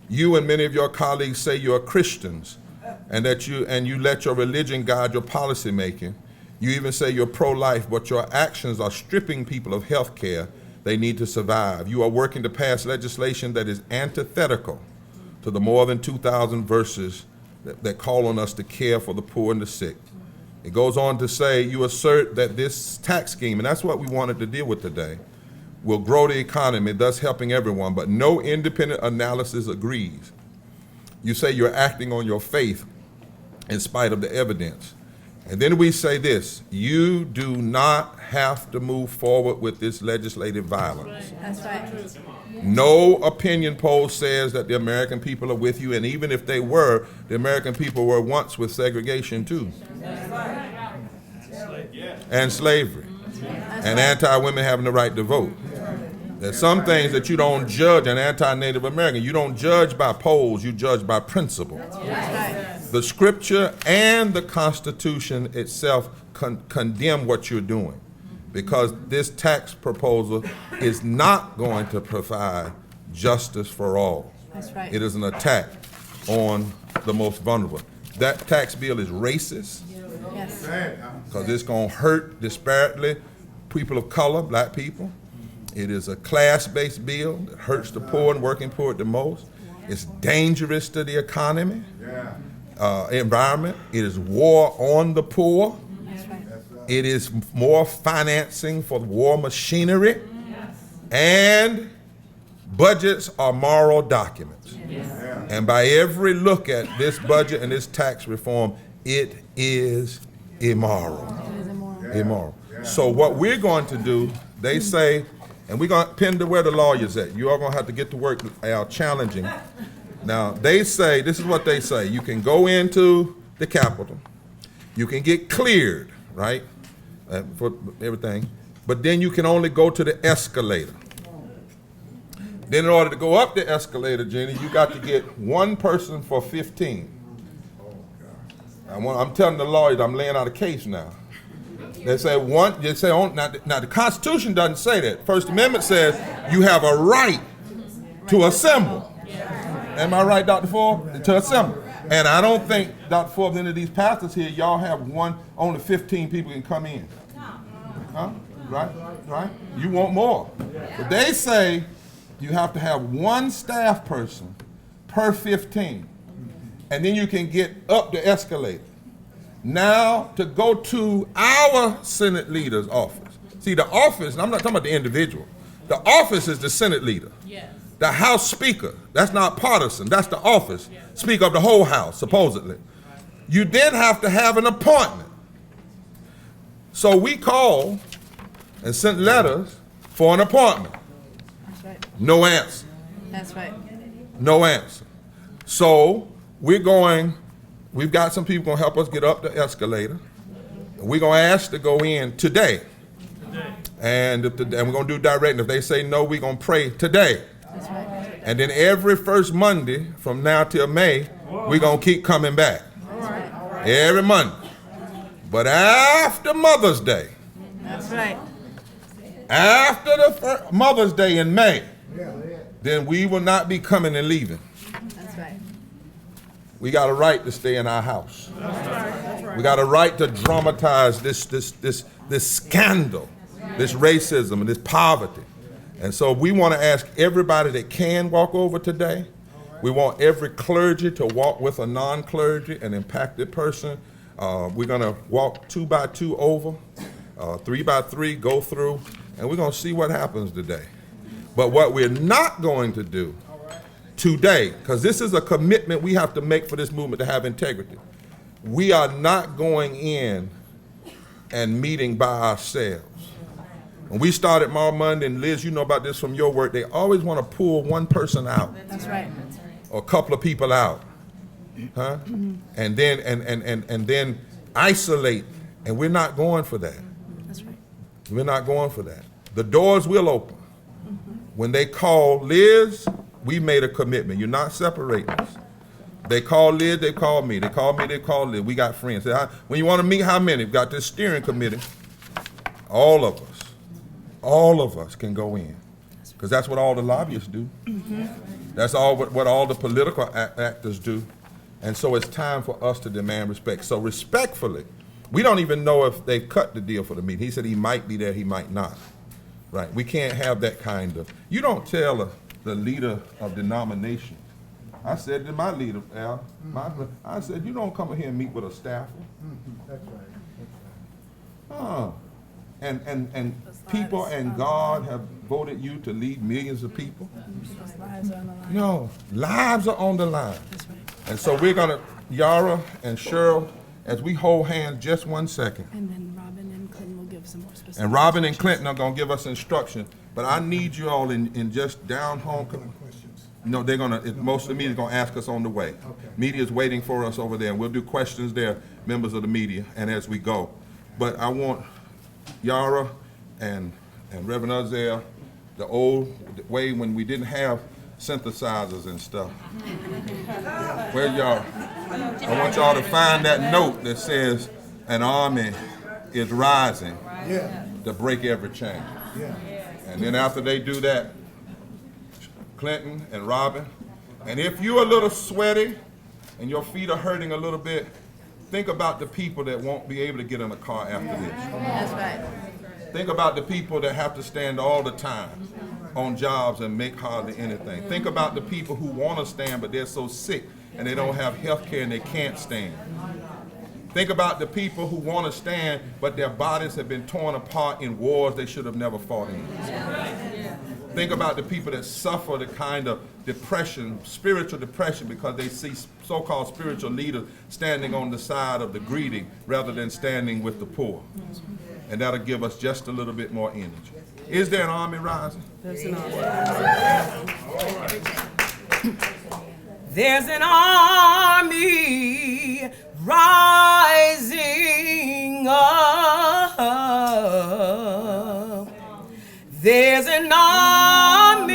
you and many of your colleagues say you're Christians and that you let your religion guide your policy making. You even say you're pro-life, but your actions are stripping people of health care they need to survive. You are working to pass legislation that is antithetical to the more than 2,000 verses that call on us to care for the poor and the sick. It goes on to say, you assert that this tax scheme, and that's what we wanted to deal with today, will grow the economy, thus helping everyone, but no independent analysis agrees. You say you're acting on your faith in spite of the evidence. And then we say this, you do not have to move forward with this legislative violence. That's right. No opinion poll says that the American people are with you, and even if they were, the American people were once with segregation too. And slavery. And anti-women having the right to vote. There's some things that you don't judge an anti-Native American. You don't judge by polls, you judge by principle. The scripture and the Constitution itself condemn what you're doing, because this tax proposal is not going to provide justice for all. That's right. It is an attack on the most vulnerable. That tax bill is racist. Yes. Because it's going to hurt disparately people of color, black people. It is a class-based bill that hurts the poor and working poor the most. It's dangerous to the economy, environment. It is war on the poor. That's right. It is more financing for war machinery. And budgets are moral documents. And by every look at this budget and this tax reform, it is immoral. Immoral. So what we're going to do, they say, and we're going to pin to where the lawyers at. You are going to have to get to work challenging. Now, they say, this is what they say. You can go into the Capitol. You can get cleared, right, for everything. But then you can only go to the escalator. Then in order to go up the escalator, Jenny, you got to get one person for 15. I'm telling the lawyers, I'm laying out a case now. They say now the Constitution doesn't say that. First Amendment says you have a right to assemble. Am I right, Dr. Ford? To assemble. And I don't think, Dr. Forbes, any of these pastors here, y'all have only 15 people can come in. Huh? Right? You want more. But they say you have to have one staff person per 15. And then you can get up the escalator. Now, to go to our Senate leader's office. See, the office, and I'm not talking about the individual. The office is the Senate leader. Yes. The House Speaker, that's not partisan, that's the office. Yes. Speaker of the whole House, supposedly. You then have to have an appointment. So we called and sent letters for an appointment. That's right. No answer. That's right. No answer. So we've got some people going to help us get up the escalator. We're going to ask to go in today. And we're going to do direct. If they say no, we're going to pray today. That's right. And then every first Monday from now till May, we're going to keep coming back. All right. Every Monday. But after Mother's Day. That's right. After the Mother's Day in May, then we will not be coming and leaving. That's right. We got a right to stay in our house. That's right. We got a right to dramatize this scandal, this racism, and this poverty. And so we want to ask everybody that can walk over today. We want every clergy to walk with a non-clergy, an impacted person. We're going to walk 2 by 2 over, 3 by 3, go through, and we're going to see what happens today. But what we're not going to do today, because this is a commitment we have to make for this movement to have integrity, we are not going in and meeting by ourselves. When we started Mar Monday, and Liz, you know about this from your work, they always want to pull one person out. That's right. Or a couple of people out. Huh? Mm-hmm. And then isolate. And we're not going for that. That's right. We're not going for that. The doors will open. Mm-hmm. When they call Liz, we made a commitment. You're not separating us. They call Liz, they call me. They call me, they call Liz. We got friends. When you want to meet, how many? We've got this steering committee. All of us can go in. Because that's what all the lobbyists do. Mm-hmm. That's what all the political actors do. And so it's time for us to demand respect. So respectfully, we don't even know if they've cut the deal for the meeting. He said he might be there, he might not. Right? We can't have that kind of, you don't tell the leader of denomination. I said to my leader, Al, I said, you don't come here and meet with a staffer. That's right. And people and God have voted you to lead millions of people. No, lives are on the line. And so we're going to, Yara and Cheryl, as we hold hands just 1 second. And then Robin and Clinton will give some more specific. And Robin and Clinton are going to give us instruction. But I need you all in just down home. No, they're going to, most of the media is going to ask us on the way. Okay. Media is waiting for us over there. And we'll do questions there, members of the media, and as we go. But I want Yara and Reverend Uzzell, the old way when we didn't have synthesizers and stuff. Where y'all? I want y'all to find that note that says an army is rising to break every chain. And then after they do that, Clinton and Robin, and if you're a little sweaty and your feet are hurting a little bit, think about the people that won't be able to get in a car after this. That's right. Think about the people that have to stand all the time on jobs and make hardly anything. Think about the people who want to stand but they're so sick and they don't have health care and they can't stand. Think about the people who want to stand but their bodies have been torn apart in wars they should have never fought in. Think about the people that suffer the kind of depression, spiritual depression, because they see so-called spiritual leaders standing on the side of the greedy rather than standing with the poor. And that'll give us just a little bit more energy. Is there an army rising? There's an army. There's an army rising up. There's an army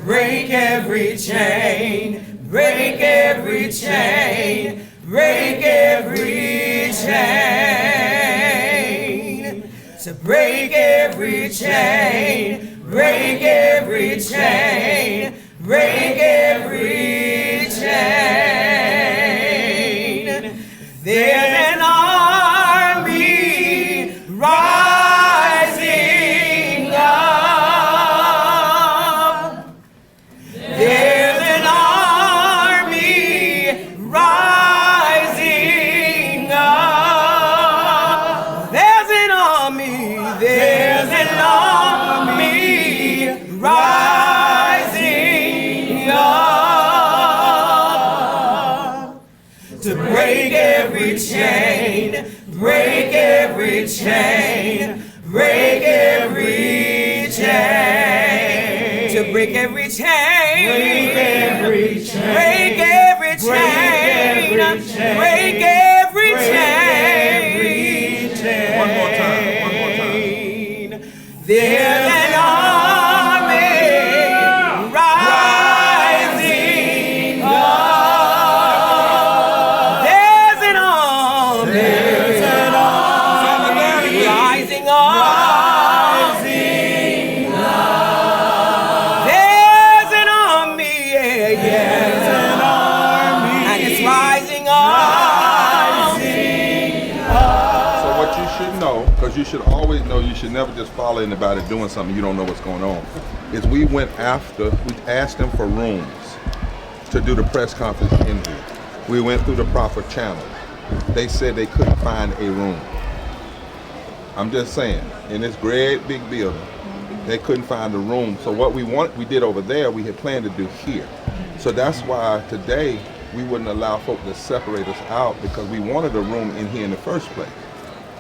break every chain, break every chain, break every chain. To break every chain, break every chain, break every chain. There's an army rising up. There's an army rising up. There's an army rising up to break every chain, break every chain, break every chain, to break every chain, break every chain, break every chain, break every chain. One more time, one more time. There's an army rising up. There's an army rising up. There's an army, and it's rising up. So what you should know, because you should always know, you should never just follow anybody doing something you don't know what's going on, is we asked them for rooms to do the press conference in here. We went through the proper channels. They said they couldn't find a room. I'm just saying, in this great big building, they couldn't find a room. So what we did over there, we had planned to do here. So that's why today we wouldn't allow folk to separate us out, because we wanted a room in here in the first place,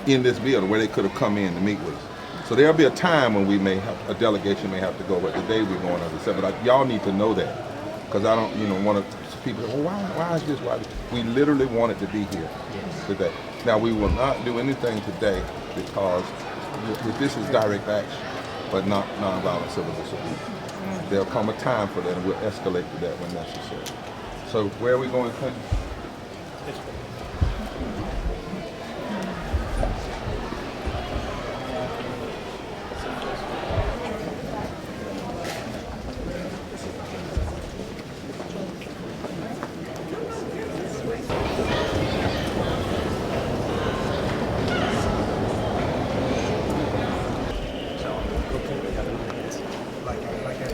in this building where they could have come in to meet with us. So there'll be a time when a delegation may have to go, but today we're going, as I said, but y'all need to know that, because I don't, want people to, well, why is this, why? We literally wanted to be here today. Now we will not do anything today because this is direct action, but not nonviolent civil disobedience. There'll come a time for that, and we'll escalate to that when necessary. So where are we going, Clinton?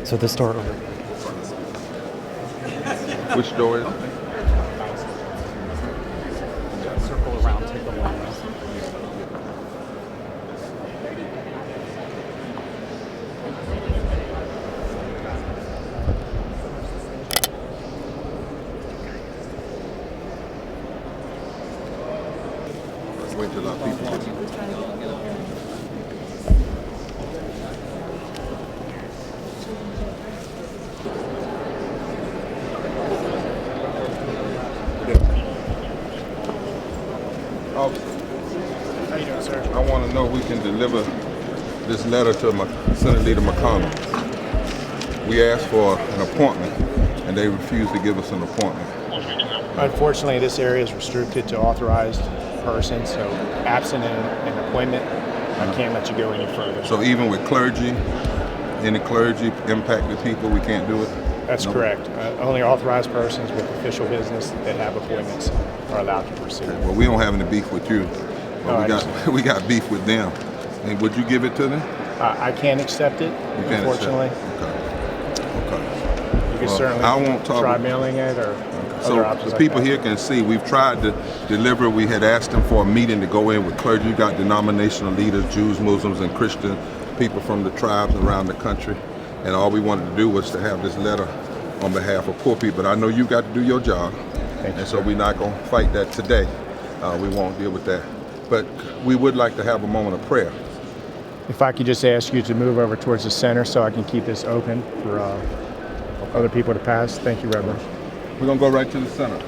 So this door over. Which door is it? Circle around, take the long way. Wait till our people get How you doing, sir? I want to know if we can deliver this letter to Senate Leader McConnell. We asked for an appointment, and they refused to give us an appointment. Unfortunately, this area is restricted to authorized persons, so absent an appointment, I can't let you go any further. So even with clergy, any clergy impacted people, we can't do it? That's correct. Only authorized persons with official business that have appointments are allowed to proceed. Okay, well, we don't have any beef with you, but we got beef with them. And would you give it to them? I can't accept it, unfortunately. Okay. You can certainly try mailing it or So other options the people like that. here can see we've tried to deliver. We had asked them for a meeting to go in with clergy. You got denominational leaders, Jews, Muslims, and Christian people from the tribes around the country. And all we wanted to do was to have this letter on behalf of poor people. But I know you got to do your job. And so we're not going to fight that today. We won't deal with that. But we would like to have a moment of prayer. If I could just ask you to move over towards the center so I can keep this open for other people to pass. Thank you, Reverend. We're going to go right to the center.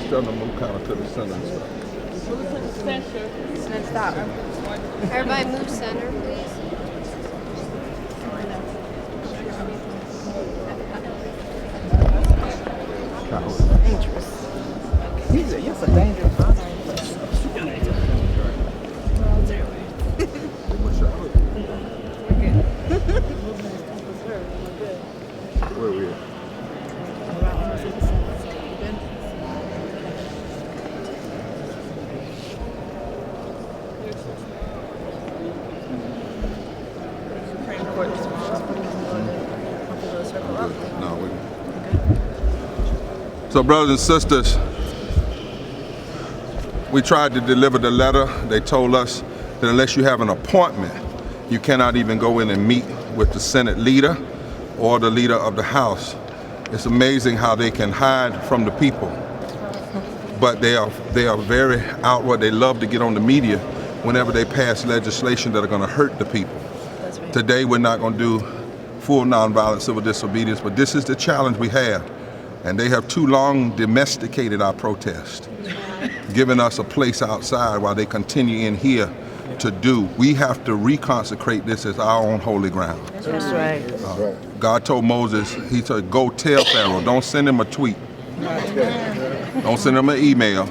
tell them move kind of to the center and stuff. Everybody move center, please. You're so dangerous. Where we at? No, so, brothers and sisters, we tried to deliver the letter. They told us that unless you have an appointment, you cannot even go in and meet with the Senate leader or the leader of the House. It's amazing how they can hide from the people, but they are very outward. They love to get on the media whenever they pass legislation that are going to hurt the people. Today we're not going to do full nonviolent civil disobedience, but this is the challenge we have. And they have too long domesticated our protest, giving us a place outside while they continue in here to do. We have to reconsecrate this as our own holy ground. That's right. God told Moses, he said, go tell Pharaoh, don't send him a tweet. Don't send him an email.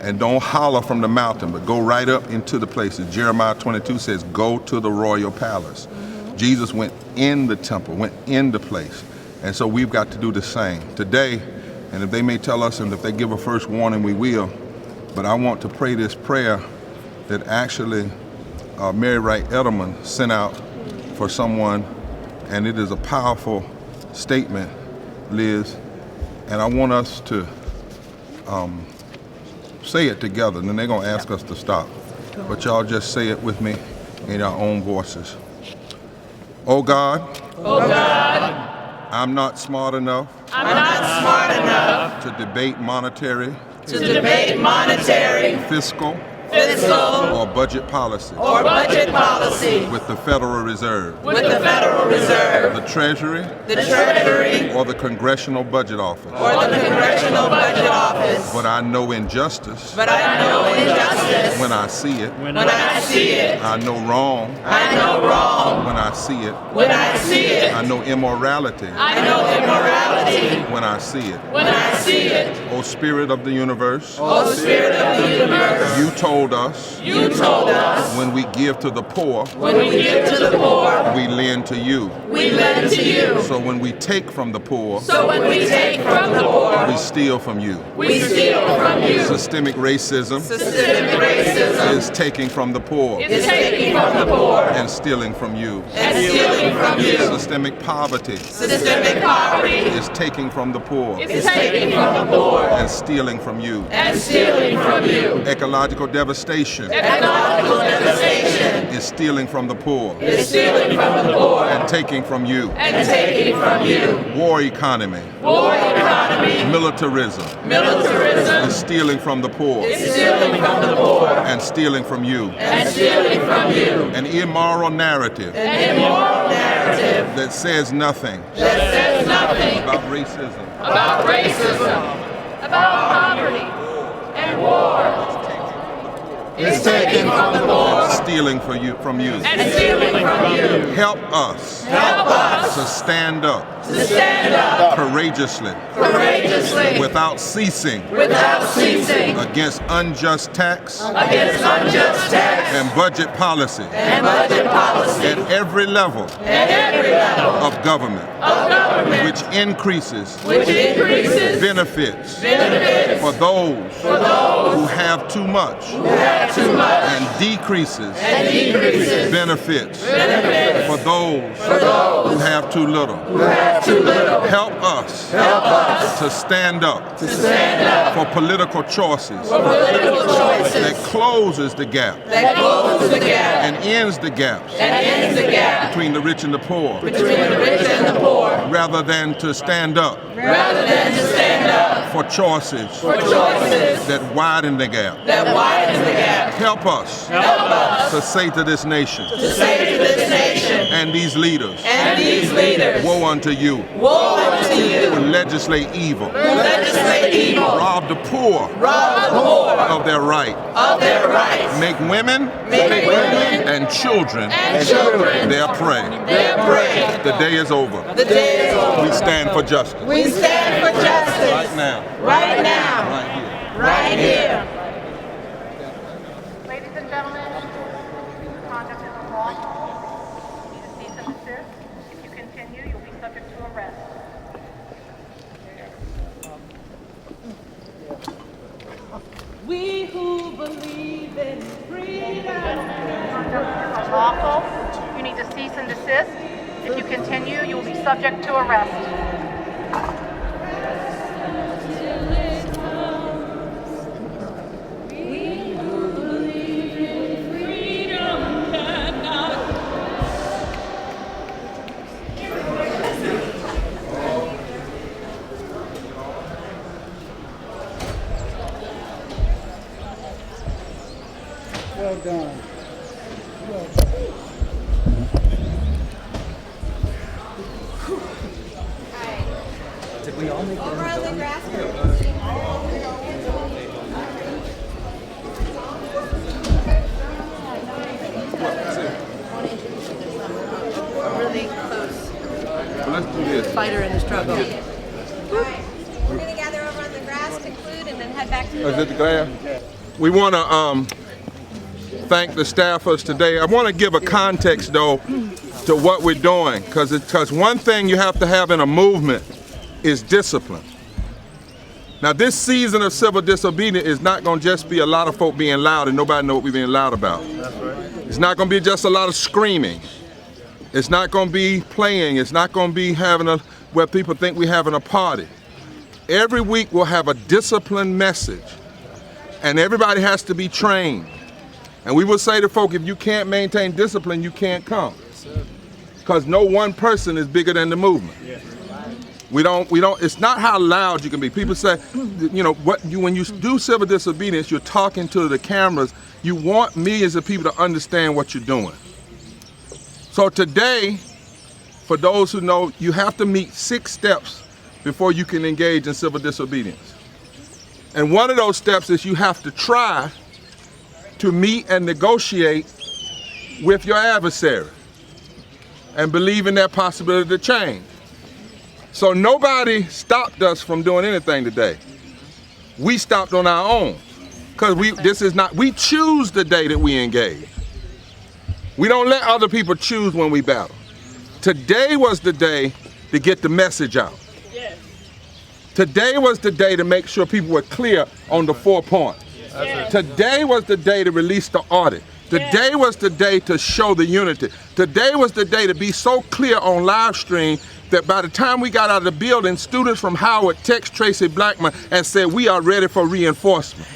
And don't holler from the mountain, but go right up into the places. Jeremiah 22 says, go to the royal palace. Jesus went in the temple, went in the place. And so we've got to do the same today. And if they may tell us, and if they give a first warning, we will. But I want to pray this prayer that actually Mary Wright Edelman sent out for someone. And it is a powerful statement, Liz. And I want us to say it together. And then they're going to ask us to stop. But y'all just say it with me in our own voices. Oh God. Oh God. I'm not smart enough. I'm not smart enough to debate monetary, fiscal, or budget policy. With the Federal Reserve. The Treasury. Or the Congressional Budget Office. But I know injustice. When I see it. I know wrong. When I see it. I know immorality. When I see it. O Spirit of the universe. You told us. When we give to the poor. We lend to you. So when we take from the poor. We steal from you. Systemic racism. Is taking from the poor. And stealing from you. Systemic poverty. Is taking from the poor. And stealing from you. Ecological devastation. Is stealing from the poor. And taking from you. War economy. Militarism. Is stealing from the poor. And stealing from you. An immoral narrative. That says nothing. About racism. About poverty and war. It's taken from the poor. Stealing from you. And stealing from you. Help us. To stand up. Courageously. Without ceasing. Against unjust tax. And budget policy. At every level. Of government. Which increases. Benefits. For those. Who have too much. And decreases. Benefits. For those. Who have too little. Help us. To stand up. For political choices. That closes the gap. And ends the gaps. Between the rich and the poor. Rather than to stand up. For choices. That widen the gap. Help us. To say to this nation. And these leaders. Woe unto you. Who legislate evil. Legislate evil. Rob the poor. Of their right. Make women. And children. Their prey. The day is over. We stand for justice. We stand for justice. Right now. Right now. Right here. Ladies and gentlemen, this conduct is unlawful. You need to cease and desist. If you continue, you'll be subject to arrest. We who believe in freedom. Conduct is unlawful. You need to cease and desist. If you continue, you will be subject to arrest. Well done. Did we all make it? Over on the grass. Really close Let's do this. fighter in the struggle. We're going to gather over on the grass, conclude, and then head back to the Is it the glare? We want to thank the staffers today. I want to give a context, though, to what we're doing, because one thing you have to have in a movement is discipline. Now, this season of civil disobedience is not going to just be a lot of folk being loud and nobody know what we're being loud about. That's right. It's not going to be just a lot of screaming. It's not going to be playing. It's not going to be where people think we're having a party. Every week we'll have a disciplined message, and everybody has to be trained. And we will say to folk, if you can't maintain discipline, you can't come. Because no one person is bigger than the movement. We don't, it's not how loud you can be. People say, when you do civil disobedience, you're talking to the cameras. You want me as a people to understand what you're doing. So today, for those who know, you have to meet 6 steps before you can engage in civil disobedience. And one of those steps is you have to try to meet and negotiate with your adversary and believe in that possibility to change. So nobody stopped us from doing anything today. We stopped on our own, because we choose the day that we engage. We don't let other people choose when we battle. Today was the day to get the message out. Today was the day to make sure people were clear on the 4 points. Today was the day to release the audit. Today was the day to show the unity. Today was the day to be so clear on live stream that by the time we got out of the building, students from Howard text Tracy Blackman and said, we are ready for reinforcement.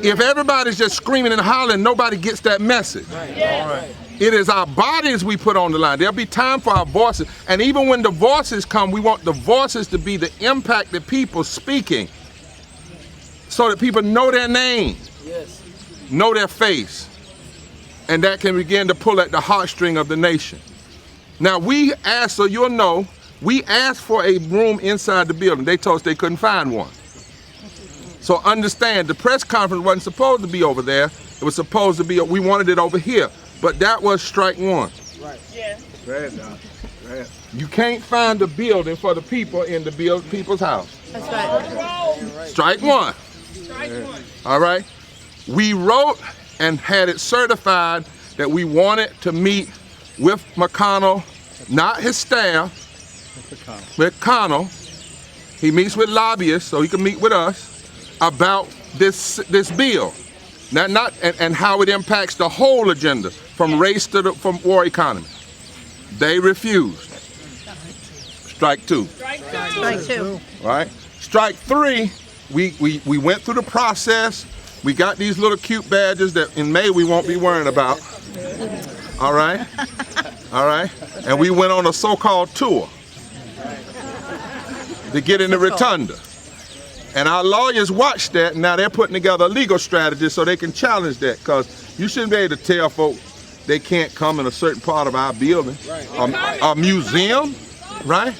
If everybody's just screaming and hollering, nobody gets that message. It is our bodies we put on the line. There'll be time for our voices. And even when the voices come, we want the voices to be the impacted people speaking, so that people know their name, know their face, and that can begin to pull at the heartstring of the nation. Now we asked, so you'll know, we asked for a room inside the building. They told us they couldn't find one. So understand, the press conference wasn't supposed to be over there. It was supposed to be, we wanted it over here. But that was strike one. Right. Yeah. You can't find a building for the people in the people's house. That's right. Strike one. All right. We wrote and had it certified that we wanted to meet with McConnell, not his staff, with McConnell. He meets with lobbyists, so he can meet with us about this bill. And how it impacts the whole agenda, from race to from war economy. They refused. Strike two. Strike two. Right? Strike three, we went through the process. We got these little cute badges that in May we won't be worrying about. All right? All right? And we went on a so-called tour to get in the rotunda. And our lawyers watched that, and now they're putting together a legal strategy so they can challenge that, because you shouldn't be able to tell folks they can't come in a certain part of our building, a museum, right?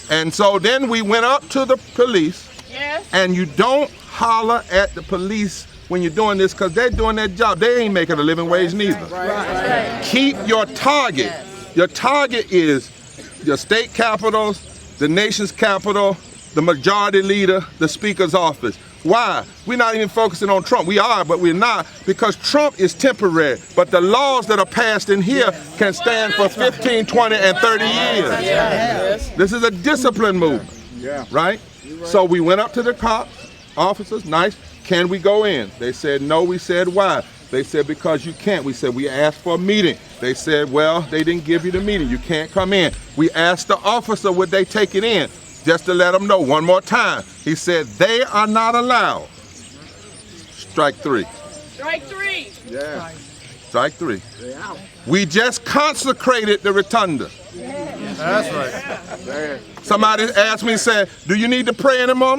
And so then we went up to the police. Yes. And you don't holler at the police when you're doing this, because they're doing their job. They ain't making a living wage neither. Right. Keep your target. Your target is your state capitals, the nation's capital, the majority leader, the speaker's office. Why? We're not even focusing on Trump. We are, but we're not, because Trump is temporary. But the laws that are passed in here can stand for 15, 20, and 30 years. Yes. This is a discipline movement, right? So we went up to the cops, officers, nice. Can we go in? They said no. We said why? They said because you can't. We said we asked for a meeting. They said, well, they didn't give you the meeting. You can't come in. We asked the officer would they take it in, just to let them know one more time. He said they are not allowed. Strike three. Strike three. Yeah. Strike three. We just consecrated the rotunda. That's right. Somebody asked me, said, do you need to pray anymore?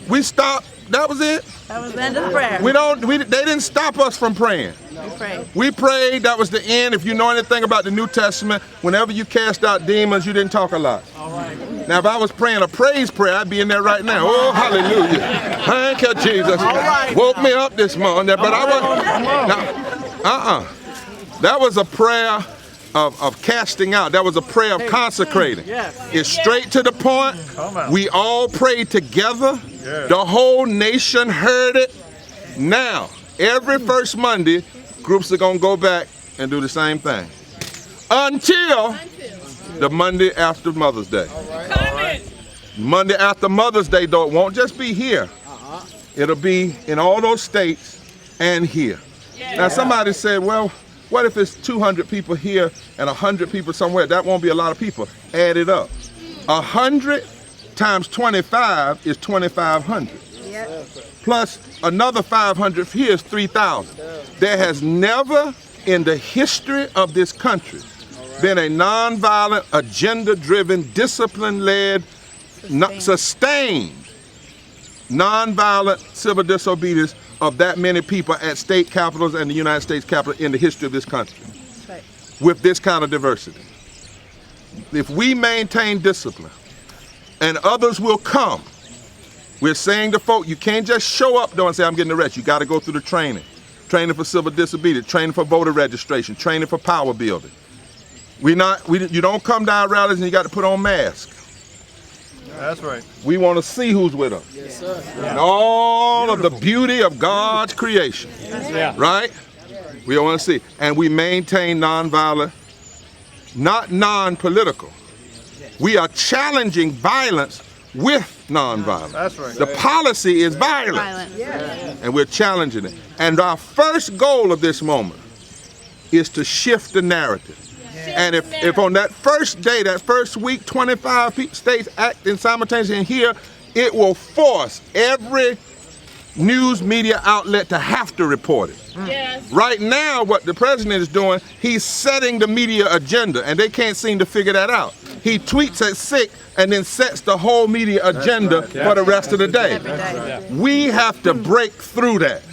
We stopped. That was it. That was the end of the prayer. They didn't stop us from praying. We prayed. We prayed. That was the end. If you know anything about the New Testament, whenever you cast out demons, you didn't talk a lot. All right. Now, if I was praying a praise prayer, I'd be in there right now. Oh, hallelujah. Thank you, Jesus. Woke me up this morning. But I was, that was a prayer of casting out. That was a prayer of consecrating. It's straight to the point. We all prayed together. The whole nation heard it. Now, every first Monday, groups are going to go back and do the same thing. Until the Monday after Mother's Day. Monday after Mother's Day, though, it won't just be here. It'll be in all those states and here. Now, somebody said, well, what if it's 200 people here and 100 people somewhere? That won't be a lot of people. Add it up. 100 times 25 is 2,500. Plus another 500 here is 3,000. There has never in the history of this country been a nonviolent, agenda-driven, discipline-led, sustained, nonviolent civil disobedience of that many people at state capitals and the United States Capitol in the history of this country. Right. With this kind of diversity. If we maintain discipline, and others will come, we're saying to folk, you can't just show up though and say, I'm getting arrested. You got to go through the training. Training for civil disobedience, training for voter registration, training for power building. You don't come down rallies and you got to put on masks. That's right. We want to see who's with us. Yes, sir. And all of the beauty of God's creation. Right? We want to see. And we maintain nonviolent, not non-political. We are challenging violence with nonviolence. That's right. The policy is violence. And we're challenging it. And our first goal of this moment is to shift the narrative. And if on that first day, that first week, 25 states acting simultaneously in here, it will force every news media outlet to have to report it. Yes. Right now, what the president is doing, he's setting the media agenda, and they can't seem to figure that out. He tweets at 6 and then sets the whole media agenda for the rest of the day. We have to break through that.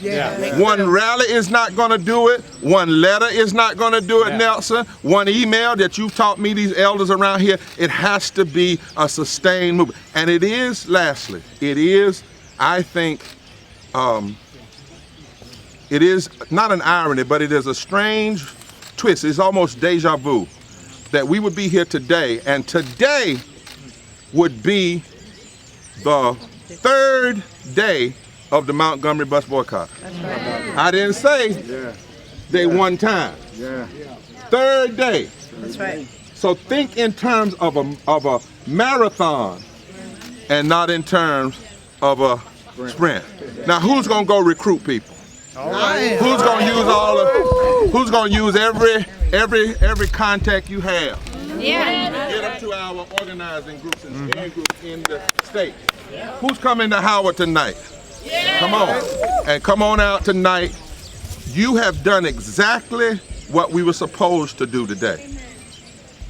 One rally is not going to do it. One letter is not going to do it, Nelson. One email that you've taught me, these elders around here, it has to be a sustained movement. And it is, lastly, it is, I think, it is not an irony, but it is a strange twist. It's almost deja vu that we would be here today, and today would be the third day of the Montgomery bus boycott. I didn't say they one time. Third day. That's right. So think in terms of a marathon and not in terms of a sprint. Now, who's gonna go recruit people? Who's gonna use who's gonna use every contact you have? Get them to our organizing groups and groups in the state. Who's coming to Howard tonight? Come on. And come on out tonight. You have done exactly what we were supposed to do today.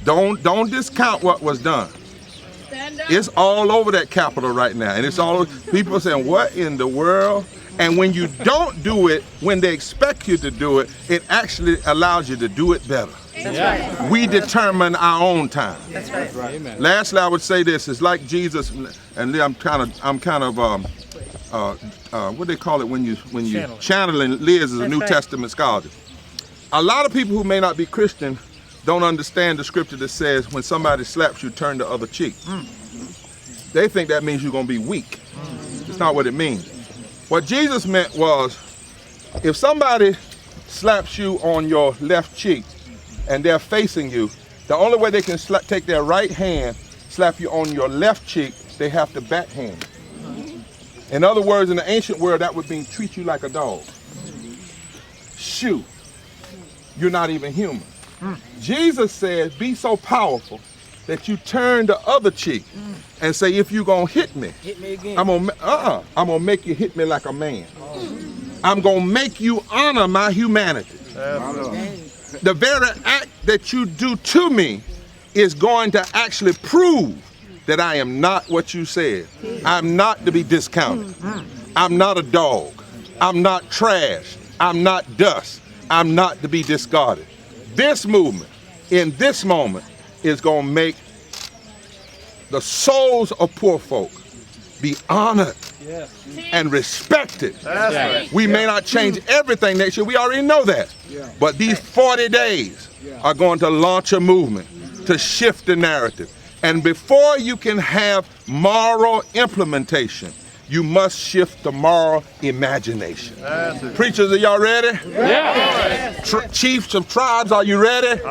Don't discount what was done. It's all over that Capitol right now. And it's all, people are saying, what in the world? And when you don't do it, when they expect you to do it, it actually allows you to do it better. We determine our own time. That's right. Amen. Lastly, I would say this: it's like Jesus, and I'm kind of what do they call it when you channeling Liz is a New Testament scholar. A lot of people who may not be Christian don't understand the scripture that says when somebody slaps you, turn the other cheek. They think that means you're going to be weak. It's not what it means. What Jesus meant was, if somebody slaps you on your left cheek and they're facing you, the only way they can take their right hand, slap you on your left cheek, they have to backhand. In other words, in the ancient world, that would mean treat you like a dog. Shoo. You're not even human. Jesus said, be so powerful that you turn the other cheek and say, if you're gonna hit me again. I'm gonna make you hit me like a man. I'm gonna make you honor my humanity. The very act that you do to me is going to actually prove that I am not what you said. I'm not to be discounted. I'm not a dog. I'm not trash. I'm not dust. I'm not to be discarded. This movement, in this moment, is going to make the souls of poor folk be honored and respected. We may not change everything next year. We already know that. But these 40 days are going to launch a movement to shift the narrative. And before you can have moral implementation, you must shift the moral imagination. Preachers, are y'all ready? Yeah. Chiefs of tribes, are you ready?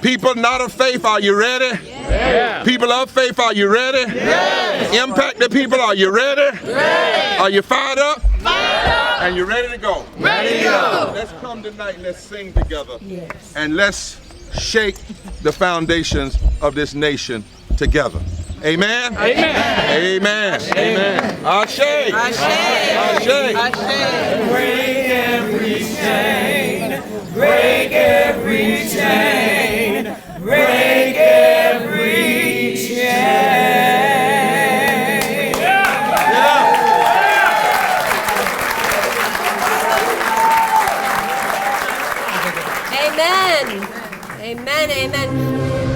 People not of faith, are you ready? Yeah. People of faith, are you ready? Yes. Impact the people, are you ready? Ready. Are you fired up? Fired up. And you ready to go? Ready to go. Let's come tonight, let's sing together. And let's shake the foundations of this nation together. Amen? Amen. Amen. Amen. Ashe. Ashe. Break every chain. Break every chain. Break every chain. Amen. Amen. Amen.